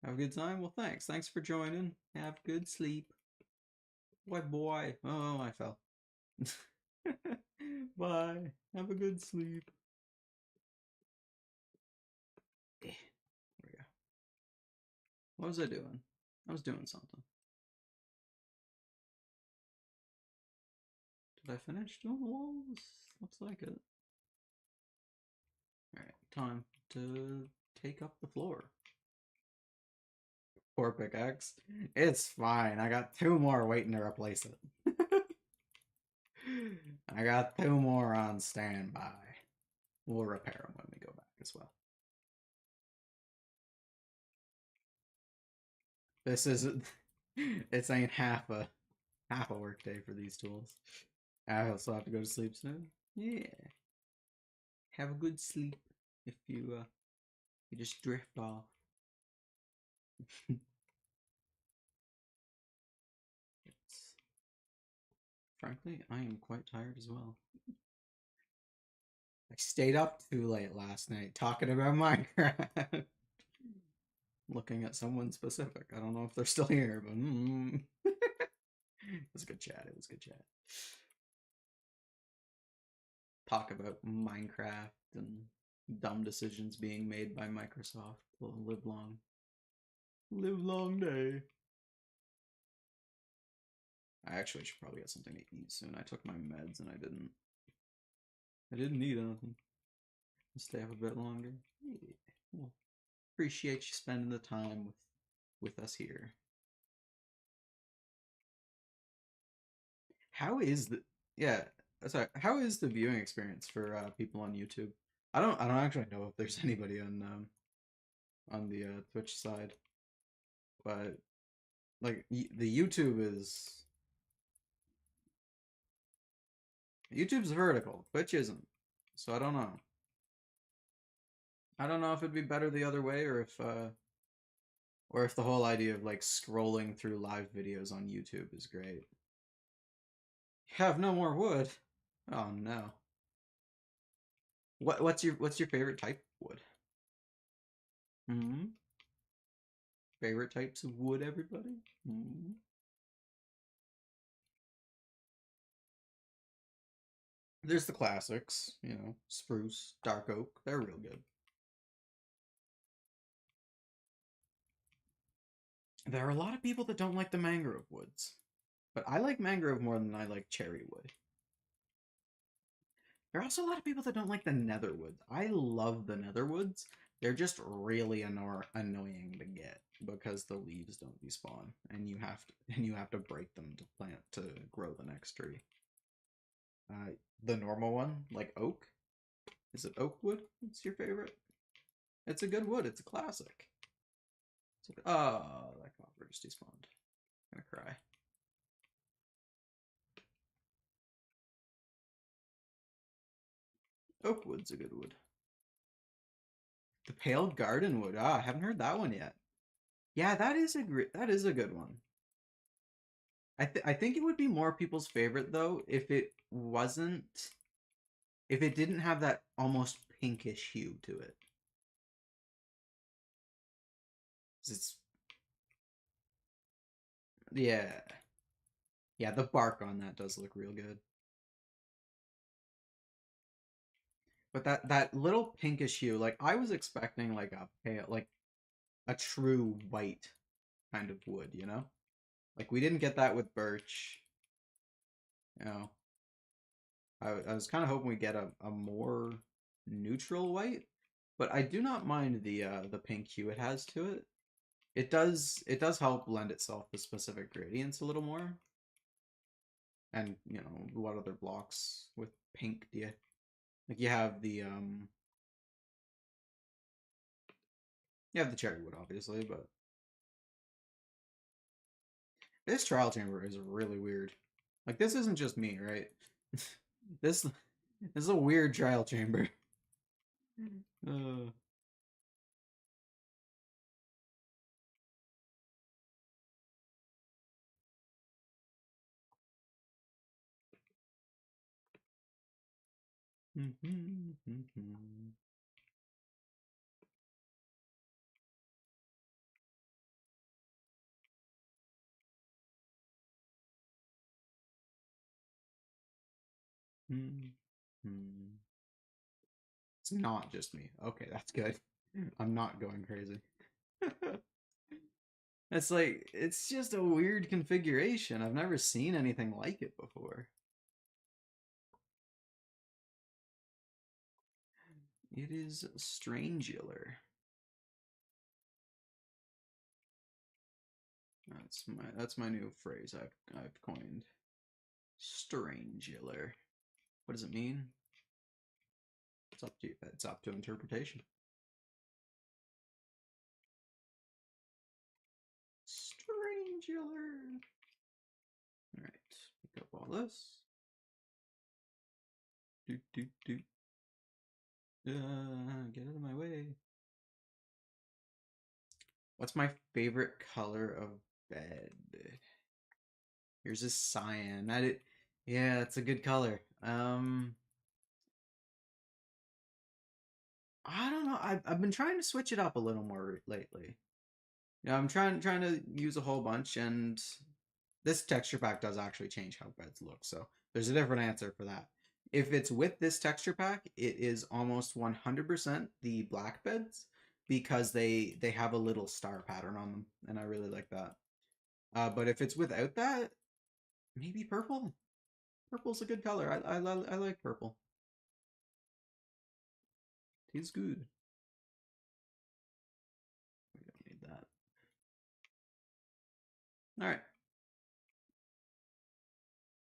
Have a good time? Well, thanks. Thanks for joining. Have good sleep. Boy, boy. Oh, I fell. Bye. Have a good sleep. There we go. What was I doing? I was doing something. Did I finish doing the walls? Looks like it. Alright, time to take up the floor. Poor pickaxe. It's fine. I got two more waiting to replace it. I got two more on standby. We'll repair them when we go back as well. This isn't. It's ain't half a work day for these tools. I also have to go to sleep soon. Yeah. Have a good sleep if you just drift off. Frankly, I am quite tired as well. I stayed up too late last night talking about Minecraft. Looking at someone specific. I don't know if they're still here, but it was a good chat. It was a good chat. talk about Minecraft and dumb decisions being made by Microsoft will live long day. I actually should probably get something to eat soon. I took my meds and I didn't eat anything. I'll stay up a bit longer. Yeah. Well, appreciate you spending the time with us here. How is the yeah? Sorry. How is the viewing experience for people on YouTube? I don't actually know if there's anybody on the Twitch side, but like the YouTube's vertical, Twitch isn't. So I don't know. I don't know if it'd be better the other way or if the whole idea of like scrolling through live videos on YouTube is great. Have no more wood. Oh no. What's your favorite type of wood? Hmm. Favorite types of wood, everybody? Hmm. There's the classics, spruce, dark oak. They're real good. There are a lot of people that don't like the mangrove woods, but I like mangrove more than I like cherry wood. There are also a lot of people that don't like the netherwoods. I love the netherwoods. They're just really annoying to get because the leaves don't despawn, and you have to break them to plant to grow the next tree. Uh, the normal one, like oak, is it oak wood? It's your favorite? It's a good wood. It's a classic. Oh, that copper just despawned. I'm gonna cry. Oak wood's a good wood. The pale garden wood. Ah, I haven't heard that one yet. Yeah, that is a good one. I think it would be more people's favorite though if it didn't have that almost pinkish hue to it. 'Cause it's yeah. Yeah, the bark on that does look real good. But that little pinkish hue, like I was expecting like a pale like a true white kind of wood, you know? Like we didn't get that with birch, you know. I was kind of hoping we get a more neutral white, but I do not mind the pink hue it has to it. It does help lend itself to specific gradients a little more. And what other blocks with pink do you like? You have the cherry wood obviously, but this trial chamber is really weird. Like this isn't just me, right? this this is a weird trial chamber. Uh, It's not just me. Okay, that's good. I'm not going crazy. It's just a weird configuration. I've never seen anything like it before. It is strangular. That's my new phrase I've coined. Strangular. What does it mean? It's up to interpretation. Strangular. All right, pick up all this. Do do do. Get out of my way. What's my favorite color of bed? Here's a cyan. Yeah, that's a good color. I don't know. I've been trying to switch it up a little more lately. I'm trying to use a whole bunch, and this texture pack does actually change how beds look. So there's a different answer for that. If it's with this texture pack, it is almost 100% the black beds because they have a little star pattern on them, and I really like that. But if it's without that, maybe purple. Purple's a good color. I like purple. It's good. We don't need that. All right.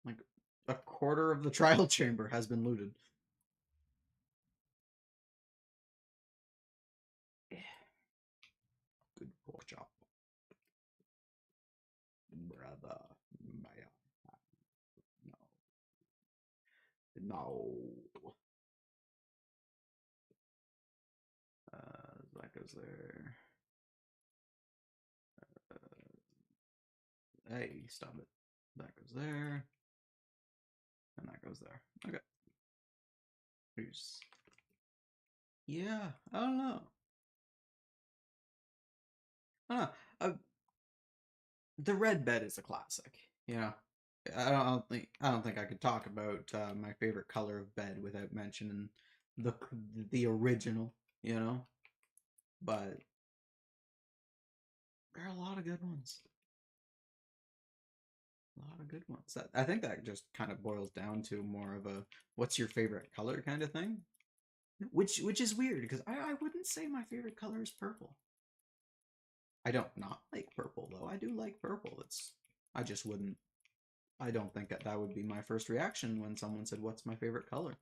Like a quarter of the trial chamber has been looted. Yeah. Good pork chop. Brother. Maya. No. No. That goes there. Hey, stop it. That goes there. And that goes there. Okay. Here's. Yeah, I don't know. I don't know. The red bed is a classic. You know, I don't think I could talk about my favorite color of bed without mentioning the the original. You know, but there are a lot of good ones. A lot of good ones. I think that just kind of boils down to more of a what's your favorite color kind of thing. Which is weird because I wouldn't say my favorite color is purple. I don't not like purple though. I do like purple. It's I just wouldn't. I don't think that that would be my first reaction when someone said, "What's my favorite color?"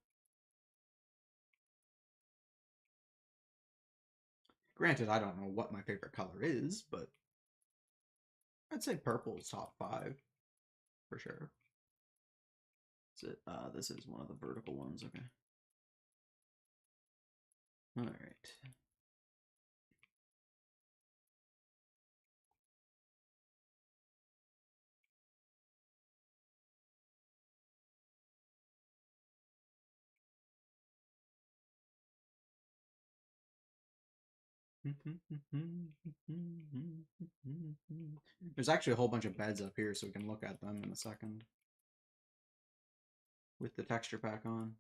Granted, I don't know what my favorite color is, but I'd say purple is top five for sure. That's it. This is one of the vertical ones. Okay. All right. There's actually a whole bunch of beds up here, so we can look at them in a second with the texture pack on.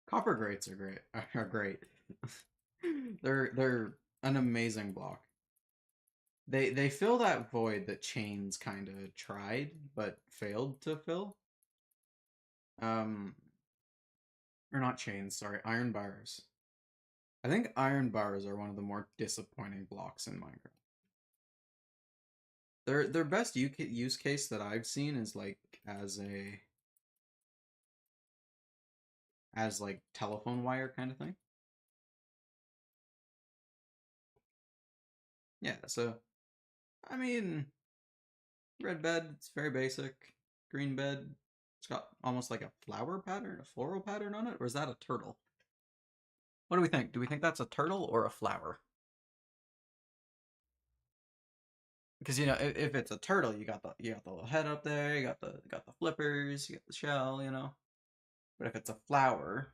Copper grates are great. Are great. They're an amazing block. They fill that void that chains kind of tried but failed to fill. Um, or not chains, sorry, iron bars. I think iron bars are one of the more disappointing blocks in Minecraft. Their best use case that I've seen is like as a as like telephone wire kind of thing. Yeah, so I mean, red bed, it's very basic. Green bed, it's got almost like a flower pattern, a floral pattern on it, or is that a turtle? What do we think? Do we think that's a turtle or a flower? Because you know, if it's a turtle, you got the little head up there, you got the flippers, you got the shell, you know. But if it's a flower,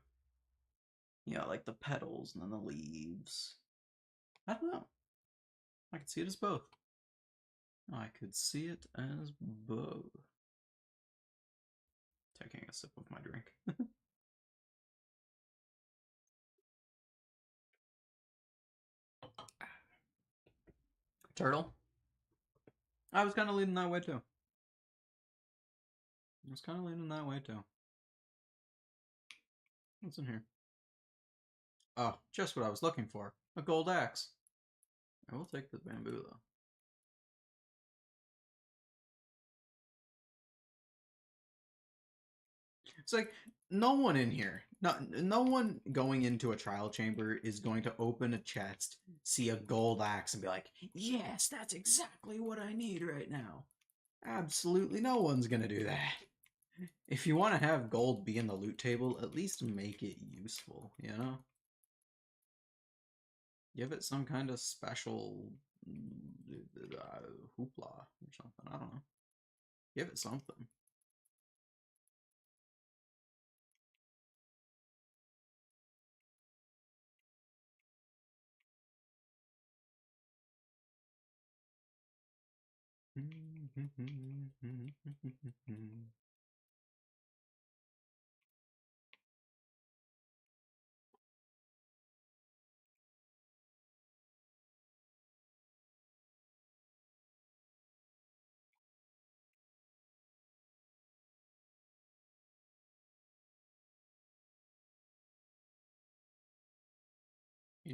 you know, like the petals and then the leaves. I don't know. I could see it as both. I could see it as both. Taking a sip of my drink. Turtle? I was kind of leaning that way too. I was kind of leaning that way too. What's in here? Oh, just what I was looking for. A gold axe. I will take the bamboo though. It's like no one in here, no one going into a trial chamber is going to open a chest, see a gold axe, and be like, "Yes, that's exactly what I need right now." Absolutely, no one's gonna do that. If you want to have gold be in the loot table, at least make it useful. You know, give it some kind of special hoopla or something. I don't know. Give it something. You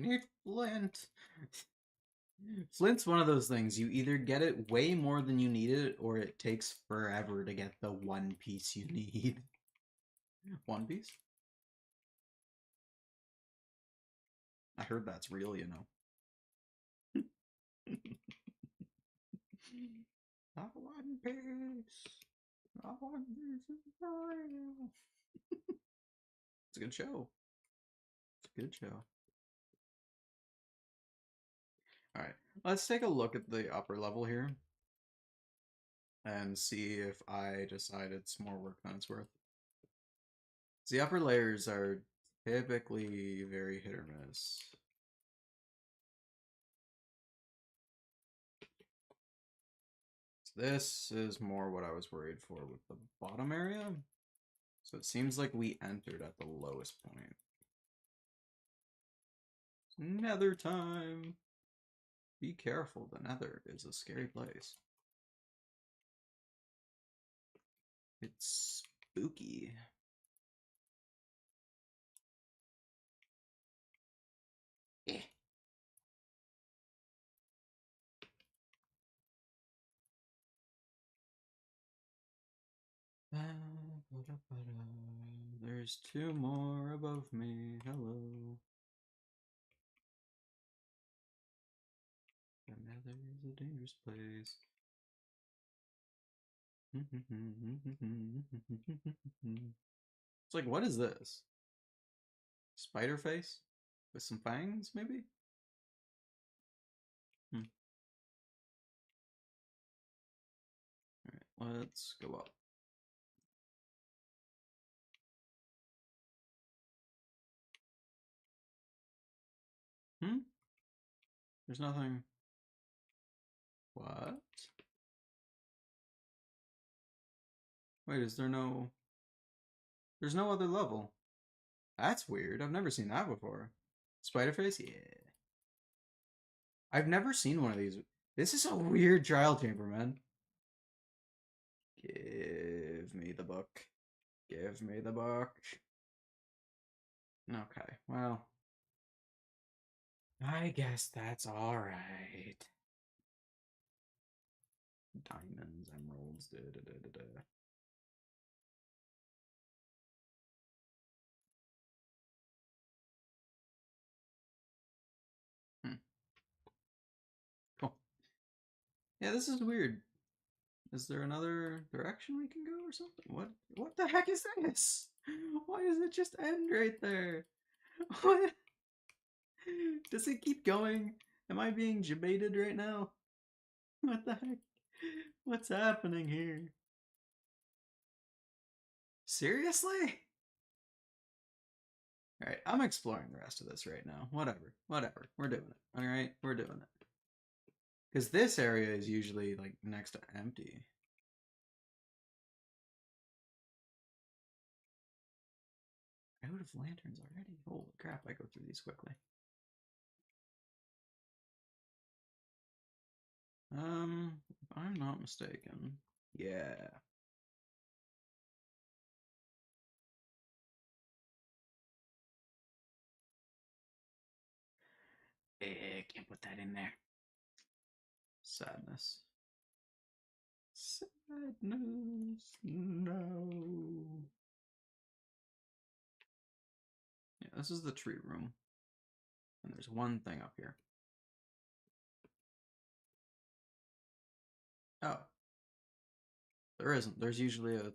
need flint. Flint's one of those things. You either get it way more than you need it, or it takes forever to get the one piece you need. One Piece? I heard that's real, you know. Not One Piece. Not One Piece is real. It's a good show. It's a good show. Alright, let's take a look at the upper level here and see if I decide it's more work than it's worth. The upper layers are typically very hit or miss. This is more what I was worried for with the bottom area. So it seems like we entered at the lowest point. Nether time! Be careful, the Nether is a scary place. It's spooky. Eh. There's two more above me. Hello. The Nether is a dangerous place. It's like, what is this? Spider face? With some fangs, maybe? Alright, let's go up. There's nothing. What? Wait, is there no... There's no other level. That's weird. I've never seen that before. Spider face? Yeah. I've never seen one of these. This is a weird trial chamber, man. Give me the book. Give me the book. Okay, well. I guess that's alright. Diamonds, emeralds, da da da da da. Cool. Yeah, this is weird. Is there another direction we can go or something? What the heck is this? Why does it just end right there? What? Does it keep going? Am I being debated right now? What the heck? What's happening here? Seriously? Alright, I'm exploring the rest of this right now. Whatever. We're doing it. Alright, we're doing it. Because this area is usually, like, next to empty. Out of lanterns already? Holy crap, I go through these quickly. If I'm not mistaken. Yeah. Can't put that in there. Sadness. Sadness. No. Yeah, this is the tree room. And there's one thing up here. Oh. There isn't. There's usually a...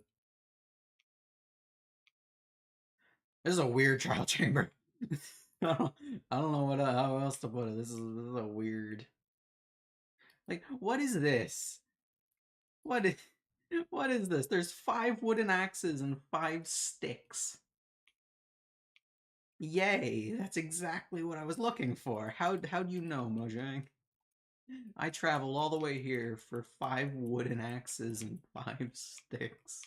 This is a weird trial chamber. I don't know how else to put it. This is a weird... Like, what is this? What is... What is this? There's 5 wooden axes and 5 sticks. Yay! That's exactly what I was looking for. How do you know, Mojang? I travel all the way here for 5 wooden axes and 5 sticks.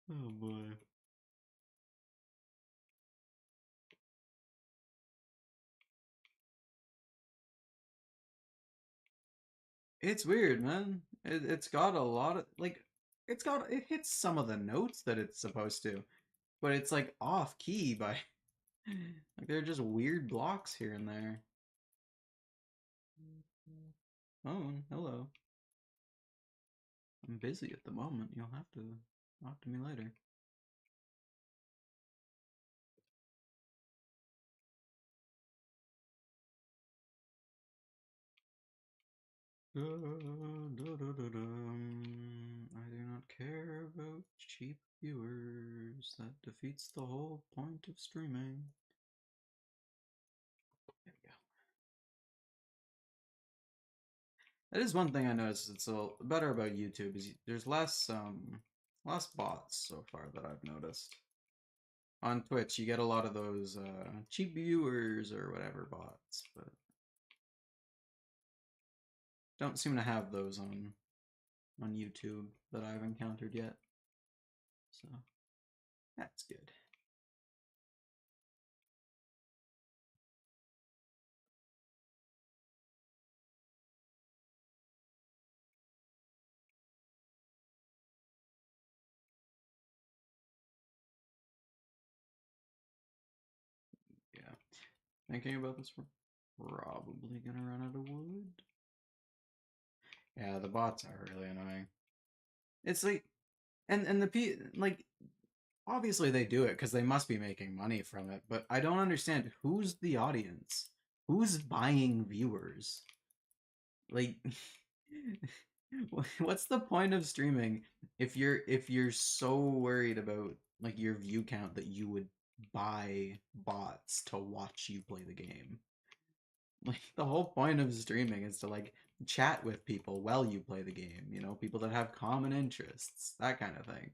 Oh boy. It's weird, man. It's got a lot of like it hits some of the notes that it's supposed to, but it's like off key by like they're just weird blocks here and there. Oh, hello. I'm busy at the moment. You'll have to talk to me later. I do not care about cheap viewers. That defeats the whole point of streaming. There we go. That is one thing I noticed. It's a better about YouTube is there's less bots so far that I've noticed. On Twitch, you get a lot of those cheap viewers or whatever bots, but don't seem to have those on YouTube that I've encountered yet. So that's good. Yeah. Thinking about this, we're probably gonna run out of wood. Yeah, the bots are really annoying. It's like, and like obviously they do it because they must be making money from it, but I don't understand who's the audience, who's buying viewers. Like, what's the point of streaming if you're so worried about like your view count that you would buy bots to watch you play the game? Like the whole point of streaming is to like chat with people while you play the game, people that have common interests, that kind of thing.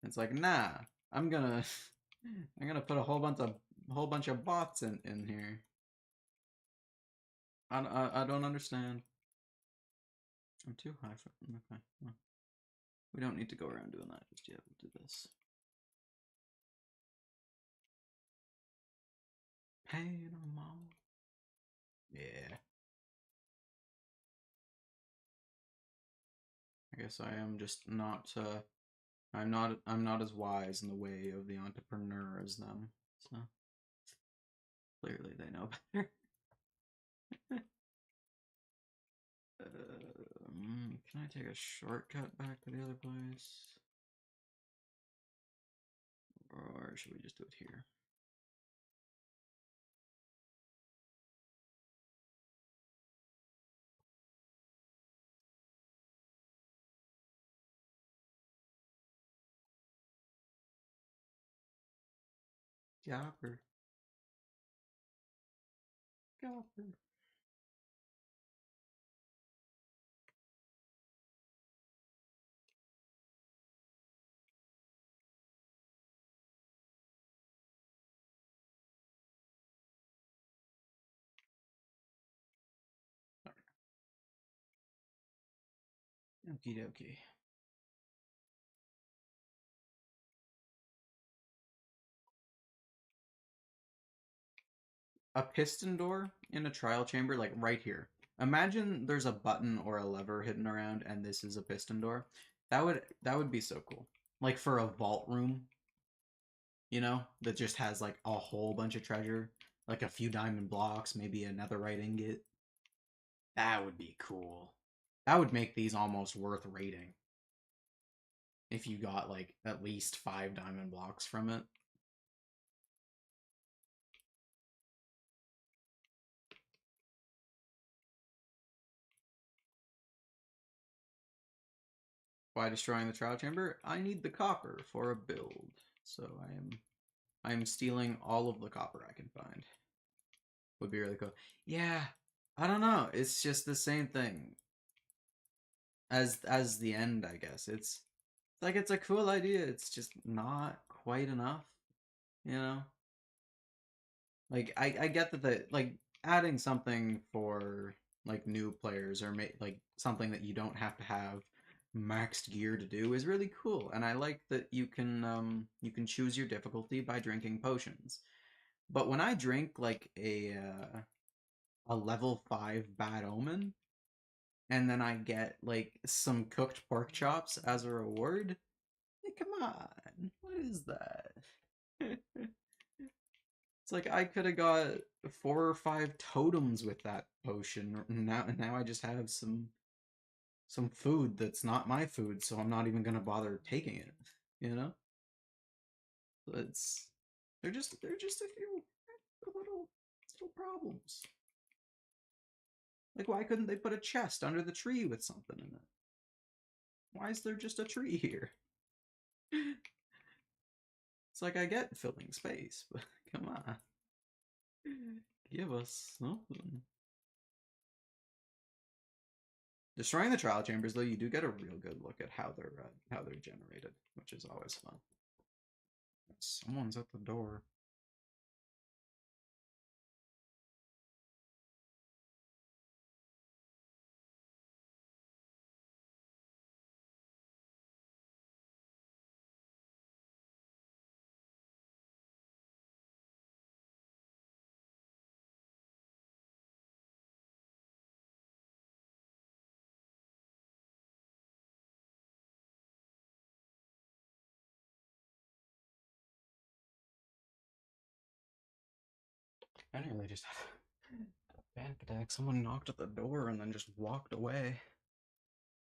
It's like, nah, I'm gonna I'm gonna put a whole bunch of bots in here. I don't understand. I'm too high for them. Okay. Well, we don't need to go around doing that just yet. We'll do this. Hey, no mom. Yeah. I guess I am just not I'm not as wise in the way of the entrepreneur as them. So clearly they know better. Can I take a shortcut back to the other place? Or should we just do it here? Gopper. Gopper. Okie dokie. A piston door in a trial chamber, like right here. Imagine there's a button or a lever hidden around, and this is a piston door. That would be so cool. Like for a vault room, that just has like a whole bunch of treasure, like a few diamond blocks, maybe a netherite ingot. That would be cool. That would make these almost worth raiding if you got like at least 5 diamond blocks from it. Why destroying the trial chamber? I need the copper for a build, so I am stealing all of the copper I can find. Would be really cool. Yeah, I don't know. It's just the same thing as the end, I guess. It's like it's a cool idea. It's just not quite enough, you know. Like I get that like adding something for like new players or like something that you don't have to have maxed gear to do is really cool. And I like that you can choose your difficulty by drinking potions. But when I drink like a level 5 bad omen and then I get like some cooked pork chops as a reward, like, come on, what is that? It's like I could have got 4 or 5 totems with that potion. Now I just have some food that's not my food, so I'm not even gonna bother taking it. You know, it's they're just a few little problems. Like, why couldn't they put a chest under the tree with something in it? Why is there just a tree here? It's like I get filling space, but come on, give us something. Destroying the trial chambers, though, you do get a real good look at how they're generated, which is always fun. Someone's at the door. I nearly just had a panic attack. Someone knocked at the door and then just walked away.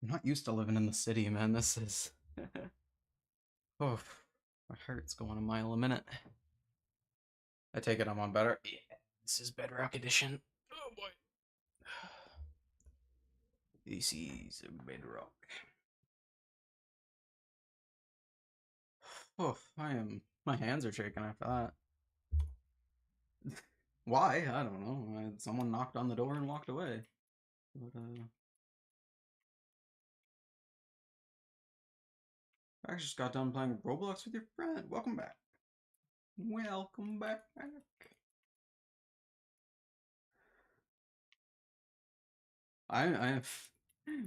I'm not used to living in the city, man. This is. Oh, my heart's going a mile a minute. I take it I'm on better. Yeah, this is Bedrock Edition. Oh boy. This is Bedrock. Oh, I am. My hands are shaking after that. Why? I don't know. Someone knocked on the door and walked away. But, I just got done playing Roblox with your friend. Welcome back. Welcome back. I have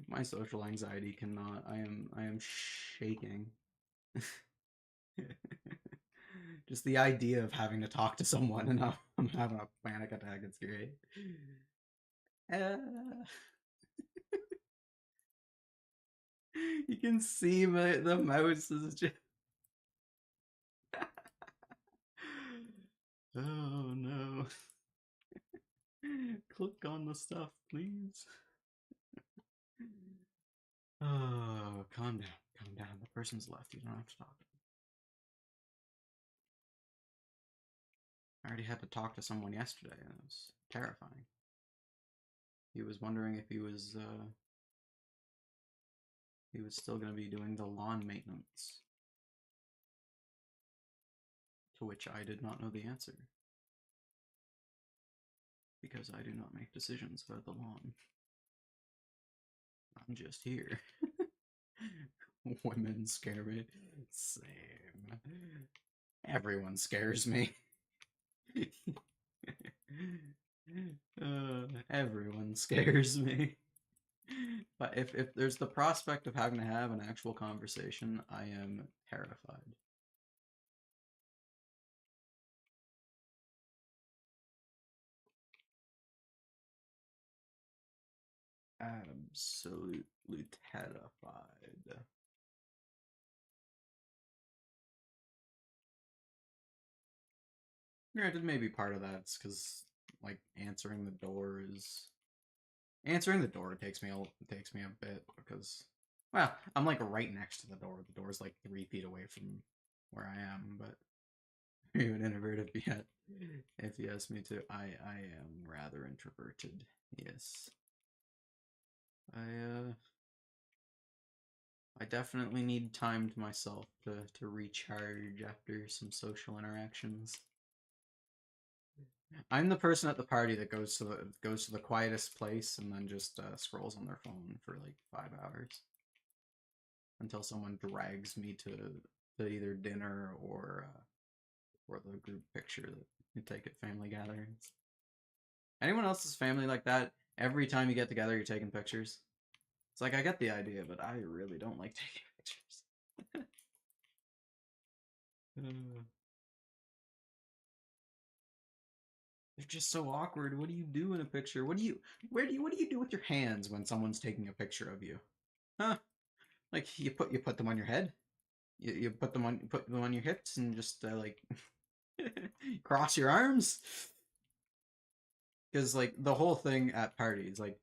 my social anxiety cannot. I am shaking. Just the idea of having to talk to someone and I'm having a panic attack. It's great. Uh, you can see the mouse is just. Oh no. Click on the stuff, please. Oh, calm down. Calm down. The person's left. You don't have to talk to them. I already had to talk to someone yesterday, and it was terrifying. He was wondering if he was still going to be doing the lawn maintenance. To which I did not know the answer. Because I do not make decisions about the lawn. I'm just here. Women scare me. Same. Everyone scares me. Everyone scares me. But if there's the prospect of having to have an actual conversation, I am terrified. Absolutely terrified. Granted, maybe part of that's because like answering the door takes me a bit because well, I'm like right next to the door. The door's like 3 feet away from where I am, but are you an introvert if you ask me to? I am rather introverted. Yes. I I definitely need time to myself to recharge after some social interactions. I'm the person at the party that goes to the quietest place and then just scrolls on their phone for like 5 hours until someone drags me to either dinner or the group picture that you take at family gatherings. Anyone else's family like that? Every time you get together, you're taking pictures. It's like I get the idea, but I really don't like taking pictures. They're just so awkward. What do you do in a picture? What do you do with your hands when someone's taking a picture of you? Huh? Like you put them on your head. You put them on your hips and just like cross your arms. Because like the whole thing at parties, like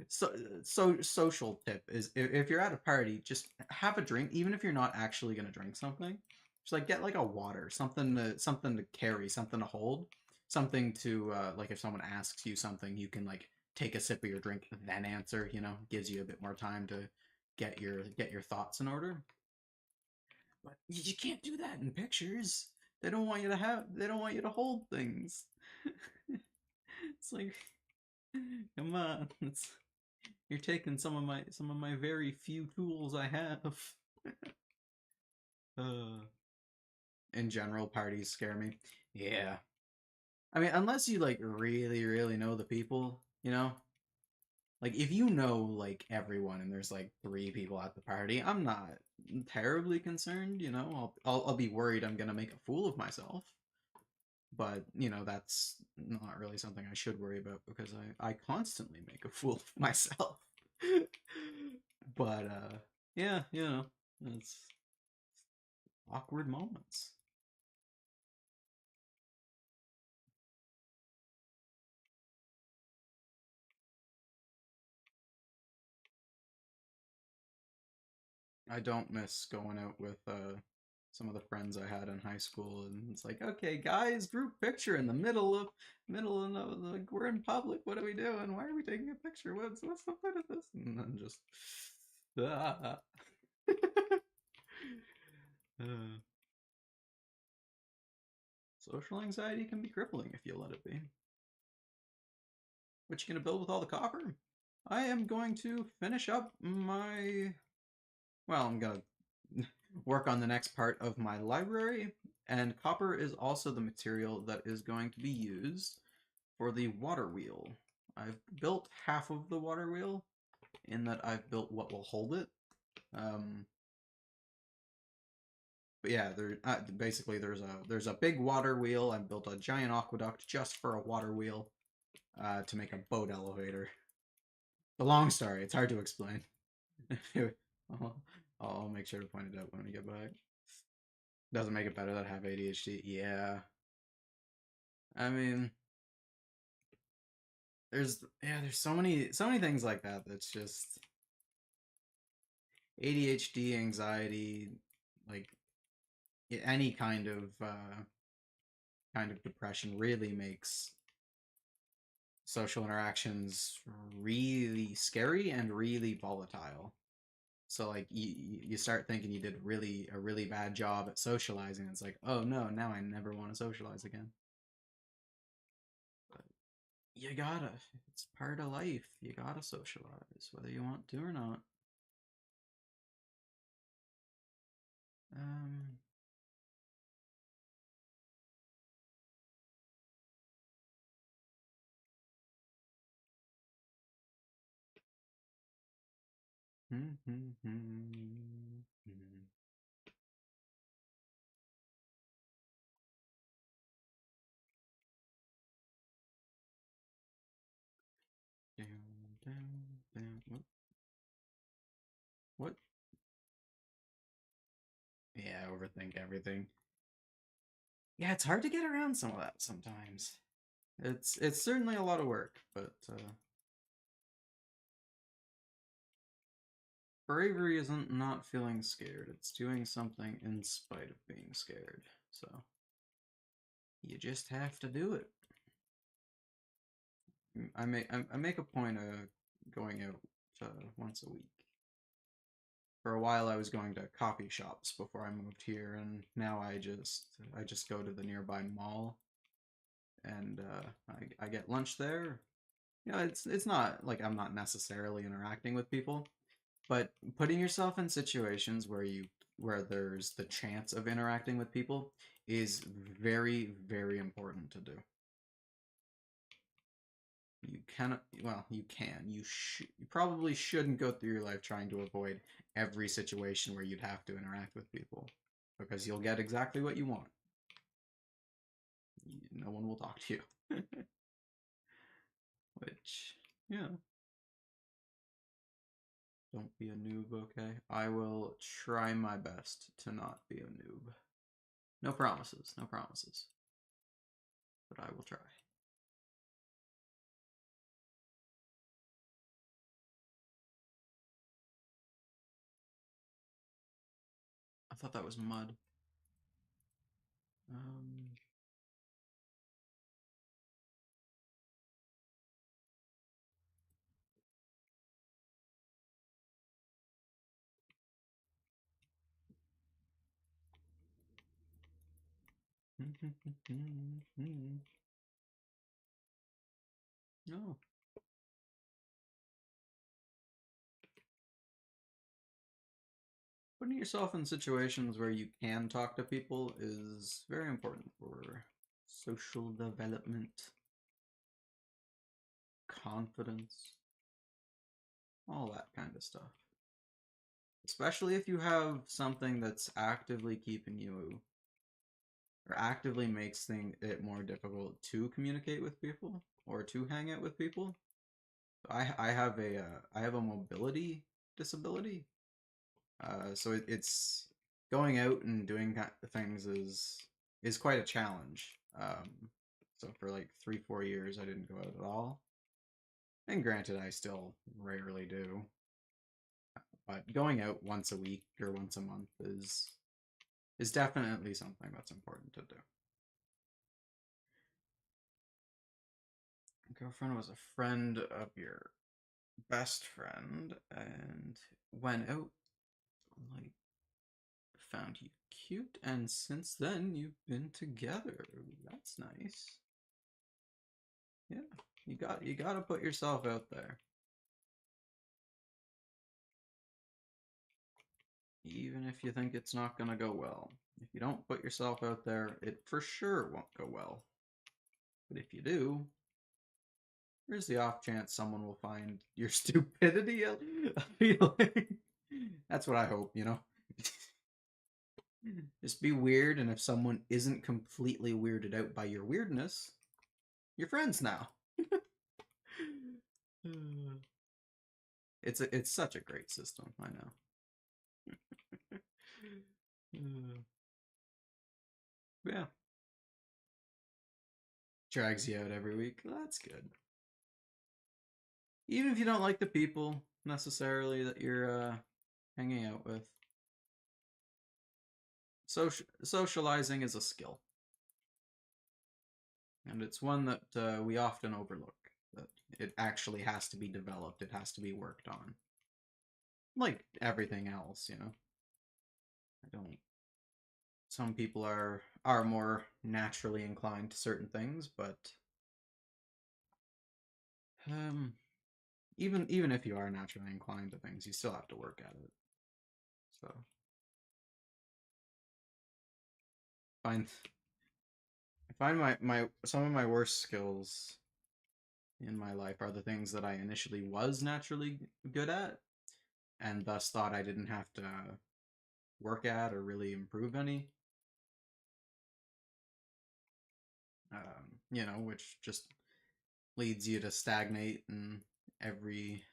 social tip is if you're at a party, just have a drink, even if you're not actually gonna drink something. Just like get like a water, something to carry, something to hold, something to like if someone asks you something, you can like take a sip of your drink, then answer. You know, gives you a bit more time to get your thoughts in order. But you can't do that in pictures. They don't want you to hold things. It's like, come on, you're taking some of my very few tools I have. uh, in general, parties scare me. Yeah, I mean, unless you like really know the people, you know. Like if you know like everyone and there's like three people at the party, I'm not terribly concerned. You know, I'll be worried I'm gonna make a fool of myself. But you know that's not really something I should worry about because I constantly make a fool of myself. But yeah, you know, it's awkward moments. I don't miss going out with some of the friends I had in high school, and it's like, okay, guys, group picture in the middle of the we're in public. What are we doing? Why are we taking a picture? What's the point of this? And then just ah. uh, social anxiety can be crippling if you let it be. What you gonna build with all the copper? I am going to finish up my. Well, I'm gonna work on the next part of my library, and copper is also the material that is going to be used for the water wheel. I've built half of the water wheel in that I've built what will hold it. Um, but yeah, basically there's a big water wheel. I built a giant aqueduct just for a water wheel to make a boat elevator. The long story. It's hard to explain. I'll, I'll make sure to point it out when we get back. Doesn't make it better that I have ADHD. Yeah. I mean, there's so many things like that that's just ADHD, anxiety, like any kind of depression really makes social interactions really scary and really volatile. So like you start thinking you did a really bad job at socializing. It's like, oh no, now I never want to socialize again. But you gotta. It's part of life. You gotta socialize, whether you want to or not. Um. Down, down, down. What? What? Yeah, overthink everything. Yeah, it's hard to get around some of that sometimes. It's certainly a lot of work, but bravery isn't not feeling scared. It's doing something in spite of being scared. So you just have to do it. I make a point of going out once a week. For a while, I was going to coffee shops before I moved here, and now I just go to the nearby mall and I get lunch there. You know, it's not like I'm not necessarily interacting with people, but putting yourself in situations where there's the chance of interacting with people is very important to do. cannot. Well, you can. You probably shouldn't go through your life trying to avoid every situation where you'd have to interact with people, because you'll get exactly what you want. No one will talk to you. Which, yeah. Don't be a noob, okay? I will try my best to not be a noob. No promises, no promises. But I will try. I thought that was mud. Um, no. Putting yourself in situations where you can talk to people is very important for social development, confidence, all that kind of stuff. Especially if you have something that's actively keeping you, or actively makes it more difficult to communicate with people or to hang out with people. I have a mobility disability, so it's going out and doing things is quite a challenge. So for like 3 4 years, I didn't go out at all. And granted, I still rarely do, but going out once a week or once a month is definitely something that's important to do. Girlfriend was a friend of your best friend and went out, like, found you cute, and since then you've been together. That's nice. Yeah, you gotta put yourself out there, even if you think it's not gonna go well. If you don't put yourself out there, it for sure won't go well. But if you do, there's the off chance someone will find your stupidity appealing. That's what I hope, you know? Just be weird, and if someone isn't completely weirded out by your weirdness, you're friends now. It's such a great system, I know. Yeah. Drags you out every week. That's good. Even if you don't like the people necessarily that you're hanging out with. Socializing is a skill. And it's one that we often overlook. That it actually has to be developed. It has to be worked on. Like everything else, you know. I don't. Some people are more naturally inclined to certain things, but um, even if you are naturally inclined to things, you still have to work at it. So find I find my some of my worst skills in my life are the things that I initially was naturally good at, and thus thought I didn't have to work at or really improve any. You know, which just leads you to stagnate in every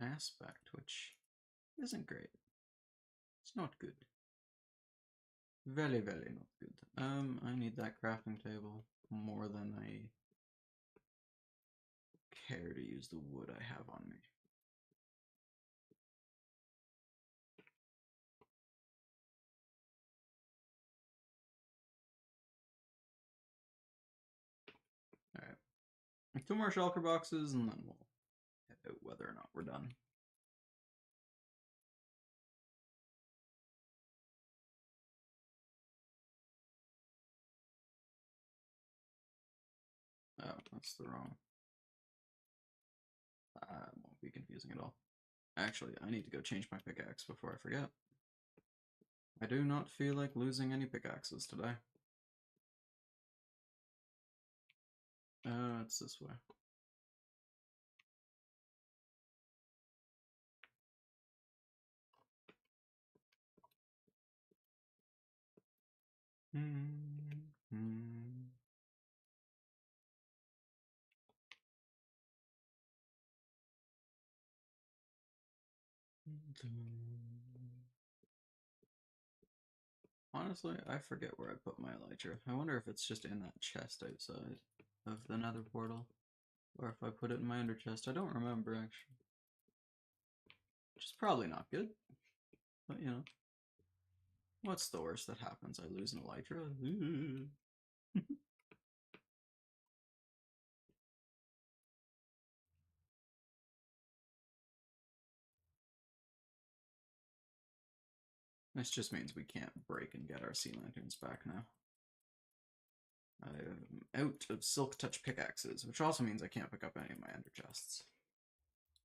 aspect, which isn't great. It's not good. Very, very not good. I need that crafting table more than I care to use the wood I have on me. Alright. 2 more shulker boxes, and then we'll head out whether or not we're done. Oh, that's the wrong. That won't be confusing at all. Actually, I need to go change my pickaxe before I forget. I do not feel like losing any pickaxes today. It's this way. Honestly, I forget where I put my elytra. I wonder if it's just in that chest outside of the nether portal. Or if I put it in my under chest. I don't remember, actually. Which is probably not good. But, you know. What's the worst that happens? I lose an elytra? This just means we can't break and get our sea lanterns back now. I'm out of silk touch pickaxes, which also means I can't pick up any of my ender chests.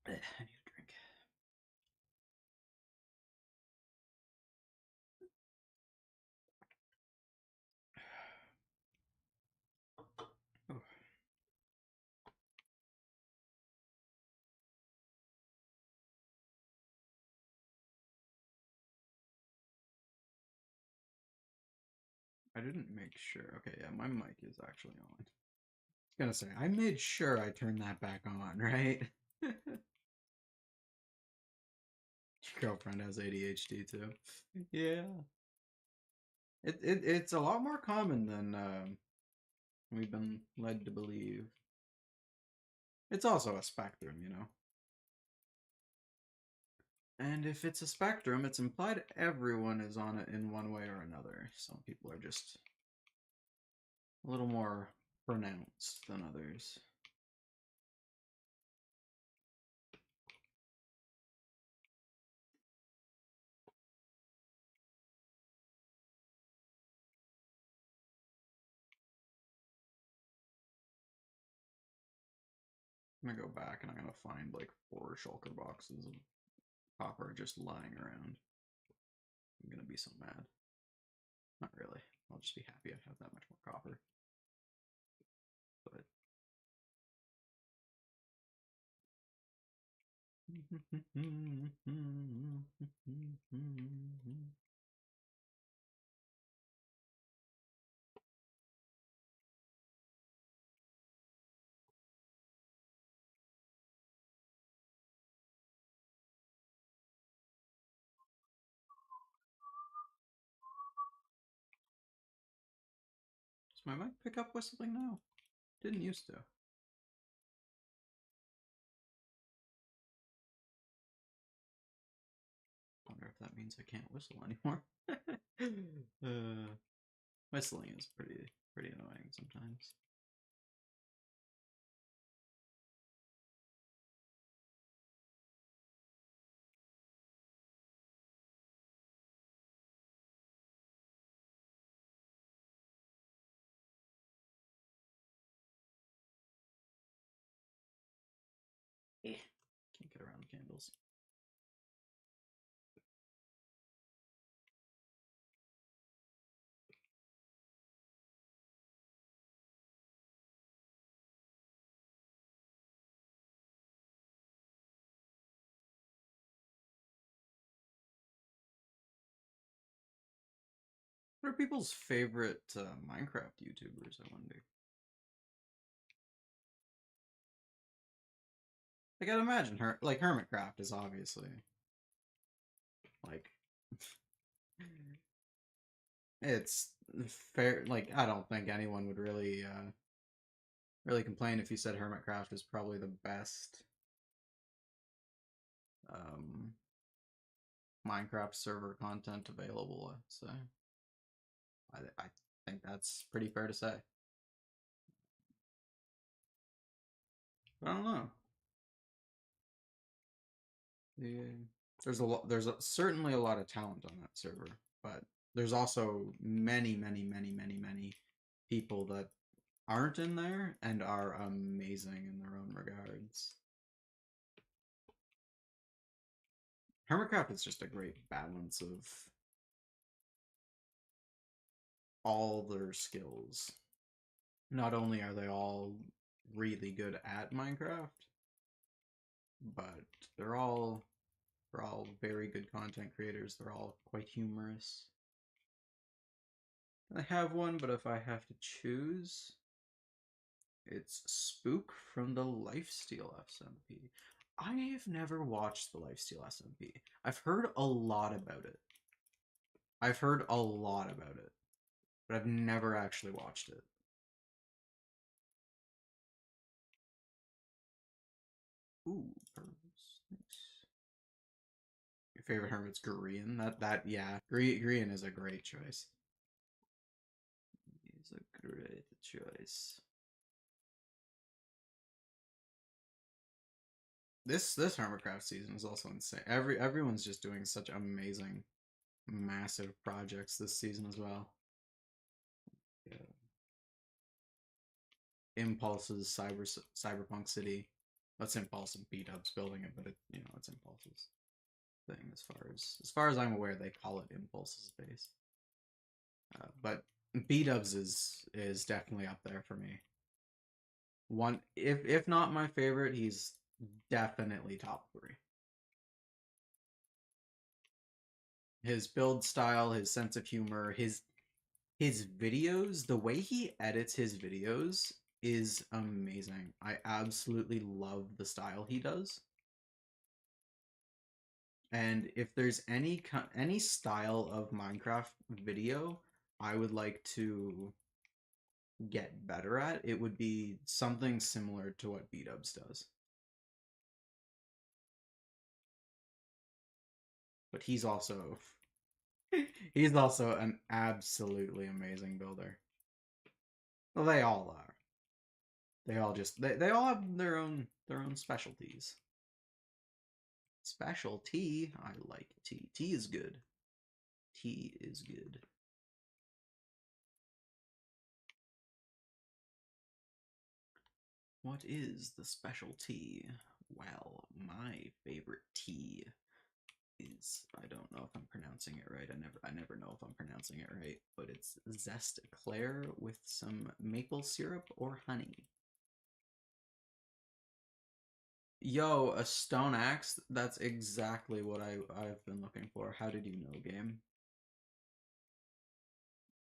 I need a drink. Oh. I didn't make sure. Okay, yeah, my mic is actually on. I was gonna say, I made sure I turned that back on, right? Your girlfriend has ADHD too. Yeah. It's a lot more common than we've been led to believe. It's also a spectrum, you know. And if it's a spectrum, it's implied everyone is on it in one way or another. Some people are just a little more pronounced than others. I'm gonna go back and I'm gonna find like 4 shulker boxes of copper just lying around. I'm gonna be so mad. Not really. I'll just be happy I have that much more copper. But does my mic pick up whistling now? Didn't used to. Wonder if that means I can't whistle anymore. Whistling is pretty annoying sometimes. Eh, can't get around the candles. What are people's favorite Minecraft YouTubers, I wonder? Like, I'd imagine like Hermitcraft is obviously like it's fair. Like, I don't think anyone would really complain if you said Hermitcraft is probably the best um, Minecraft server content available. So I think that's pretty fair to say. But I don't know. Yeah. Certainly a lot of talent on that server, but there's also many people that aren't in there and are amazing in their own regards. Hermitcraft is just a great balance of all their skills. Not only are they all really good at Minecraft, but they're all very good content creators. They're all quite humorous. I have one, but if I have to choose, it's Spook from the Lifesteal SMP. I've never watched the Lifesteal SMP. I've heard a lot about it. I've heard a lot about it, but I've never actually watched it. Ooh, pearls. Nice. Your favorite hermit's Grian? Yeah. Grian is a great choice. He's a great choice. This Hermitcraft season is also insane. Everyone's just doing such amazing, massive projects this season as well. Yeah. Impulse's Cyberpunk City. That's Impulse and B-Dub's building it, but it's Impulse's thing as far as I'm aware. They call it Impulse's base, but B-Dub's is definitely up there for me. One, if not my favorite, he's definitely top three. His build style, his sense of humor, his videos, the way he edits his videos is amazing. I absolutely love the style he does. And if there's any style of Minecraft video I would like to get better at, it would be something similar to what B-Dubs does. But he's also an absolutely amazing builder. Well, they all are. They all have their own specialties. Specialty, I like tea. Tea is good. Tea is good. What is the specialty? Well, my favorite tea is, I don't know if I'm pronouncing it right. I never know if I'm pronouncing it right, but it's Zest Eclair with some maple syrup or honey. Yo, a stone axe? That's exactly what I've been looking for. How did you know, game?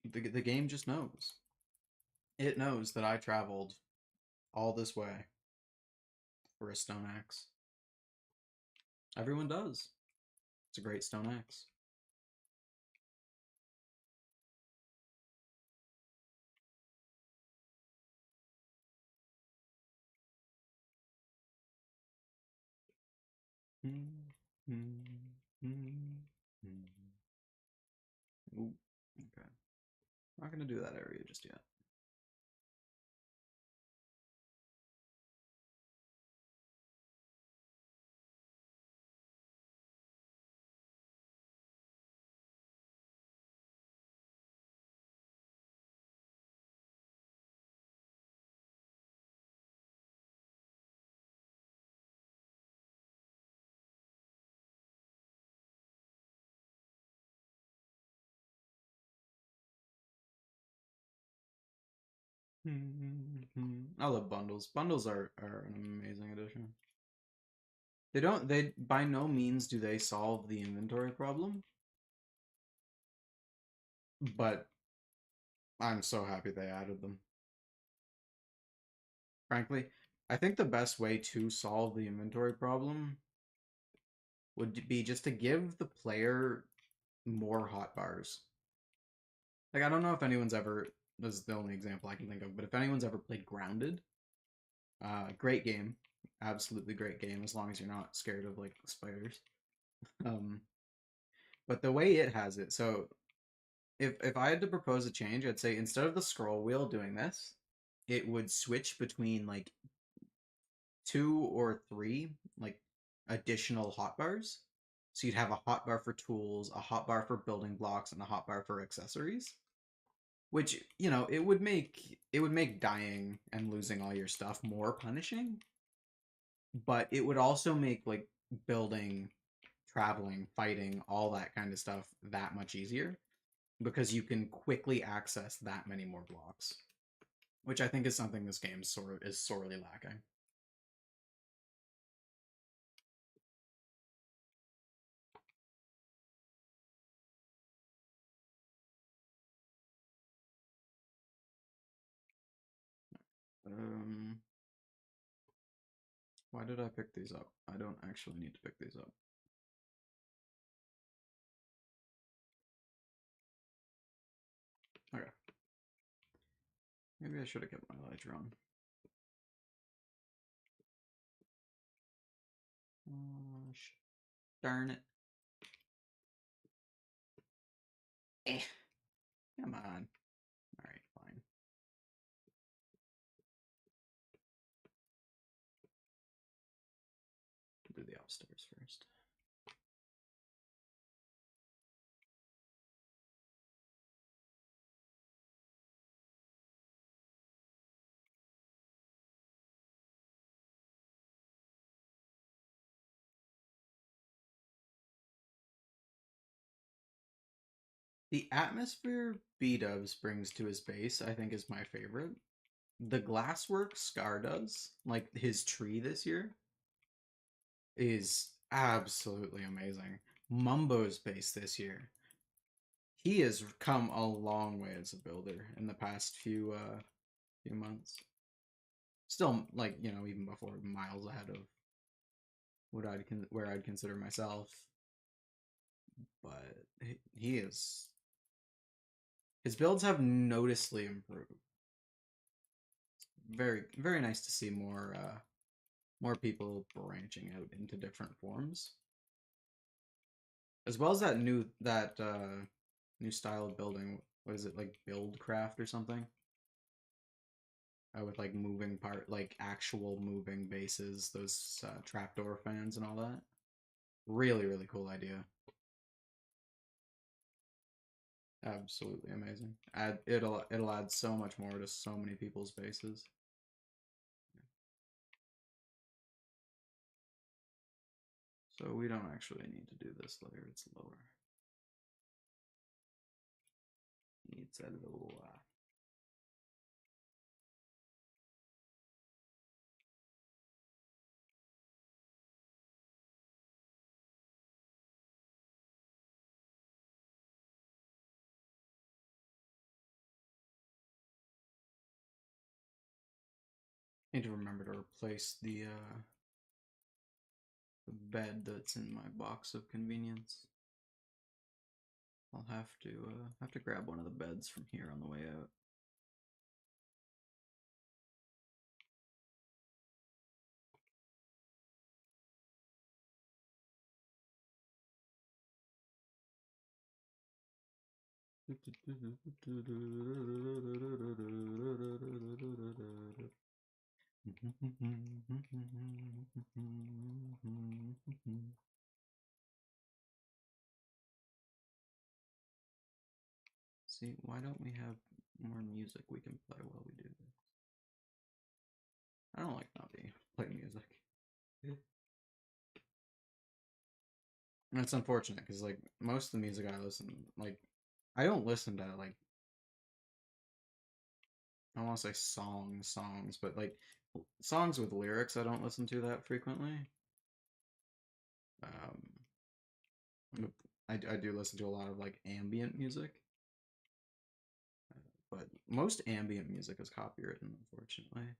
The game just knows. It knows that I traveled all this way for a stone axe. Everyone does. It's a great stone axe. Ooh, okay. Not gonna do that area just yet. I love bundles. Bundles are an amazing addition. They by no means do they solve the inventory problem, but I'm so happy they added them. Frankly, I think the best way to solve the inventory problem would be just to give the player more hotbars. Like, I don't know if anyone's ever, this is the only example I can think of, but if anyone's ever played Grounded, great game. Absolutely great game, as long as you're not scared of, like, spiders. Um, but the way it has it, so if I had to propose a change, I'd say instead of the scroll wheel doing this, it would switch between, like, two or three, like, additional hotbars. So you'd have a hotbar for tools, a hotbar for building blocks, and a hotbar for accessories. Which, it would make dying and losing all your stuff more punishing, but it would also make, like, building, traveling, fighting, all that kind of stuff that much easier because you can quickly access that many more blocks, which I think is something this game is sorely lacking. Um, why did I pick these up? I don't actually need to pick these up. Okay. Maybe I should have kept my elytra on. Oh, darn it. Eh. Come on. Alright, fine. Do the upstairs first. The atmosphere B-dubs brings to his base, I think, is my favorite. The glasswork Scar does, like his tree this year, is absolutely amazing. Mumbo's base this year, he has come a long way as a builder in the past few months. Still, like, you know, even before, miles ahead of what where I'd consider myself. But he is, his builds have noticeably improved. Very nice to see more people branching out into different forms, as well as that new style of building. What is it, like Buildcraft or something? With like moving like actual moving bases, those trapdoor fans and all that. Really cool idea. Absolutely amazing. It'll add so much more to so many people's bases. So we don't actually need to do this layer, it's lower. Needs a little need to remember to replace the bed that's in my box of convenience. I'll have to grab one of the beds from here on the way out. See, why don't we have more music we can play while we do this? I don't like not being able to play music. And it's unfortunate because like most of the music I listen, like I don't listen to like, I don't want to say songs, but like songs with lyrics I don't listen to that frequently. I do listen to a lot of like ambient music, but most ambient music is copywritten, unfortunately.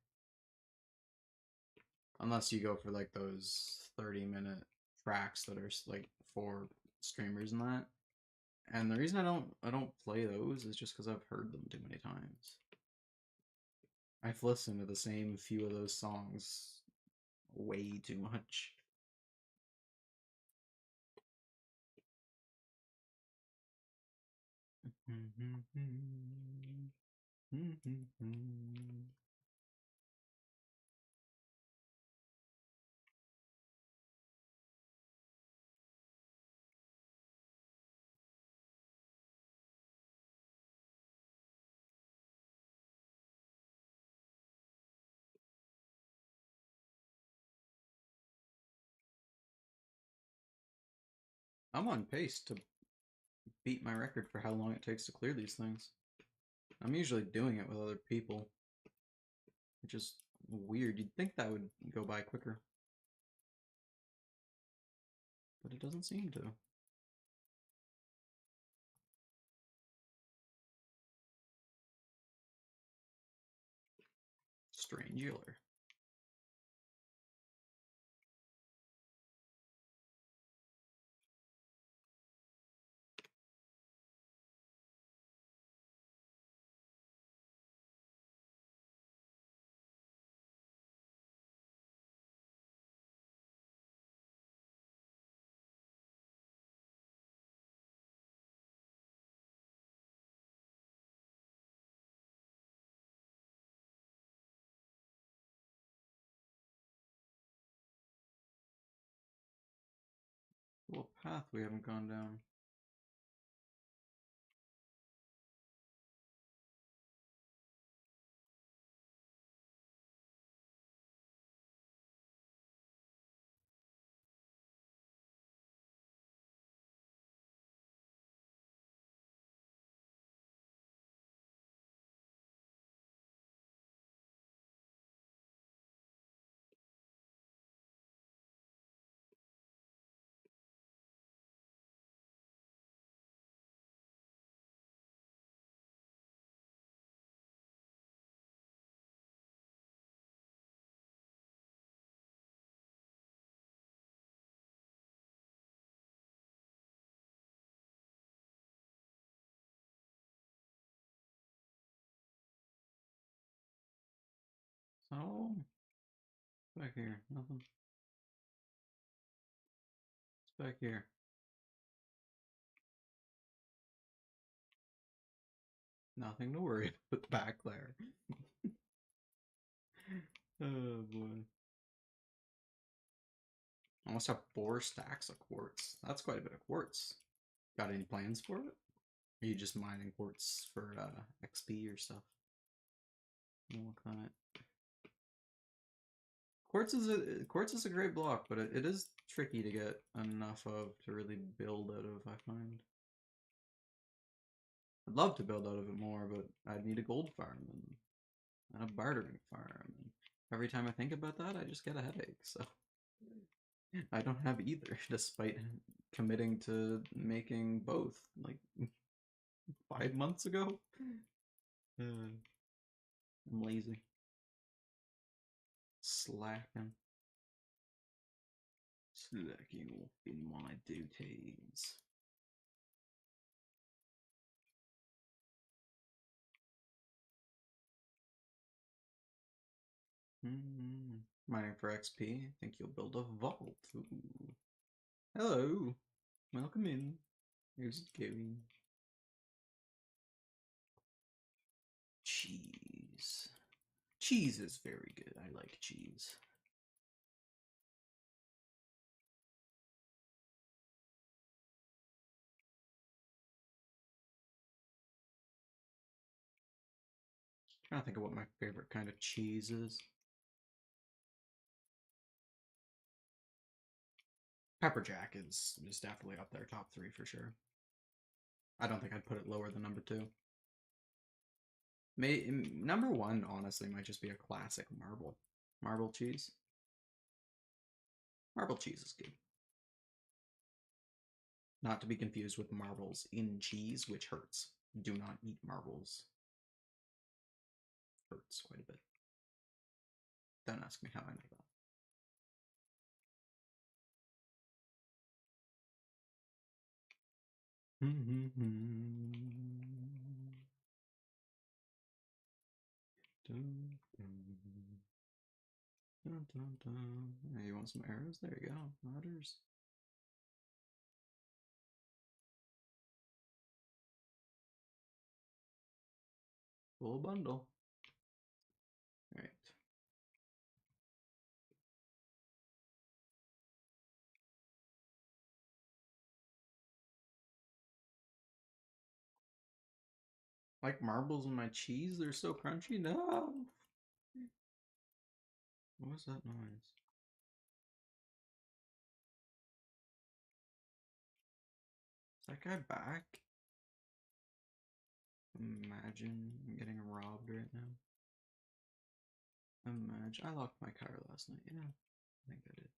Unless you go for like those 30-minute tracks that are like for streamers and that. And the reason I don't play those is just because I've heard them too many times. I've listened to the same few of those songs way too much. I'm on pace to beat my record for how long it takes to clear these things. I'm usually doing it with other people, which is weird. You'd think that would go by quicker, but it doesn't seem to. Strangular. What path we haven't gone down? So, back here, nothing. It's back here. Nothing to worry about back there. Oh boy. Almost have 4 stacks of quartz. That's quite a bit of quartz. Got any plans for it? Are you just mining quartz for XP or stuff? Look on it. Quartz is a great block, but it is tricky to get enough of to really build out of, I find. I'd love to build out of it more, but I'd need a gold farm and a bartering farm. And every time I think about that, I just get a headache. So I don't have either, despite committing to making both like 5 months ago. I'm lazy. Slacking. Slacking off in my duties. Mining for XP. Think you'll build a vault. Ooh. Hello. Welcome in. Here's it going. Cheese. Cheese is very good. I like cheese. Trying to think of what my favorite kind of cheese is. Pepper Jack is definitely up there, top 3 for sure. I don't think I'd put it lower than number 2. Number 1 honestly might just be a classic marble cheese. Marble cheese is good. Not to be confused with marbles in cheese, which hurts. Do not eat marbles. Hurts quite a bit. Don't ask me how I know that. Hey, you want some arrows? There you go. Ladders. Full bundle. Alright. Like marbles in my cheese? They're so crunchy? No! What was that noise? Is that guy back? Imagine I'm getting robbed right now. Imagine. I locked my car last night. Yeah, I think I did.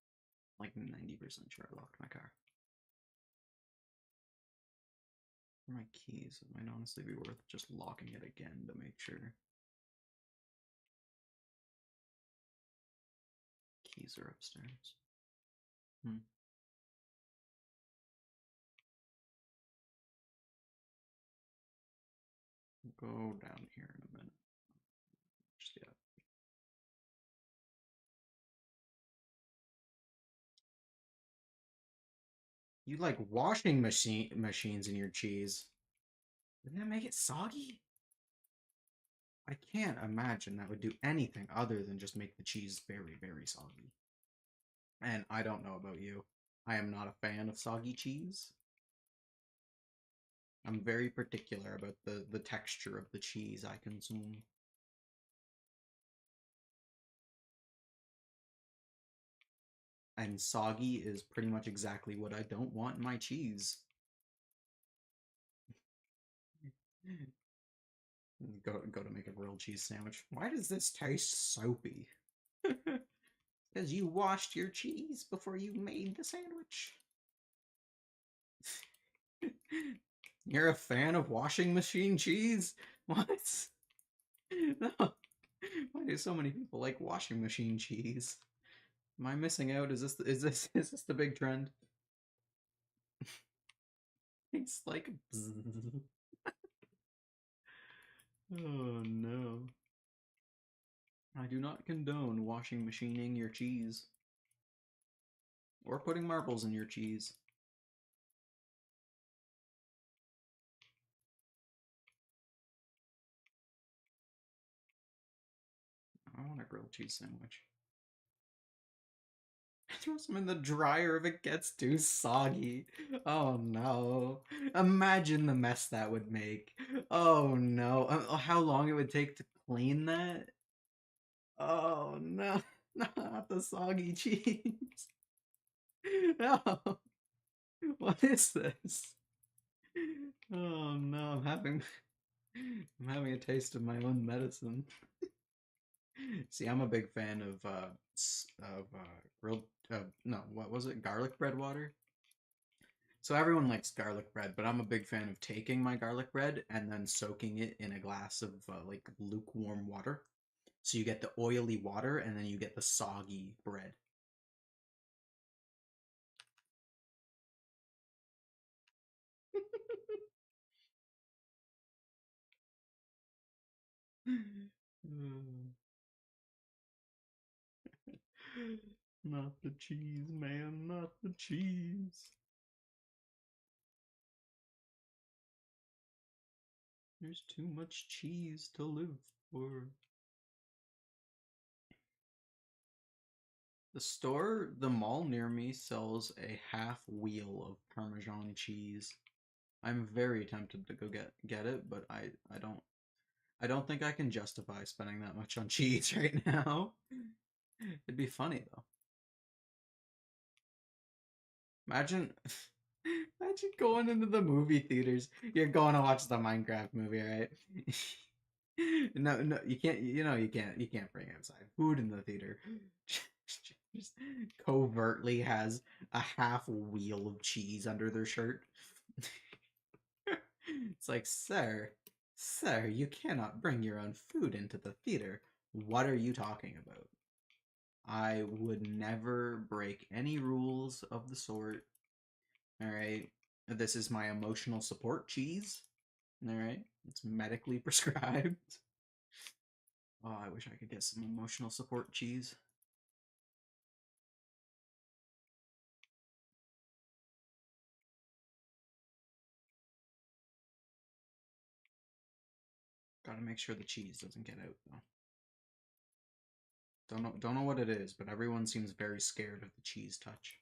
Like 90% sure I locked my car. For my keys, it might honestly be worth just locking it again to make sure. keys are upstairs. Hmm. Go down here in a minute. Just, yeah. You like washing machines in your cheese. Wouldn't that make it soggy? I can't imagine that would do anything other than just make the cheese very, very soggy. And I don't know about you. I am not a fan of soggy cheese. I'm very particular about the texture of the cheese I consume. And soggy is pretty much exactly what I don't want in my cheese. Go to make a grilled cheese sandwich. Why does this taste soapy? Because you washed your cheese before you made the sandwich. You're a fan of washing machine cheese? What? No. Why do so many people like washing machine cheese? Am I missing out? Is this the big trend? It's like oh no. I do not condone washing machining your cheese. Or putting marbles in your cheese. I want a grilled cheese sandwich. Throw some in the dryer if it gets too soggy. Oh no. Imagine the mess that would make. Oh no. How long it would take to clean that? Oh no. Not the soggy cheese. No. What is this? Oh no, I'm having a taste of my own medicine. See, I'm a big fan of grilled no, what was it? Garlic bread water. So everyone likes garlic bread, but I'm a big fan of taking my garlic bread and then soaking it in a glass of like lukewarm water. So you get the oily water and then you get the soggy bread. Not the cheese, man, not the cheese. There's too much cheese to live for. The mall near me sells a half wheel of Parmesan cheese. I'm very tempted to go get it, but I don't think I can justify spending that much on cheese right now. It'd be funny though. Imagine imagine going into the movie theaters. You're going to watch the Minecraft movie, right? No, no, you can't. You can't bring outside food in the theater. Just covertly has a half wheel of cheese under their shirt. It's like, sir, you cannot bring your own food into the theater. What are you talking about? I would never break any rules of the sort. All right, this is my emotional support cheese. All right, it's medically prescribed. Oh, I wish I could get some emotional support cheese. Gotta make sure the cheese doesn't get out though. Don't know what it is, but everyone seems very scared of the cheese touch.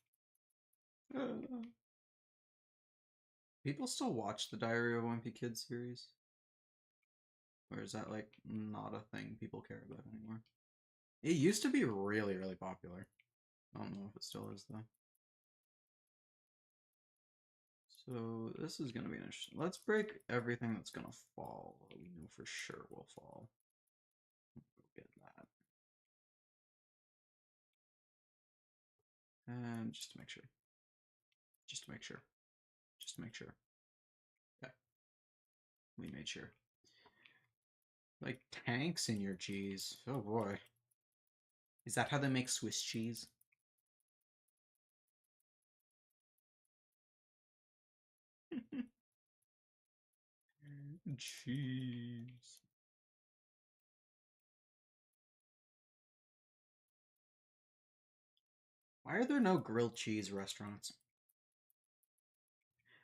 People still watch the Diary of a Wimpy Kid series? Or is that like not a thing people care about anymore? It used to be really, really popular. I don't know if it still is though. So this is gonna be interesting. Let's break everything that's gonna fall. We know for sure will fall. Go get that. And just to make sure. Just to make sure. Just to make sure. Okay. We made sure. Like tanks in your cheese. Oh boy. Is that how they make Swiss cheese? Cheese. Why are there no grilled cheese restaurants?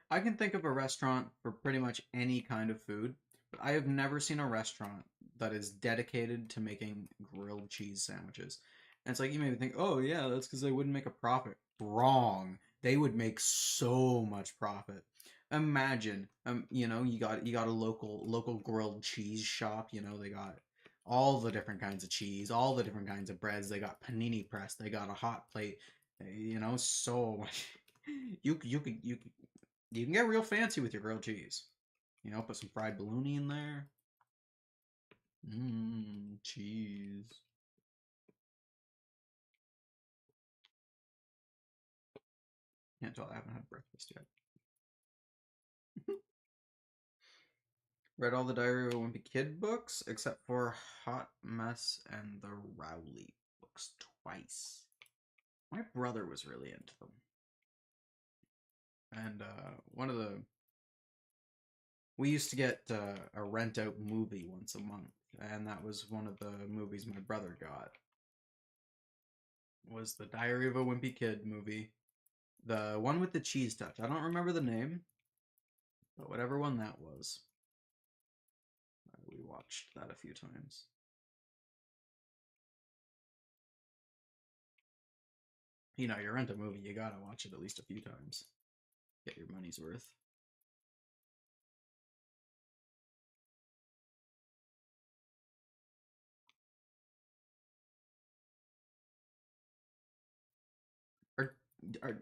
I can think of a restaurant for pretty much any kind of food, but I have never seen a restaurant that is dedicated to making grilled cheese sandwiches. And it's like you maybe think, oh yeah, that's because they wouldn't make a profit. Wrong. They would make so much profit. Imagine, you got a local grilled cheese shop. They got all the different kinds of cheese, all the different kinds of breads. They got panini press. They got a hot plate. So much. You can get real fancy with your grilled cheese. Put some fried bologna in there. Mmm, cheese. Can't tell I haven't had breakfast yet. Read all the Diary of a Wimpy Kid books except for Hot Mess and the Rowley books twice. My brother was really into them. And we used to get a rent out movie once a month, and that was one of the movies my brother got. Was the Diary of a Wimpy Kid movie. The one with the cheese touch. I don't remember the name, but whatever one that was. We watched that a few times. You rent a movie, you gotta watch it at least a few times. Get your money's worth. Are,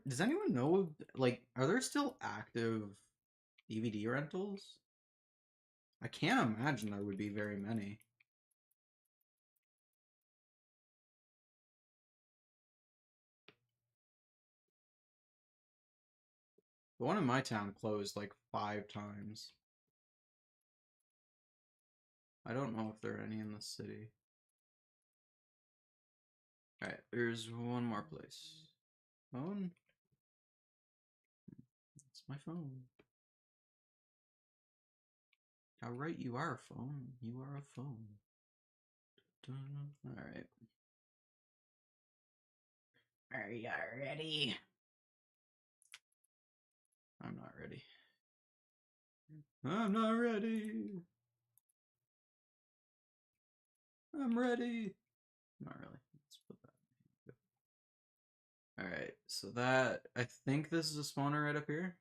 does anyone know, like, are there still active DVD rentals? I can't imagine there would be very many. The one in my town closed like 5 times. I don't know if there are any in the city. Alright, there's one more place. Phone? It's my phone. How right you are, phone. You are a phone. Alright. Are you ready? I'm not ready. I'm not ready. I'm ready. Not really. Let's put that. Alright, so that I think this is a spawner right up here.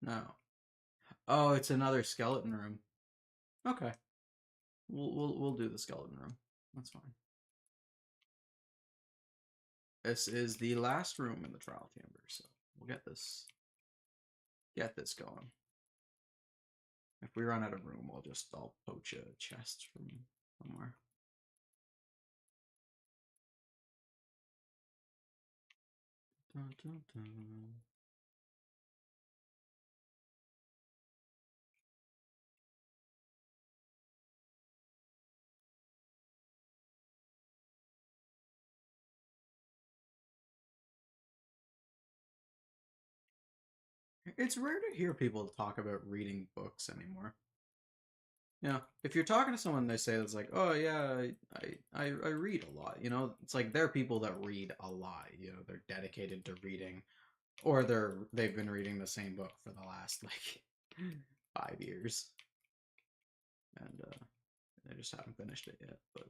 No. Oh, it's another skeleton room. Okay. We'll do the skeleton room. That's fine. This is the last room in the trial chamber, so we'll get this going. If we run out of room, I'll poach a chest from somewhere. Dun, dun, dun. It's rare to hear people talk about reading books anymore. If you're talking to someone, they say it's like, oh yeah, I read a lot. It's like they're people that read a lot. They're dedicated to reading, or they've been reading the same book for the last like 5 years, and they just haven't finished it yet. But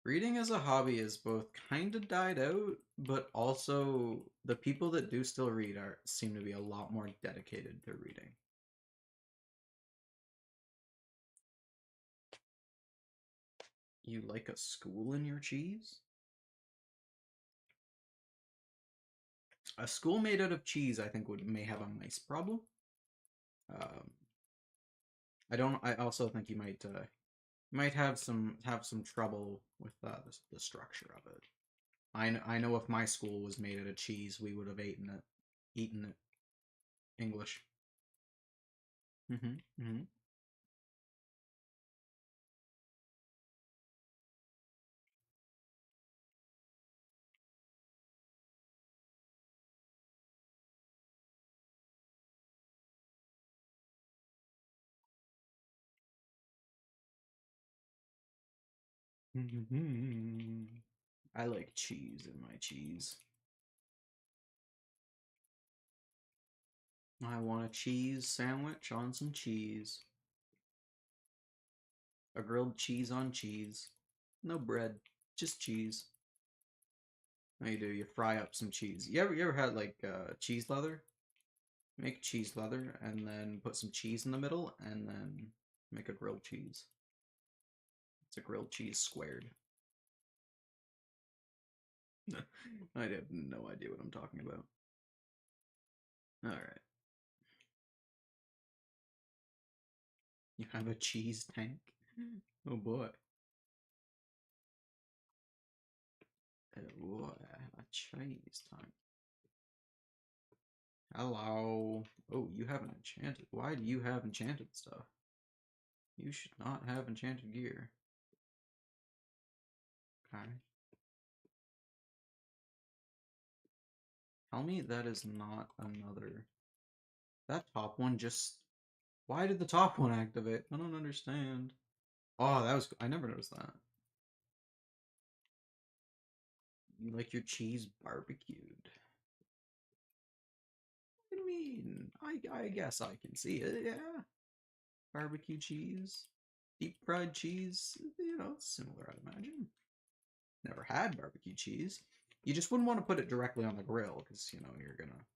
reading as a hobby is both kind of died out, but also the people that do still read seem to be a lot more dedicated to reading. You like a school in your cheese? A school made out of cheese, I think, may have a mice problem. Um, I don't. I also think you might have some trouble with the structure of it. I know if my school was made out of cheese, we would have eaten it. English. Mm-hmm. Mm-hmm. I like cheese in my cheese. I want a cheese sandwich on some cheese. A grilled cheese on cheese. No bread, just cheese. How you do? You fry up some cheese. You ever had like cheese leather? Make cheese leather and then put some cheese in the middle and then make a grilled cheese. It's a grilled cheese squared. I have no idea what I'm talking about. Alright. You have a cheese tank? Oh boy. Oh, a Chinese tank. Hello. Oh, you have an enchanted. Why do you have enchanted stuff? You should not have enchanted gear. Okay. Tell me that is not another. That top one just. Why did the top one activate? I don't understand. Oh, that was. I never noticed that. You like your cheese barbecued. What do you mean? I guess I can see it, yeah. Barbecue cheese. Deep fried cheese. You know, it's similar, I'd imagine. Never had barbecue cheese. You just wouldn't want to put it directly on the grill, because, you know, you're gonna.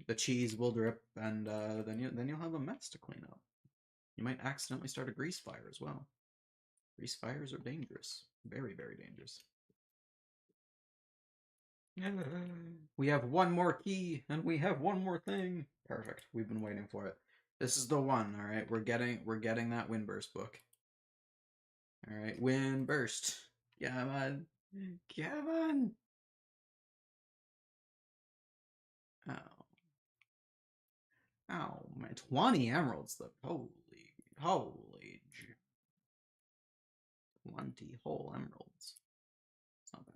The cheese will drip, and then you'll have a mess to clean up. You might accidentally start a grease fire as well. Grease fires are dangerous. Very, very dangerous. We have one more key, and we have one more thing. Perfect. We've been waiting for it. This is the one, alright? We're getting that Windburst book. Alright, Windburst. Come on. Come on. Oh. Oh, man. 20 emeralds, though. Holy 20 whole emeralds. It's not bad.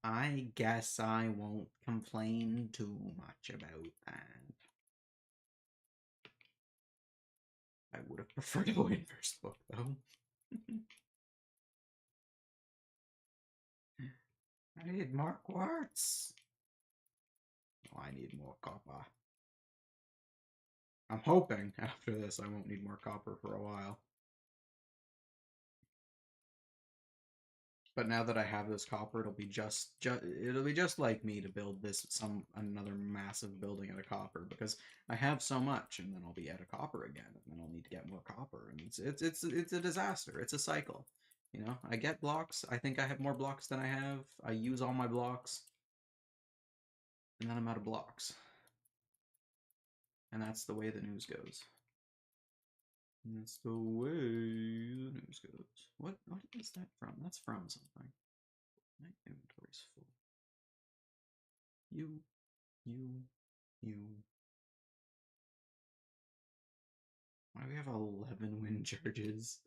I guess I won't complain too much about that. I would have preferred a Windburst book, though. I need more quartz. Oh, I need more copper. I'm hoping after this I won't need more copper for a while. But now that I have this copper, it'll be just like me to build this another massive building out of copper because I have so much, and then I'll be out of copper again, and then I'll need to get more copper, and it's a disaster. It's a cycle. You know, I get blocks. I think I have more blocks than I have. I use all my blocks, and then I'm out of blocks. And that's the way the news goes. That's the way the news goes. What is that from? That's from something. My inventory's full. You, you. Why do we have 11 wind charges?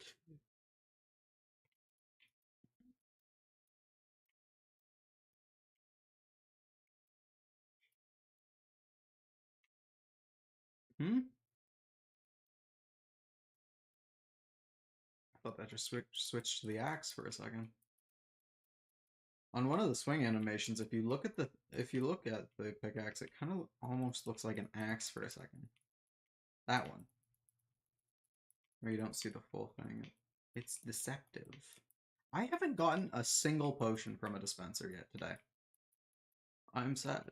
Hmm? I thought that just switched to the axe for a second. On one of the swing animations, if you look at the pickaxe, it kind of almost looks like an axe for a second. That one. Where you don't see the full thing. It's deceptive. I haven't gotten a single potion from a dispenser yet today. I'm sad.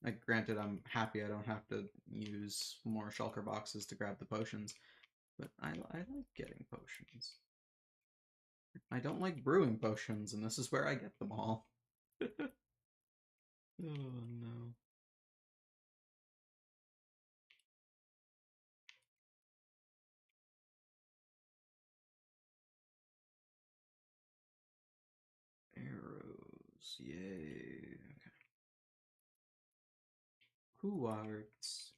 Like, granted, I'm happy I don't have to use more shulker boxes to grab the potions, but I like getting potions. I don't like brewing potions, and this is where I get them all. Oh no. Arrows, yay. Okay. Quartz.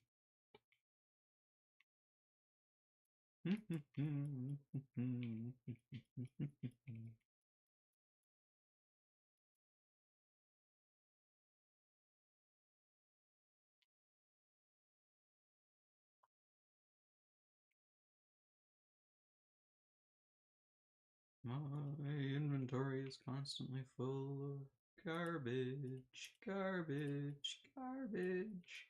My inventory is constantly full of garbage, garbage, garbage.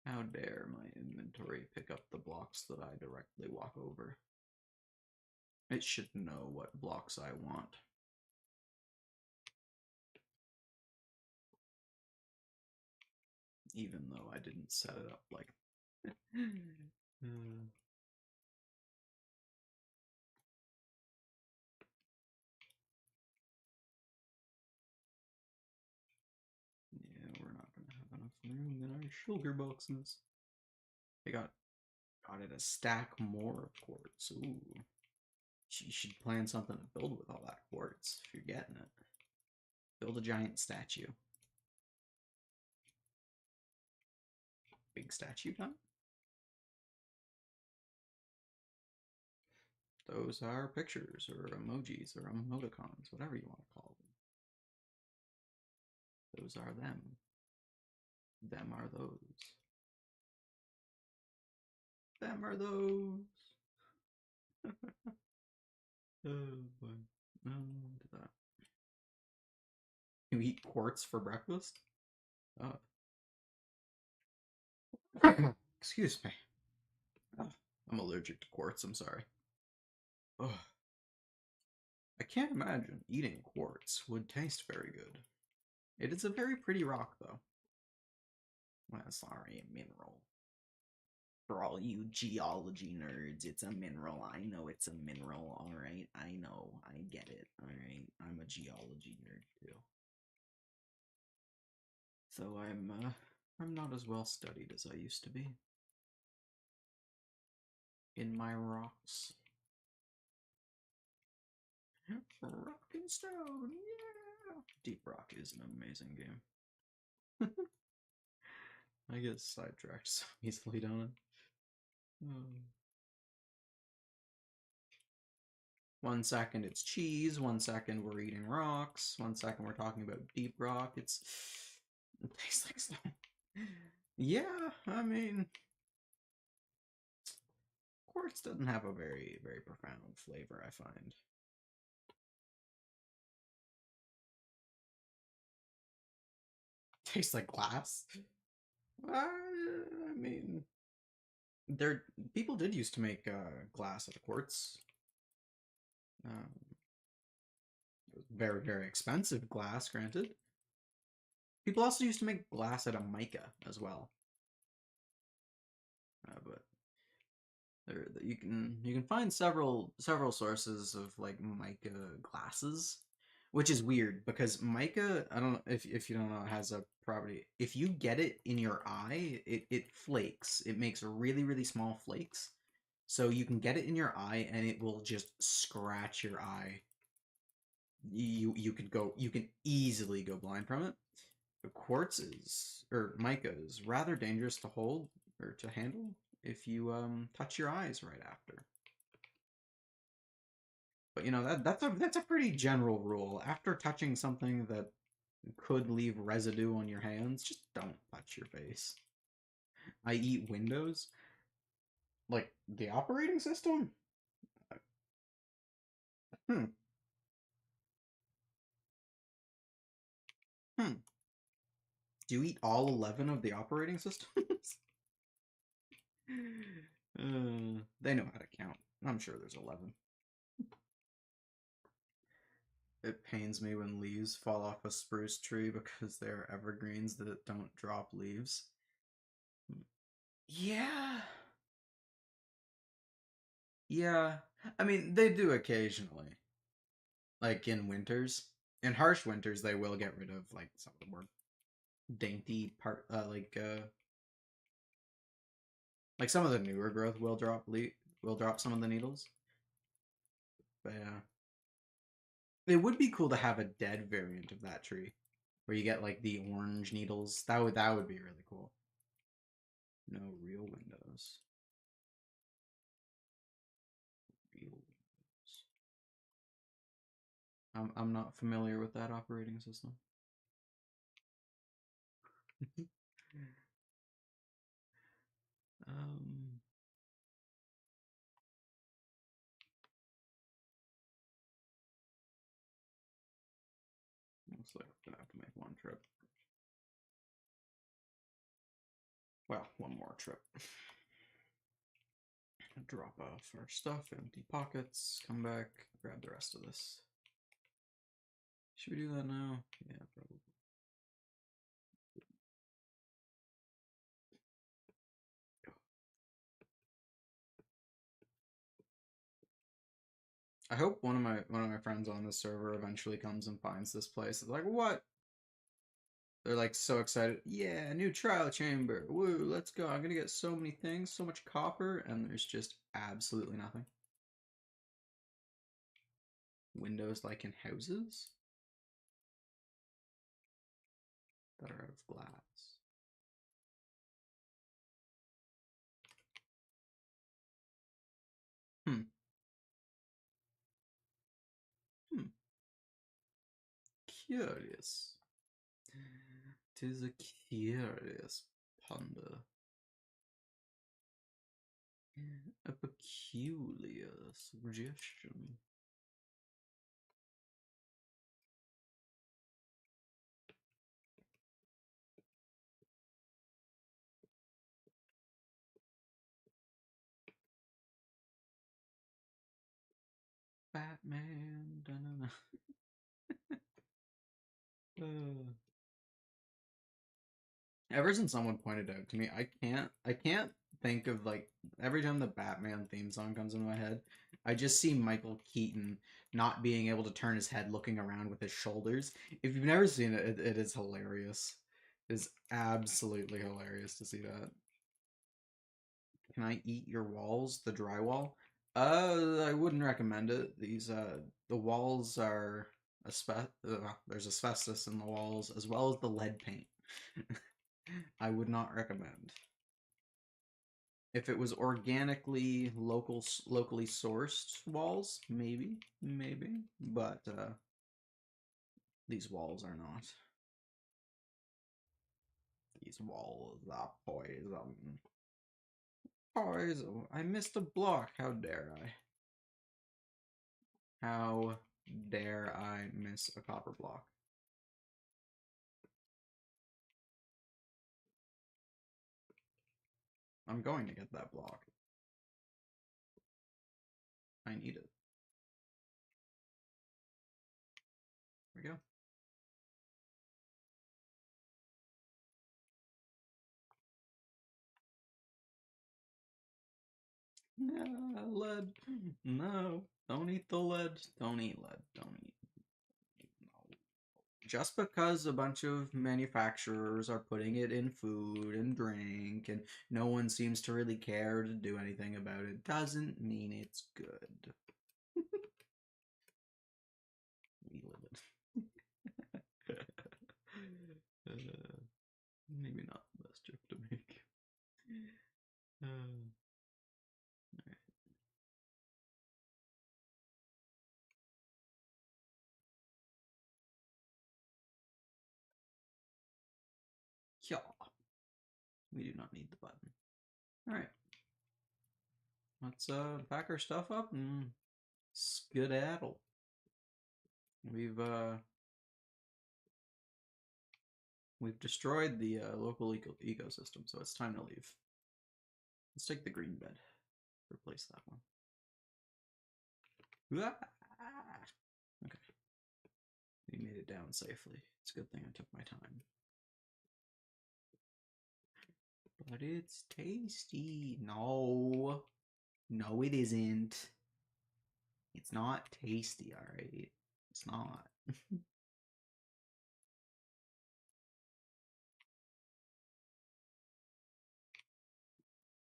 How dare my inventory pick up the blocks that I directly walk over? It should know what blocks I want. Even though I didn't set it up like yeah, we're not gonna have enough room in our sugar boxes. I got it a stack more of quartz. Ooh. You should plan something to build with all that quartz if you're getting it. Build a giant statue. Big statue time? Those are pictures or emojis or emoticons, whatever you want to call them. Those are them. Them are those. Them are those. Oh boy. No, to that. You eat quartz for breakfast? Oh. Excuse me. Oh, I'm allergic to quartz, I'm sorry. Oh. I can't imagine eating quartz would taste very good. It is a very pretty rock, though. Well, sorry, a mineral. For all you geology nerds, it's a mineral. I know it's a mineral, alright? I know. I get it, alright? I'm a geology nerd, too. So I'm not as well studied as I used to be. In my rocks. Rock and Stone, yeah! Deep Rock is an amazing game. I get sidetracked so easily, don't I? Oh. 1 second it's cheese, 1 second we're eating rocks, 1 second we're talking about Deep Rock. It tastes like snow. Yeah, I mean, quartz doesn't have a very, very profound flavor, I find. Tastes like glass. I mean, there people did used to make glass out of quartz. It was very, very expensive glass, granted. People also used to make glass out of mica as well. But you can find several sources of like mica glasses, which is weird because mica, I don't know if you don't know, it has a property. If you get it in your eye, it flakes. It makes really, really small flakes. So you can get it in your eye and it will just scratch your eye. You can easily go blind from it. The quartz is, or mica is rather dangerous to hold or to handle if you touch your eyes right after. But you know that's a pretty general rule. After touching something that could leave residue on your hands, just don't touch your face. I eat Windows, like the operating system. Hmm. Hmm. Do you eat all 11 of the operating systems? They know how to count. I'm sure there's 11. It pains me when leaves fall off a spruce tree because they're evergreens that don't drop leaves. Yeah. Yeah. I mean, they do occasionally. Like in winters. In harsh winters, they will get rid of like some of the more dainty part, like some of the newer growth will drop some of the needles. But yeah, it would be cool to have a dead variant of that tree, where you get like the orange needles. That would be really cool. No real windows. Real windows. I'm not familiar with that operating system. um, Looks like we're gonna have to make one trip. Well, one more trip. Drop off our stuff, empty pockets, come back, grab the rest of this. Should we do that now? Yeah, probably. I hope one of my friends on this server eventually comes and finds this place. It's like, what? They're like so excited. Yeah, new trial chamber. Woo, let's go. I'm gonna get so many things, so much copper, and there's just absolutely nothing. Windows like in houses that are out of glass. Hmm. Hmm. Curious. 'Tis a curious ponder. A peculiar suggestion. Batman. Da-na-na. Ever since someone pointed out to me, I can't think of like every time the Batman theme song comes in my head, I just see Michael Keaton not being able to turn his head looking around with his shoulders. If you've never seen it, it is hilarious. It is absolutely hilarious to see that. Can I eat your walls? The drywall? I wouldn't recommend it. The walls are there's asbestos in the walls as well as the lead paint. I would not recommend. If it was organically locally sourced walls, maybe, but these walls are not. These walls are poison. Poison. I missed a block. How dare I? How dare I miss a copper block? I'm going to get that block. I need it. There we go. Lead. No, don't eat the lead. Don't eat lead. Don't eat. No. Just because a bunch of manufacturers are putting it in food and drink and no one seems to really care to do anything about it doesn't mean it's good. We live it. Maybe not the best joke to make. Alright. Yeah. We do not need the button. Alright. Let's pack our stuff up and skedaddle. We've destroyed the local ecosystem, so it's time to leave. Let's take the green bed. Replace that one. Okay. We made it down safely. It's a good thing I took my time. But it's tasty. No. No, it isn't. It's not tasty, alright? It's not.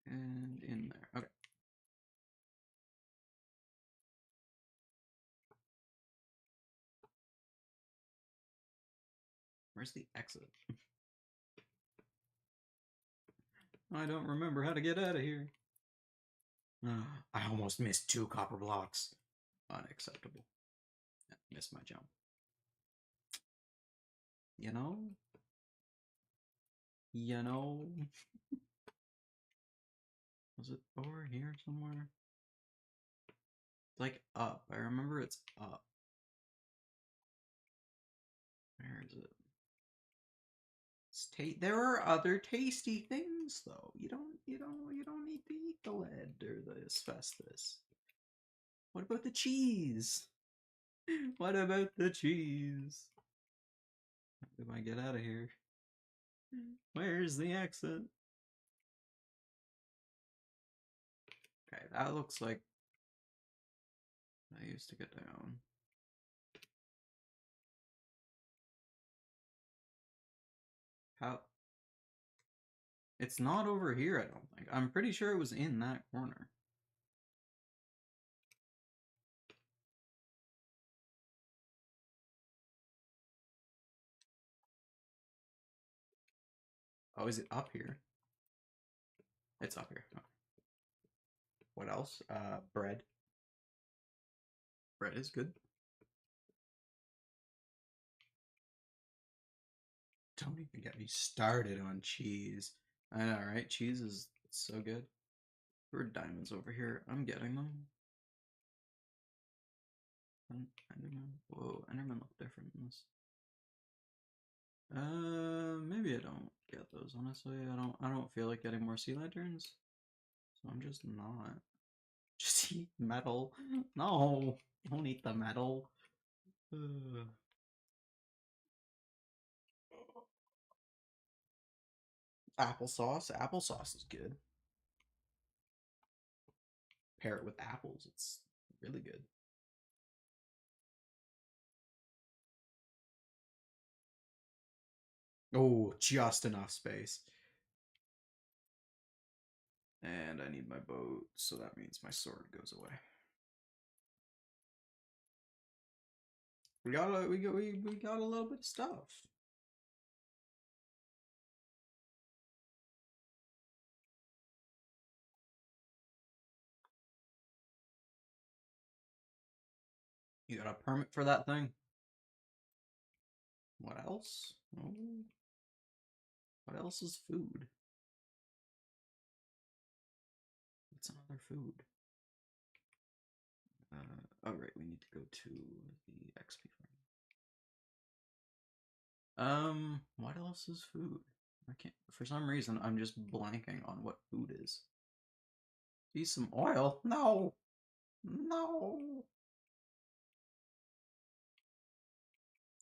And in there. Okay. Where's the exit? I don't remember how to get out of here. I almost missed 2 copper blocks. Unacceptable. Missed my jump. You know? You know? Was it over here somewhere? Like up. I remember it's up. Where is it? There are other tasty things though. You don't need to eat the lead or the asbestos. What about the cheese? What about the cheese? How do I get out of here? Where's the exit? Okay, that looks like I used to get down. How? It's not over here, I don't think. I'm pretty sure it was in that corner. Oh, is it up here? It's up here. Oh. What else? Bread. Bread is good. Don't even get me started on cheese. I know, right? Cheese is so good. There are diamonds over here. I'm getting them. Enderman. Whoa, Enderman look different in this. Maybe I don't get those, honestly. I don't feel like getting more sea lanterns. So I'm just not. Just eat metal. No, don't eat the metal. Applesauce. Applesauce is good. Pair it with apples. It's really good. Oh, just enough space. And I need my boat, so that means my sword goes away. We got a little bit of stuff. You got a permit for that thing? What else? Oh, what else is food? What's another food? Oh right, we need to go to the XP farm. What else is food? I can't. For some reason, I'm just blanking on what food is. See some oil? No, no.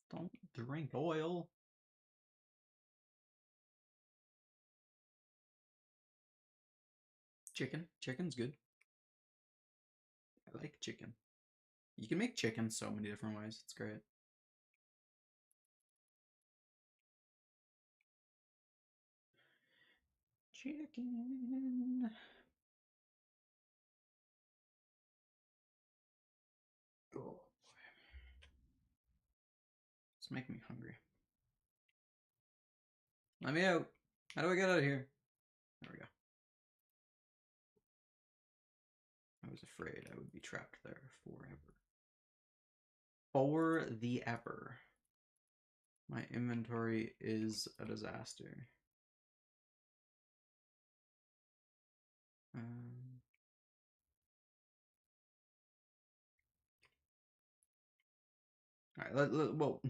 Don't drink oil. Chicken. Chicken's good. I like chicken. You can make chicken so many different ways. It's great. Chicken. Oh, it's making me hungry. Let me out. How do I get out of here? There we go. I was afraid I would be trapped there forever. For the ever. My inventory is a disaster. Alright, well,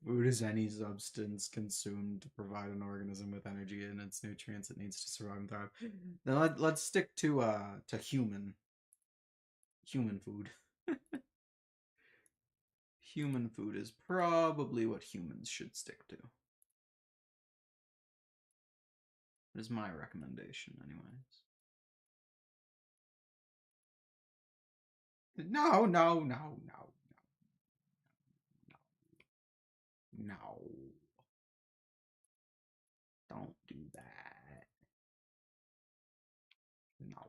food is any substance consumed to provide an organism with energy and its nutrients it needs to survive and thrive. Then let's stick to human food. Human food is probably what humans should stick to. That is my recommendation, anyways. No, no, no, no, no, no. Don't do that. No.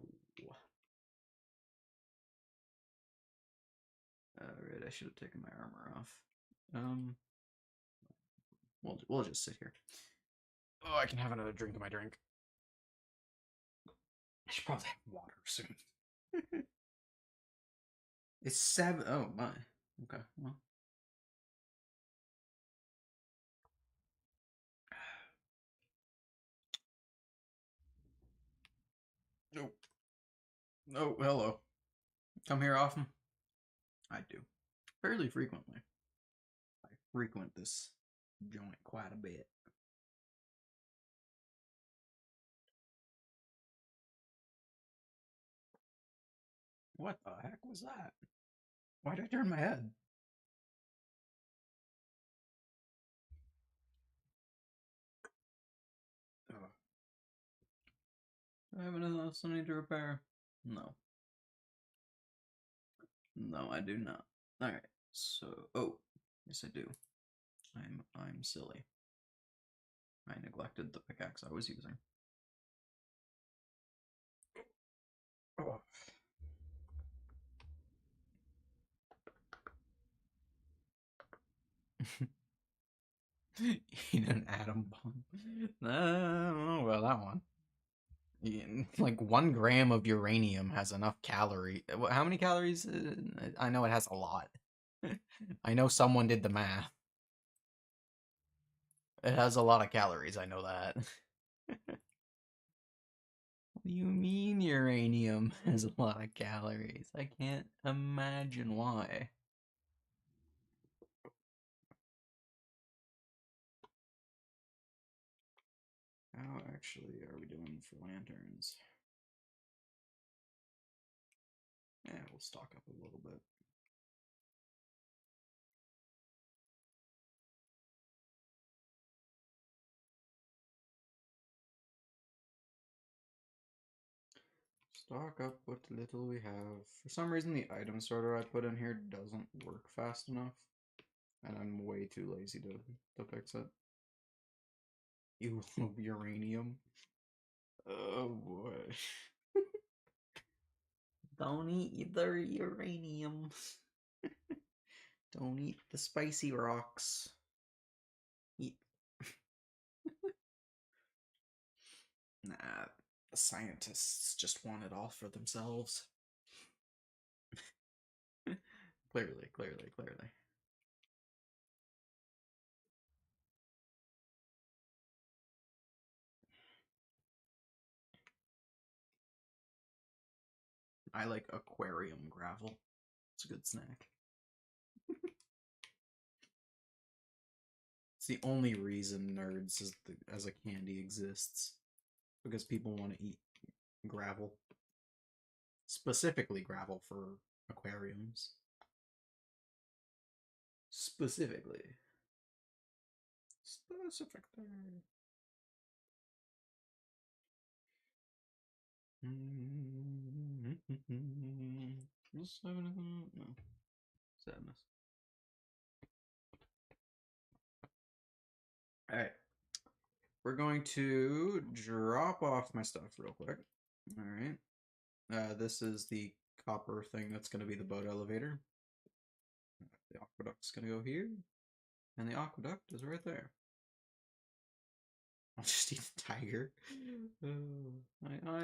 Alright, I should have taken my armor off. We'll just sit here. Oh, I can have another drink of my drink. I should probably have water soon. It's 7. Oh my. Okay. Well. No. Oh, hello. Come here often. I do. Fairly frequently. frequent this joint quite a bit. What the heck was that? Why'd I turn my head? Oh. Do I have anything else I need to repair? No. No, I do not. Alright, so oh, yes I do. I'm silly. I neglected the pickaxe I was using. Oh. Eat an atom bomb. Well, that one. Like 1 gram of uranium has enough calorie. How many calories? I know it has a lot. I know someone did the math. It has a lot of calories, I know that. What do you mean uranium has a lot of calories? I can't imagine why. How actually are we doing for lanterns? Yeah, we'll stock up a little bit. Stock up what little we have. For some reason, the item sorter I put in here doesn't work fast enough, and I'm way too lazy to fix it. You love uranium? Oh boy. Don't eat the uranium. Don't eat the spicy rocks. Eat. Nah, the scientists just want it all for themselves. Clearly, clearly, clearly. I like aquarium gravel. It's a good snack. It's the only reason nerds as a candy exists. Because people want to eat gravel. Specifically gravel for aquariums. Specifically. Specifically. No. Sadness. Alright. We're going to drop off my stuff real quick. Alright. This is the copper thing that's going to be the boat elevator. The aqueduct's going to go here. And the aqueduct is right there. I'll just eat the tiger.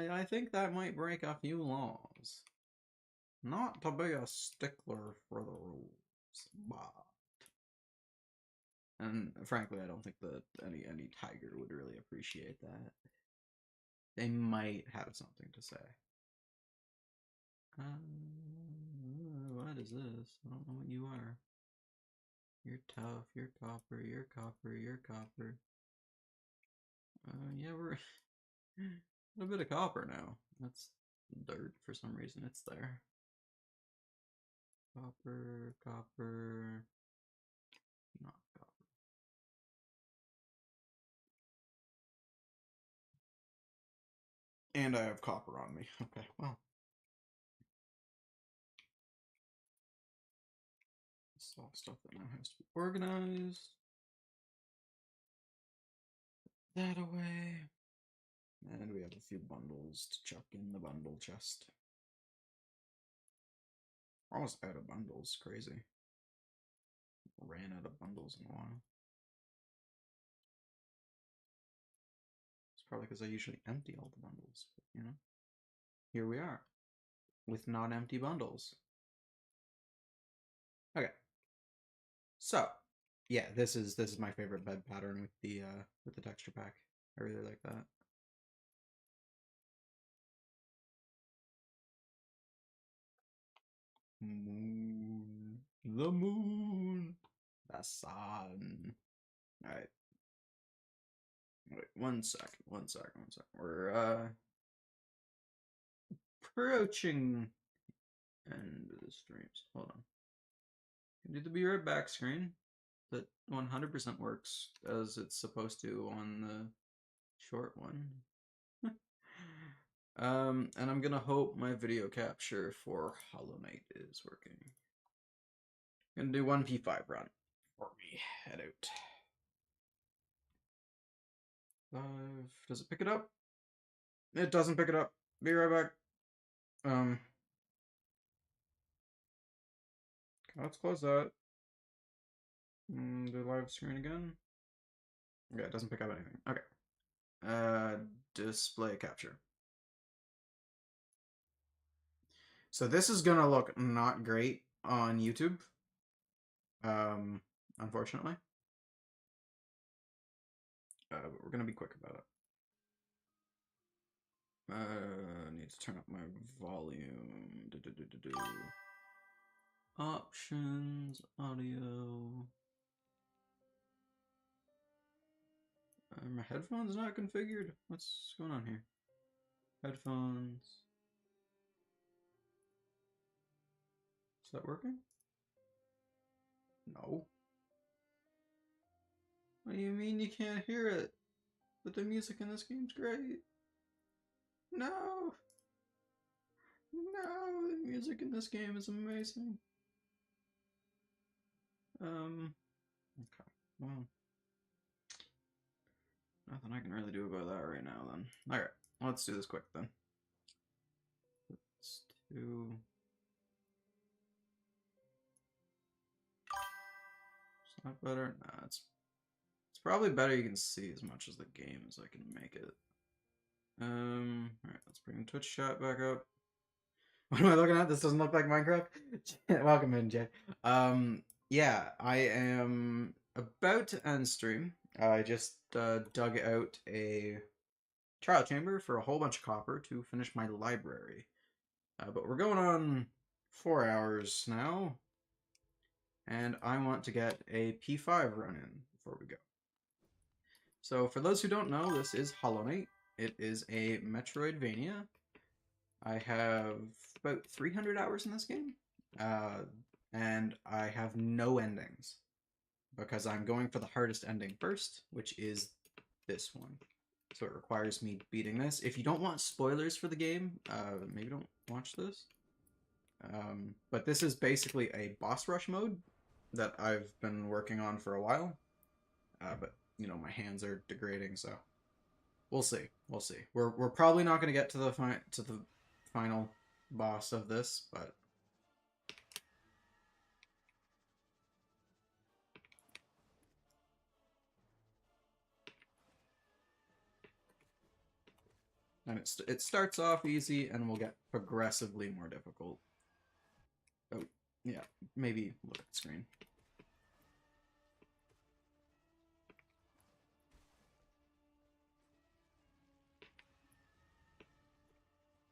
I think that might break a few laws. Not to be a stickler for the rules, but... And frankly, I don't think that any tiger would really appreciate that. They might have something to say. What is this? I don't know what you are. You're tough, you're copper, you're copper, you're copper. Yeah, we're a bit of copper now. That's dirt for some reason. It's there. Copper, copper, not copper. And I have copper on me. Okay, well. It's all stuff that now has to be organized. That away. And we have a few bundles to chuck in the bundle chest. Almost out of bundles. Crazy. Ran out of bundles in a while. It's probably because I usually empty all the bundles, but you know. Here we are. With not empty bundles. Okay. So, yeah, this is my favorite bed pattern with the texture pack. I really like that. Moon. The moon. Son. Alright. Wait, one second. We're approaching end of the streams. Hold on. Can do the be right back screen. That 100% works as it's supposed to on the short one. And I'm gonna hope my video capture for Hollow Knight is working. Gonna do 1P5 run for me. Head out. 5. Does it pick it up? It doesn't pick it up. Be right back. Let's close that. Do live screen again. Yeah, it doesn't pick up anything. Okay. Display capture. So this is gonna look not great on YouTube. Unfortunately. But we're gonna be quick about it. Need to turn up my volume. Options, audio. My headphones not configured. What's going on here? Headphones. Is that working? No. What do you mean you can't hear it? But the music in this game's great. No. No, the music in this game is amazing. Okay. Well, nothing I can really do about that right now then. Alright, let's do this quick then. Let's do... Is that better? Nah, it's probably better you can see as much as the game as I can make it. Alright, let's bring Twitch chat back up. What am I looking at? This doesn't look like Minecraft? Welcome in, Jay. Yeah, I am about to end stream. I just dug out a trial chamber for a whole bunch of copper to finish my library. But we're going on 4 hours now, and I want to get a P5 run in before we go. So for those who don't know, this is Hollow Knight. It is a Metroidvania. I have about 300 hours in this game, and I have no endings, because I'm going for the hardest ending first, which is this one. So it requires me beating this. If you don't want spoilers for the game, maybe don't watch this. But this is basically a boss rush mode that I've been working on for a while. But, you know, my hands are degrading, so we'll see. We'll see. We're probably not going to get to the final boss of this, but... And it starts off easy and will get progressively more difficult. Oh, yeah, maybe look at the screen.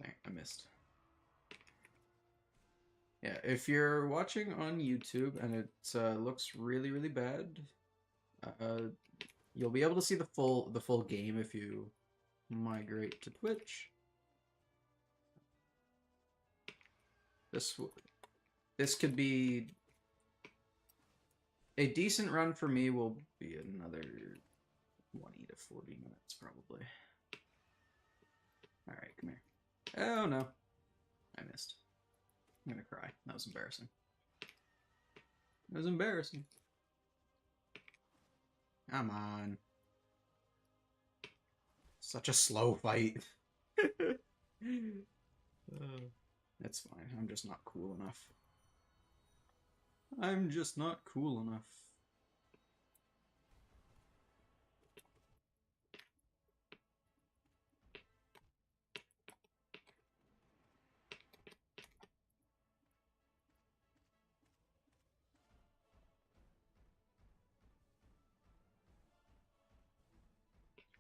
Dang, I missed. Yeah, if you're watching on YouTube and it looks really, really bad, you'll be able to see the full game if you migrate to Twitch. This could be a decent run for me. Will be another 20 to 40 minutes probably. All right, come here. Oh no, I missed. I'm gonna cry. That was embarrassing. It was embarrassing. Come on. Such a slow fight. It's fine. I'm just not cool enough. I'm just not cool enough.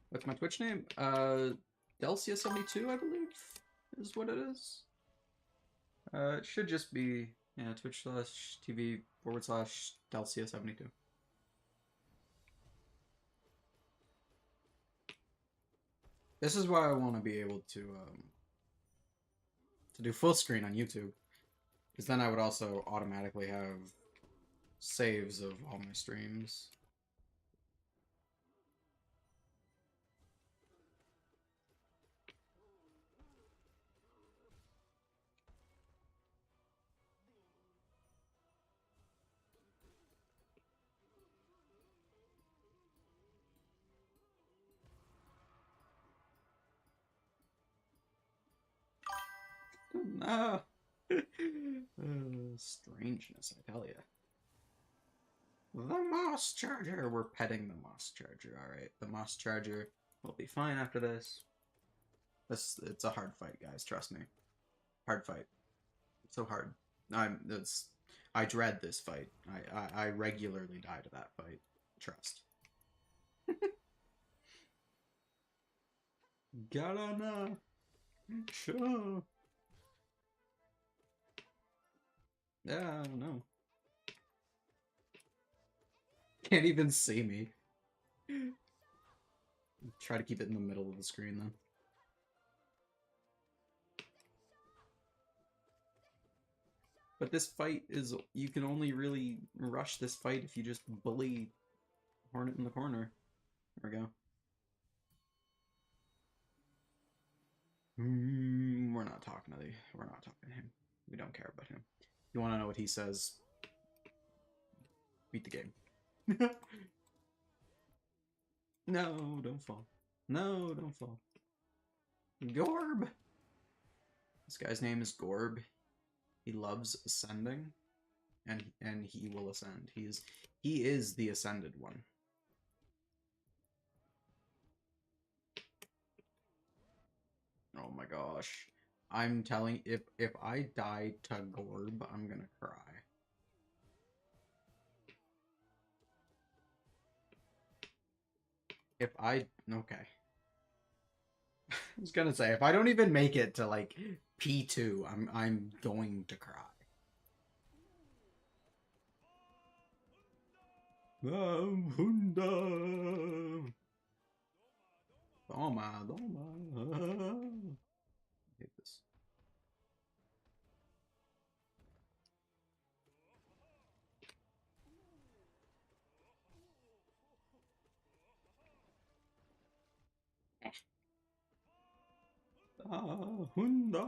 What's my Twitch name? Delcia72, I believe, is what it is. It should just be, yeah, twitch.tv/Delcia72. This is why I want to be able to do full screen on YouTube, because then I would also automatically have saves of all my streams. No. Strangeness, I tell you. The Moss Charger! We're petting the Moss Charger, alright. The Moss Charger will be fine after this. It's a hard fight, guys, trust me. Hard fight. So hard. I dread this fight. I regularly die to that fight. Trust. Garana! Sure. Yeah, I don't know. Can't even see me. Try to keep it in the middle of the screen then. But this fight is, you can only really rush this fight if you just bully Hornet in the corner. There we go. We're not talking to him. We don't care about him. You want to know what he says? Beat the game. No, don't fall. No, don't fall. Gorb! This guy's name is Gorb. He loves ascending, and he will ascend. He is the ascended one. Oh my gosh. I'm telling, if I die to Gorb, I'm gonna cry. Okay. I was gonna say, if I don't even make it to like P2, I'm going to cry. Hunda. Doma. I hate this. Hunda.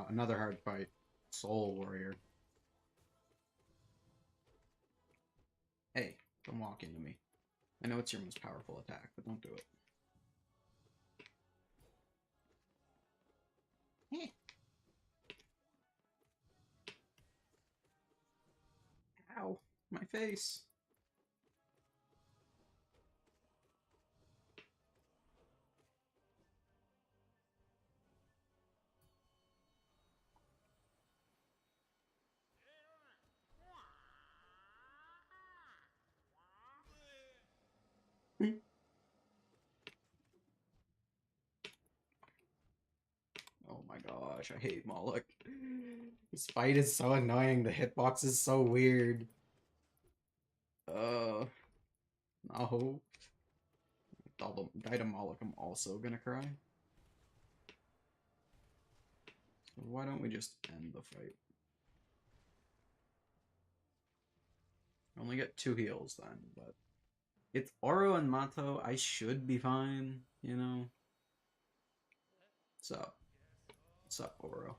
Another hard fight. Soul Warrior. Hey, don't walk into me. I know it's your most powerful attack, but don't do it. Ow, my face. Oh my gosh, I hate Moloch. This fight is so annoying. The hitbox is so weird. No. Die to Moloch, I'm also gonna cry. So why don't we just end the fight? I only get 2 heals then, but it's Oro and Mato. I should be fine, you know? What's up? What's up, Oro?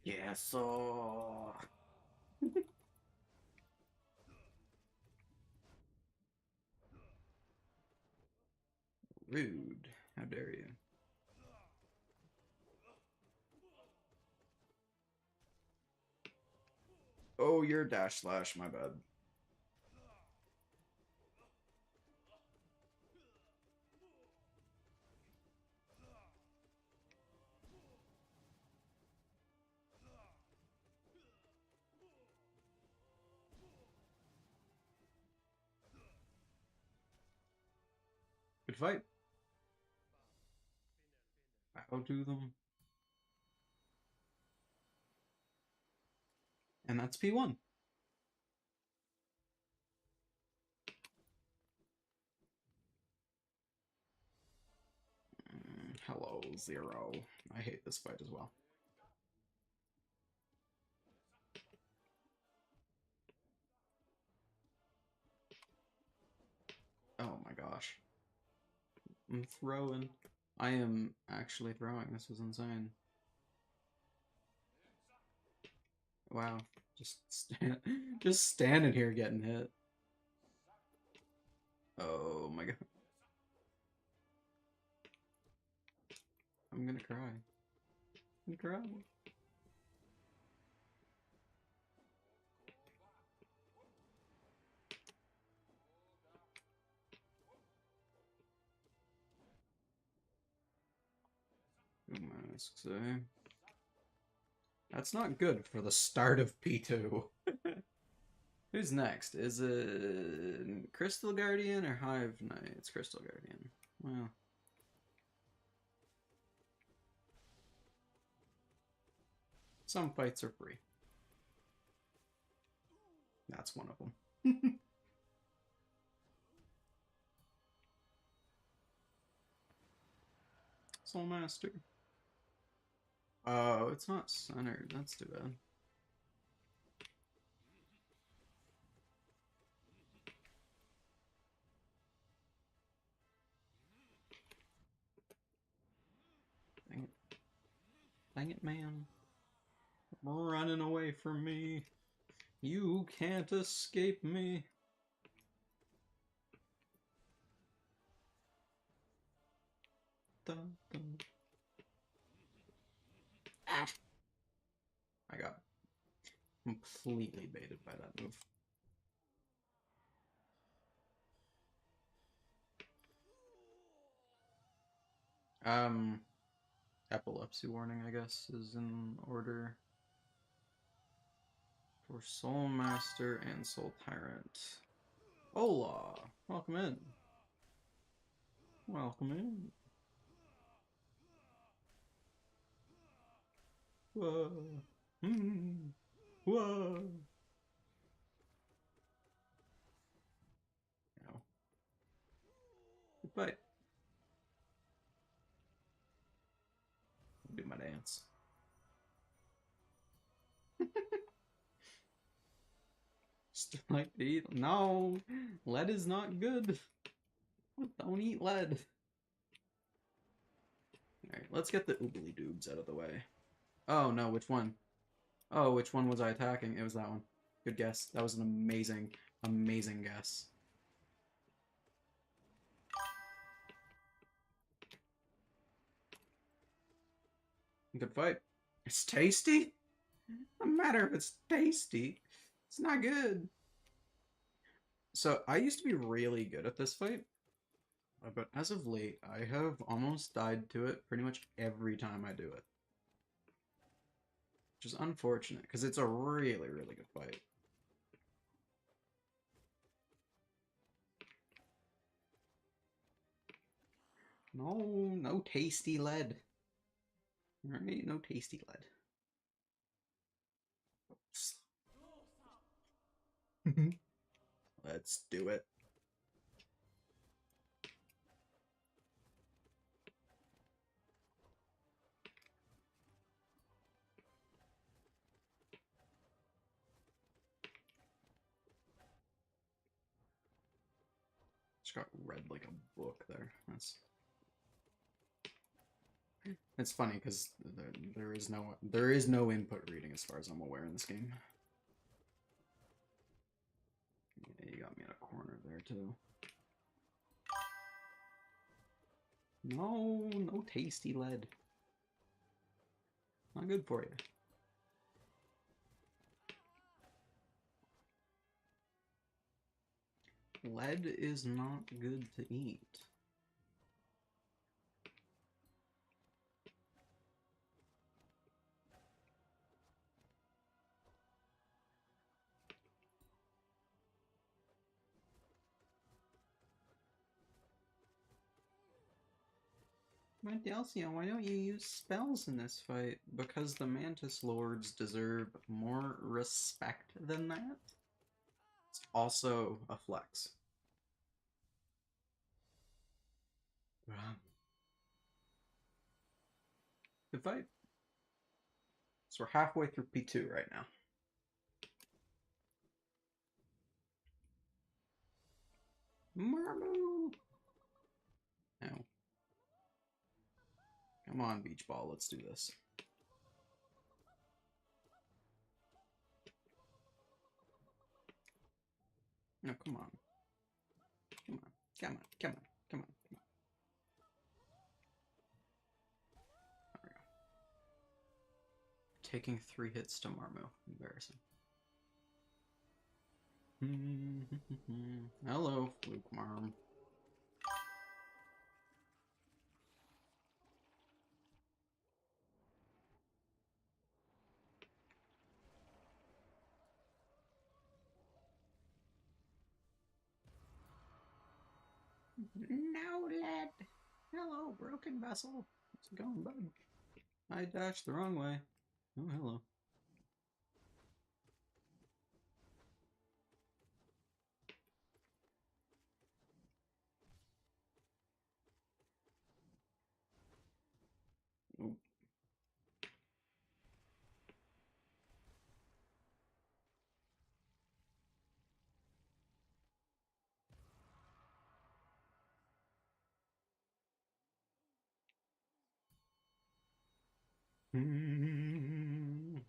Yeah, so rude. How dare you? Oh, you're dash slash, my bad. Good fight. Outdo them. And that's P1. Hello, Zero. I hate this fight as well. Oh my gosh. I'm throwing. I am actually throwing. This is insane. Wow. Just standing here getting hit. Oh my god. I'm gonna cry. I'm gonna cry. Masks, eh? That's not good for the start of P2. Who's next? Is it Crystal Guardian or Hive Knight? It's Crystal Guardian. Well. Some fights are free. That's one of them. Soul Master. Oh, it's not centered. That's too bad. Dang it. Dang it, man. Running away from me. You can't escape me. Dun, dun. Ah. I got completely baited by that move. Epilepsy warning, I guess, is in order for Soul Master and Soul Tyrant. Hola! Welcome in. Welcome in. Whoa. Whoa. No. Goodbye. Do my dance. Still like to eat? No! Lead is not good. Don't eat lead. Alright, let's get the oobly doobs out of the way. Oh no, which one? Oh, which one was I attacking? It was that one. Good guess. That was an amazing, amazing guess. Good fight. It's tasty? No matter if it's tasty. It's not good. So, I used to be really good at this fight. But as of late, I have almost died to it pretty much every time I do it. Which is unfortunate, because it's a really, really good fight. No tasty lead. Alright, no tasty lead. Let's do it. Just got read like a book there. It's funny because there is no input reading as far as I'm aware in this game. Yeah, you got me in a corner there too. No tasty lead. Not good for you. Lead is not good to eat. My Delcia, why don't you use spells in this fight? Because the Mantis Lords deserve more respect than that. It's also a flex. Good fight. So we're halfway through P2 right now. Marmoo! Ow. Come on, Beach Ball, let's do this. No, come on. Come on. Come on. Come on. Come on. Come on. There we go. Taking 3 hits to Marmoo. Embarrassing. Hello, Fluke Marm. No, lad. Hello, broken vessel. How's it going, bud? I dashed the wrong way. Oh, hello. Oh.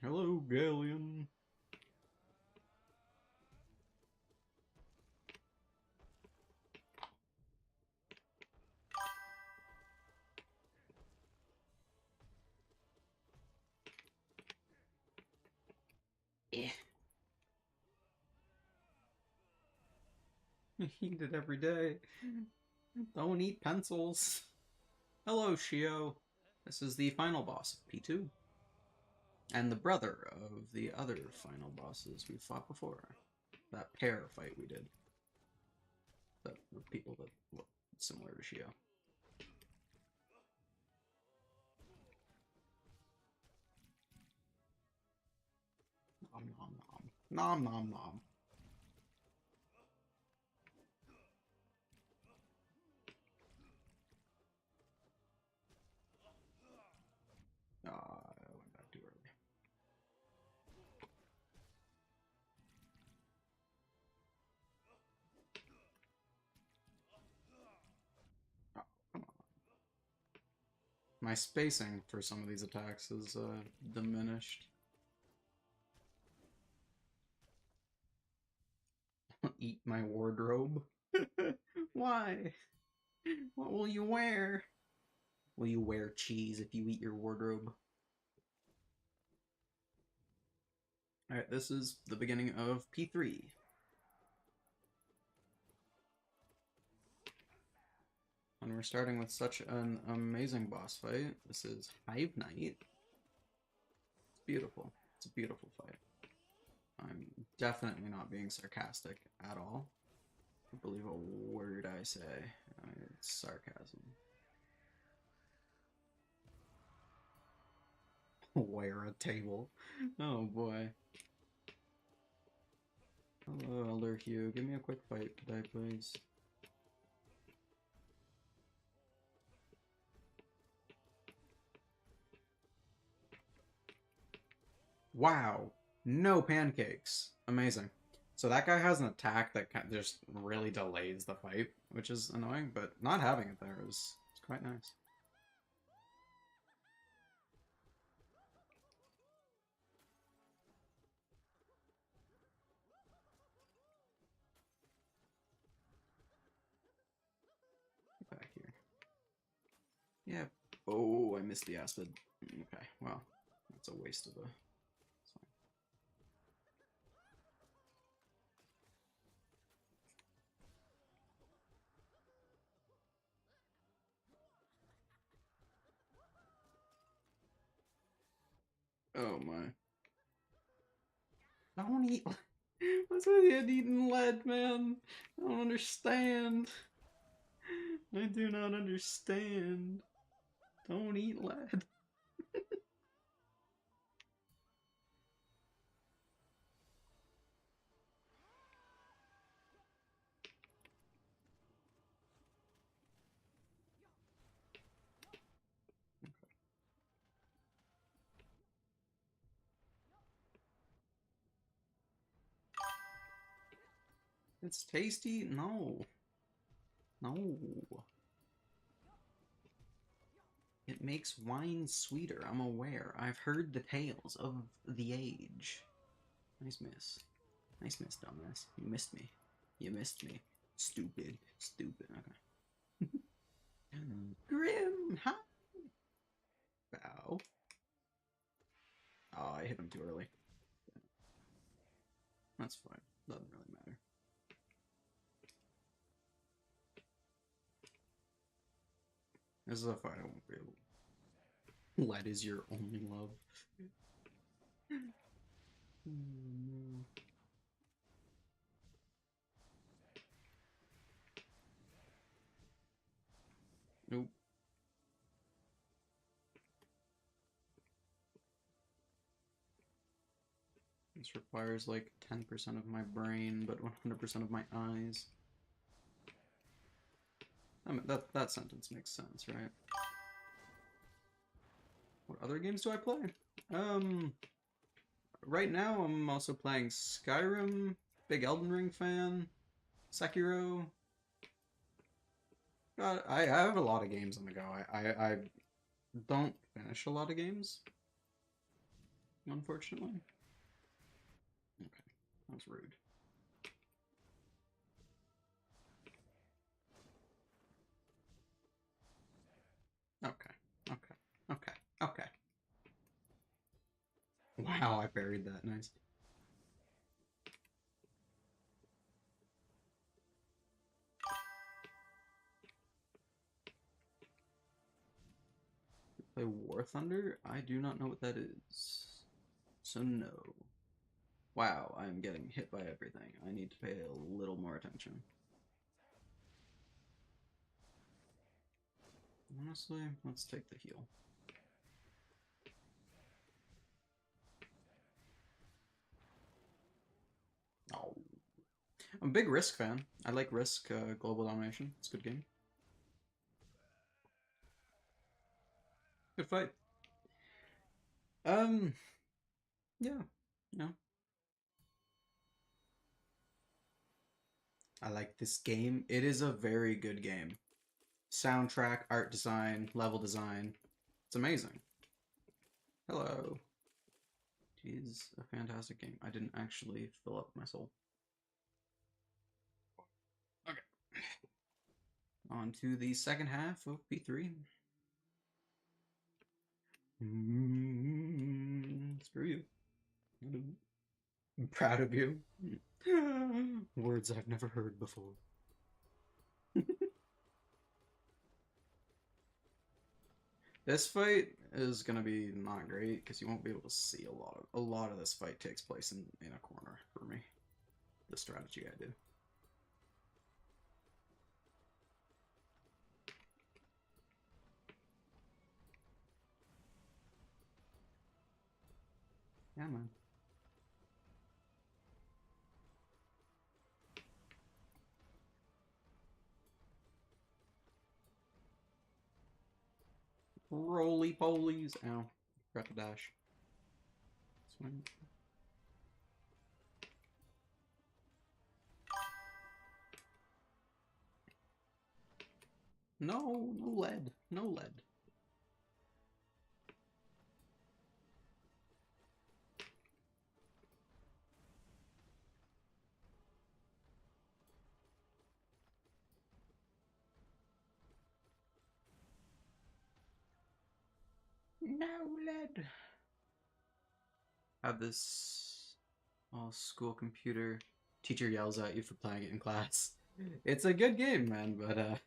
Hello, Galleon. Yeah. Eat it every day. Don't eat pencils. Hello, Shio. This is the final boss of P2. And the brother of the other final bosses we fought before. That pair fight we did. The people that look similar to Shio. Nom nom nom. Nom nom nom. I went back too early. Oh, come on. My spacing for some of these attacks is diminished. Eat my wardrobe? Why? What will you wear? Will you wear cheese if you eat your wardrobe? Alright, this is the beginning of P3. And we're starting with such an amazing boss fight. This is Hive Knight. It's beautiful. It's a beautiful fight. I'm definitely not being sarcastic at all. I believe a word I say. It's sarcasm. Wear a table. Oh boy. Hello, Elder Hugh. Give me a quick fight today, please. Wow. No pancakes. Amazing. So that guy has an attack that just really delays the fight, which is annoying, but not having it there is quite nice. Get back here. Yeah. Oh, I missed the acid. Okay, well, that's a waste of a... Oh my. Don't eat. What's with you eating lead, man? I don't understand. I do not understand. Don't eat lead. It's tasty? No. No. It makes wine sweeter, I'm aware. I've heard the tales of the age. Nice miss. Nice miss, dumbass. You missed me. You missed me. Stupid. Stupid. Okay. Grim! Hi! Bow. Oh, I hit him too early. That's fine. Doesn't really matter. This is a fight I won't be able. Lead is your only love. Nope. This requires like 10% of my brain, but 100% of my eyes. I mean, that sentence makes sense, right? What other games do I play? Right now I'm also playing Skyrim, big Elden Ring fan, Sekiro. I have a lot of games on the go. I don't finish a lot of games, unfortunately. Okay, that was rude. Okay, okay, okay, okay. Wow, I buried that. Nice. Play War Thunder? I do not know what that is. So no. Wow, I'm getting hit by everything. I need to pay a little more attention. Honestly, let's take the heal. Oh. I'm a big Risk fan. I like Risk Global Domination. It's a good game. Good fight. Um, yeah. Yeah. I like this game. It is a very good game. Soundtrack, art design, level design. It's amazing. Hello. It is a fantastic game. I didn't actually fill up my soul. Okay. On to the second half of P3. Screw you. I'm proud of you. Words I've never heard before. This fight is gonna be not great because you won't be able to see a lot of this fight takes place in a corner for me. The strategy I do. Yeah, man. Roly polies. Ow. Forgot to dash. Swing. No, no lead. No lead. No lead. Have this school computer. Teacher yells at you for playing it in class. It's a good game, man, but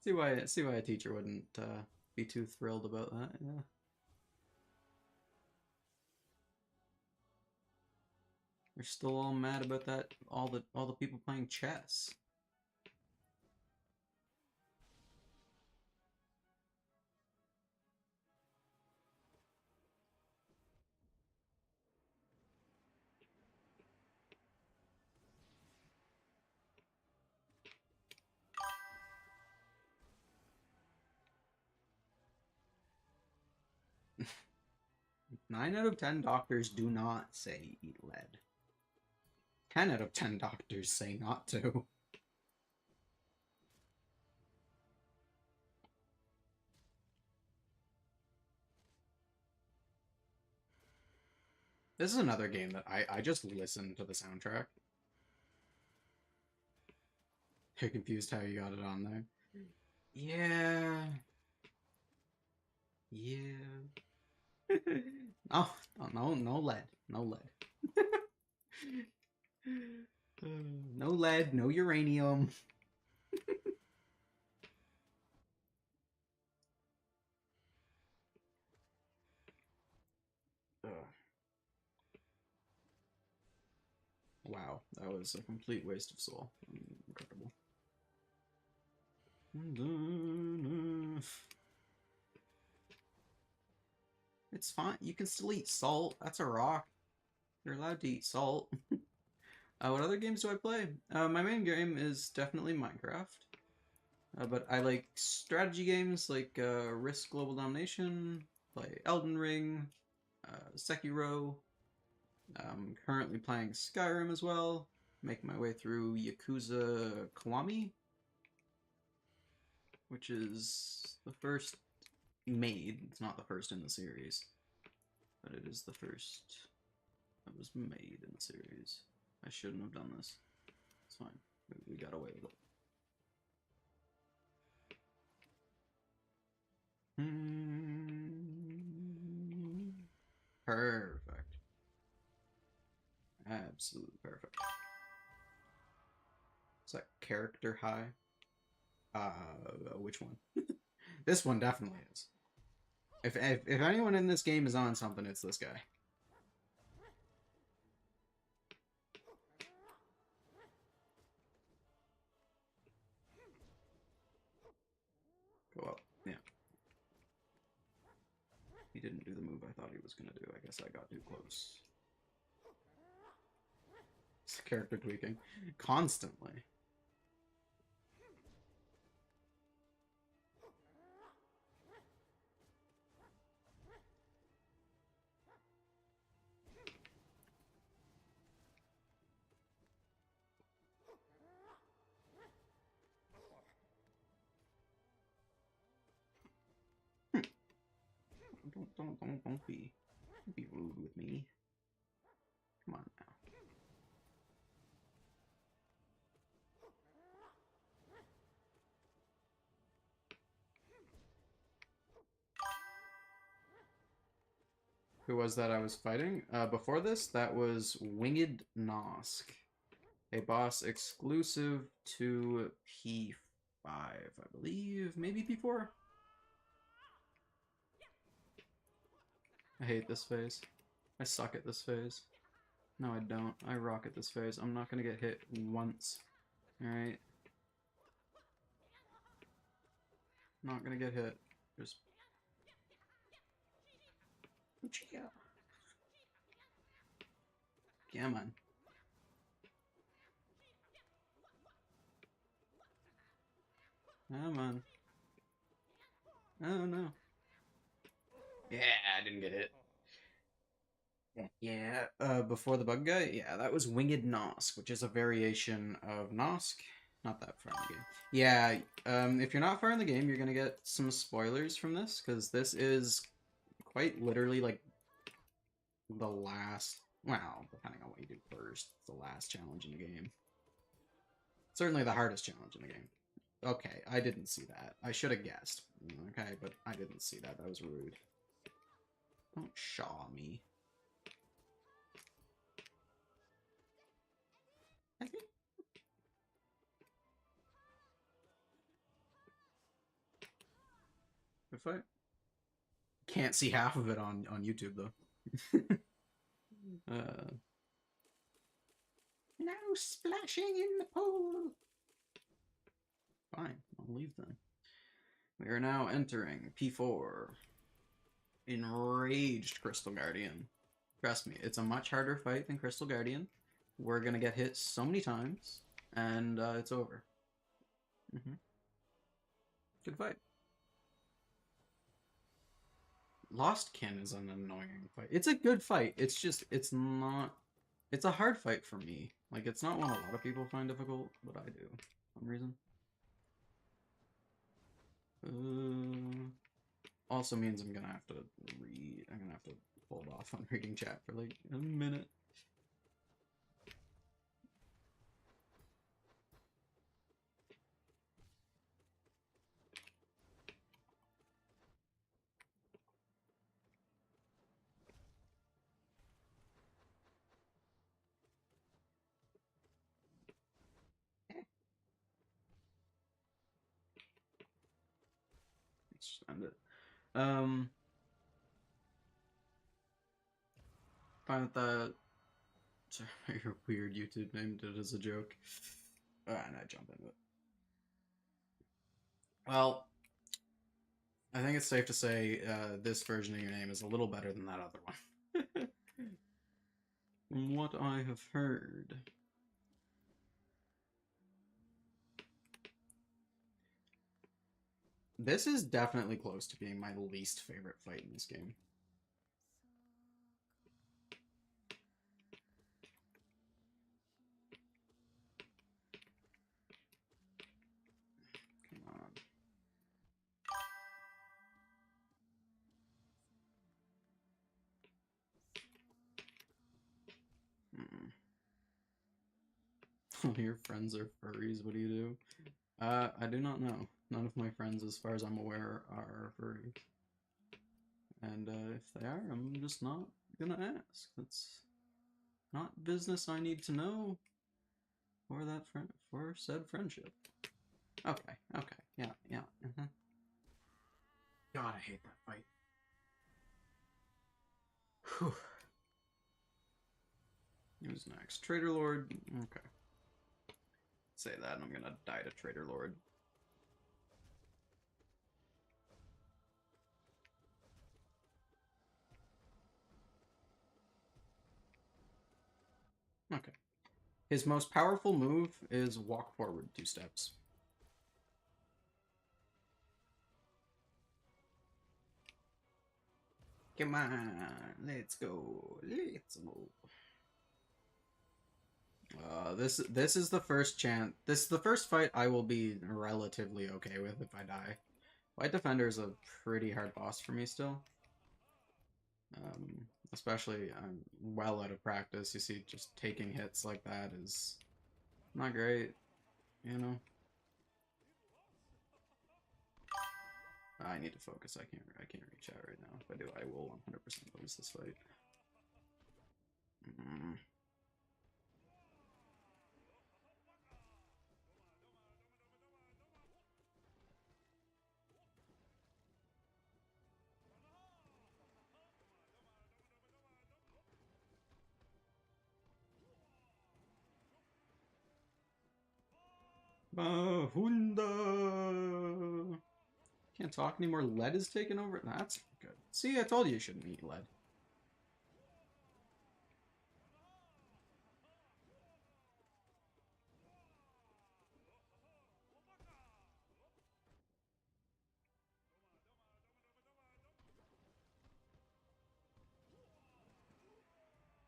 see why a teacher wouldn't be too thrilled about that. Yeah. They're still all mad about that. All the people playing chess. Nine out of 10 doctors do not say eat lead. 10 out of 10 doctors say not to. This is another game that I just listened to the soundtrack. You're confused how you got it on there. Yeah. Yeah. Oh, no lead. No lead. No lead, no uranium. Wow, that was a complete waste of soul. Incredible. It's fine. You can still eat salt. That's a rock. You're allowed to eat salt. What other games do I play? My main game is definitely Minecraft. But I like strategy games like Risk Global Domination, play Elden Ring, Sekiro. I'm currently playing Skyrim as well. Making my way through Yakuza Kiwami, which is the first made. It's not the first in the series, but it is the first that was made in the series. I shouldn't have done this. It's fine. We got away with it. Perfect. Absolutely perfect. Is that character high? Which one? This one definitely is. If anyone in this game is on something, it's this guy. Go up. Yeah. He didn't do the move I thought he was gonna do. I guess I got too close. It's character tweaking. Constantly. Don't be rude with me. Come on now. Who was that I was fighting? Before this, that was Winged Nosk, a boss exclusive to P5, I believe. Maybe P4? I hate this phase. I suck at this phase. No, I don't. I rock at this phase. I'm not gonna get hit once. Alright? Not gonna get hit. Just... Chill. Come on. Come on. Oh no. Yeah, I didn't get hit. Yeah, before the bug guy, yeah, that was Winged Nosk, which is a variation of Nosk. Not that far in the game. Yeah, if you're not far in the game, you're gonna get some spoilers from this, because this is quite literally, like, the last, well, depending on what you do first, it's the last challenge in the game. Certainly the hardest challenge in the game. Okay, I didn't see that. I should have guessed. Okay, but I didn't see that. That was rude. Don't shaw me. I think... If I... Can't see half of it on YouTube, though. No splashing in the pool. Fine, I'll leave then. We are now entering P4. Enraged Crystal Guardian. Trust me, it's a much harder fight than Crystal Guardian. We're gonna get hit so many times, and it's over. Good fight. Lost Kin is an annoying fight. It's a good fight. It's just, it's not... It's a hard fight for me. Like, it's not one a lot of people find difficult, but I do. For some reason. Also means I'm gonna have to read... I'm gonna have to hold off on reading chat for, like, a minute. Let's just end it. Find that your weird YouTube name did as a joke. And I jump into it. Well, I think it's safe to say this version of your name is a little better than that other one. From what I have heard. This is definitely close to being my least favorite fight in this game. Come on. All your friends are furries, what do you do? I do not know. None of my friends, as far as I'm aware, are furries. And if they are, I'm just not gonna ask. That's not business I need to know for that for said friendship. Okay, yeah. God, I hate that fight. Whew. Who's next? Trader Lord? Okay. Say that and I'm gonna die to Trader Lord. Okay. His most powerful move is walk forward 2 steps. Come on, let's go. Let's go. This is the first chance. This is the first fight I will be relatively okay with if I die. White Defender is a pretty hard boss for me still. Especially I'm well out of practice. You see, just taking hits like that is not great, you know. I need to focus. I can't reach out right now. If I do, I will 100% lose this fight. Bahunda! Can't talk anymore. Lead is taking over. That's good. See, I told you shouldn't eat lead.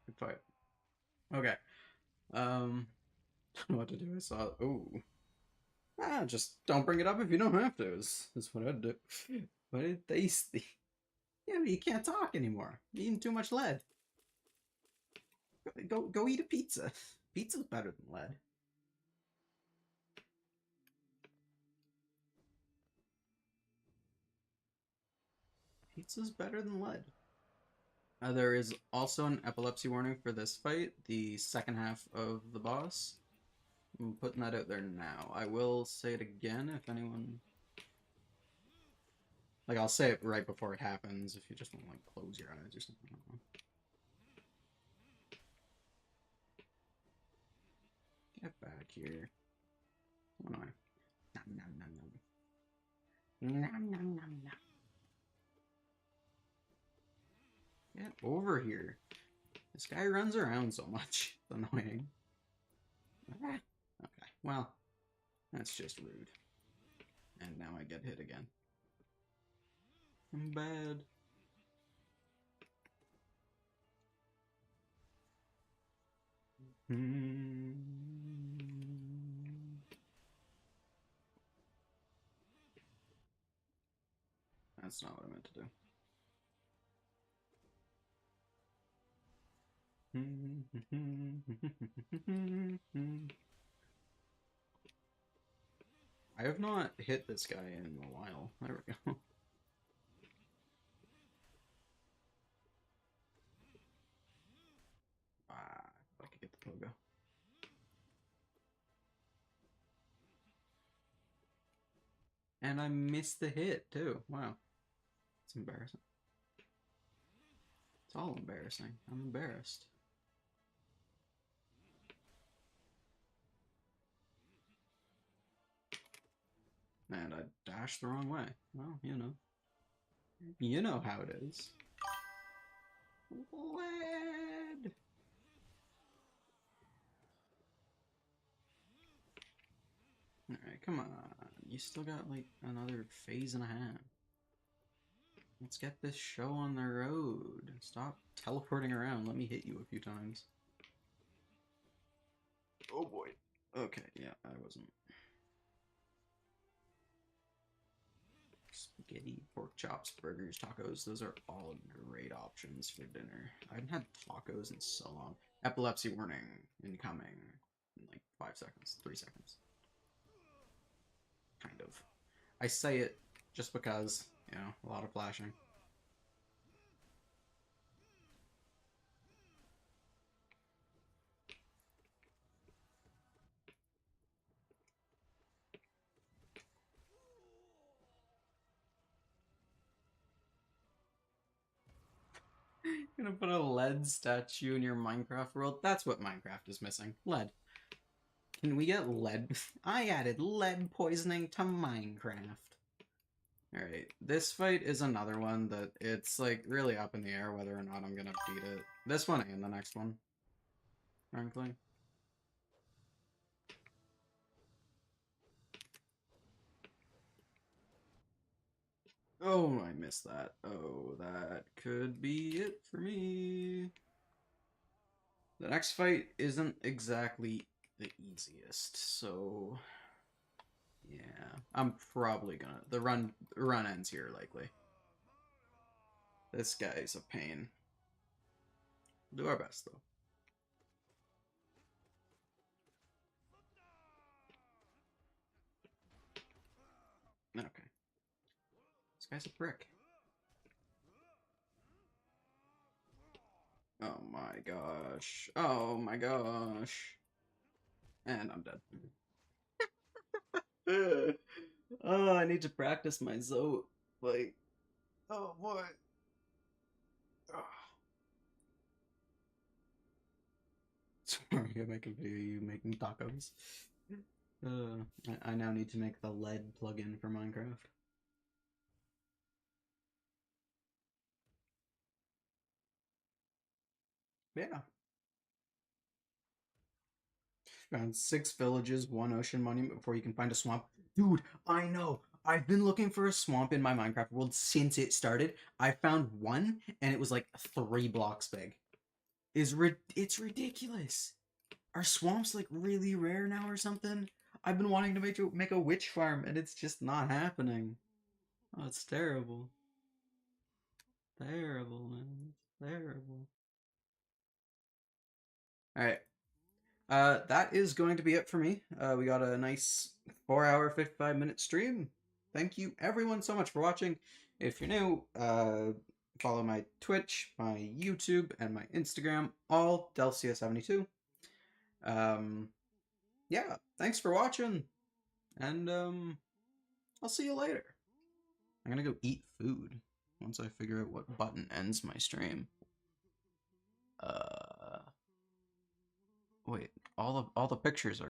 Good fight. Okay. What to do? I saw. Ooh. Just don't bring it up if you don't have to. Is what I'd do. But it's tasty. Yeah, but you can't talk anymore. You're eating too much lead. Go eat a pizza. Pizza's better than lead. Pizza's better than lead. There is also an epilepsy warning for this fight, the second half of the boss. I'm putting that out there now. I will say it again if anyone... Like, I'll say it right before it happens if you just want to, like, close your eyes or something. Get back here. What am I? Nom nom nom nom. Nom nom nom nom. Get over here. This guy runs around so much. It's annoying. Ah. Okay, well, that's just rude. And now I get hit again. I'm bad. That's not what I meant to do. I have not hit this guy in a while. There we go. If I could get the pogo. And I missed the hit, too. Wow. It's embarrassing. It's all embarrassing. I'm embarrassed. And I dashed the wrong way. Well, you know. You know how it is. Lead! Alright, come on. You still got, like, another phase and a half. Let's get this show on the road. Stop teleporting around. Let me hit you a few times. Oh boy. Okay, yeah, I wasn't. Spaghetti, pork chops, burgers, tacos. Those are all great options for dinner. I haven't had tacos in so long. Epilepsy warning incoming in like 5 seconds, 3 seconds. Kind of. I say it just because, you know, a lot of flashing. You're gonna put a lead statue in your Minecraft world? That's what Minecraft is missing. Lead. Can we get lead? I added lead poisoning to Minecraft. Alright, this fight is another one that it's like really up in the air whether or not I'm gonna beat it. This one and the next one, frankly. Oh, I missed that. Oh, that could be it for me. The next fight isn't exactly the easiest, so yeah, I'm probably gonna the run ends here likely. This guy's a pain. We'll do our best though. Okay. This guy's a prick. Oh my gosh. Oh my gosh. And I'm dead. Oh, I need to practice my Zote. Like, oh boy. Oh. Sorry, I'm making a video of you making tacos. I now need to make the lead plugin for Minecraft. Yeah. Found 6 villages, 1 ocean monument before you can find a swamp. Dude, I know. I've been looking for a swamp in my Minecraft world since it started. I found one, and it was like 3 blocks big. It's ridiculous. Are swamps like really rare now or something? I've been wanting to make a witch farm, and it's just not happening. Oh, it's terrible. Terrible, man. Terrible. Alright. That is going to be it for me. We got a nice 4-hour, 55-minute stream. Thank you everyone so much for watching. If you're new, follow my Twitch, my YouTube, and my Instagram, all Delcia72. Yeah, thanks for watching, and I'll see you later. I'm gonna go eat food once I figure out what button ends my stream. Wait, all the pictures are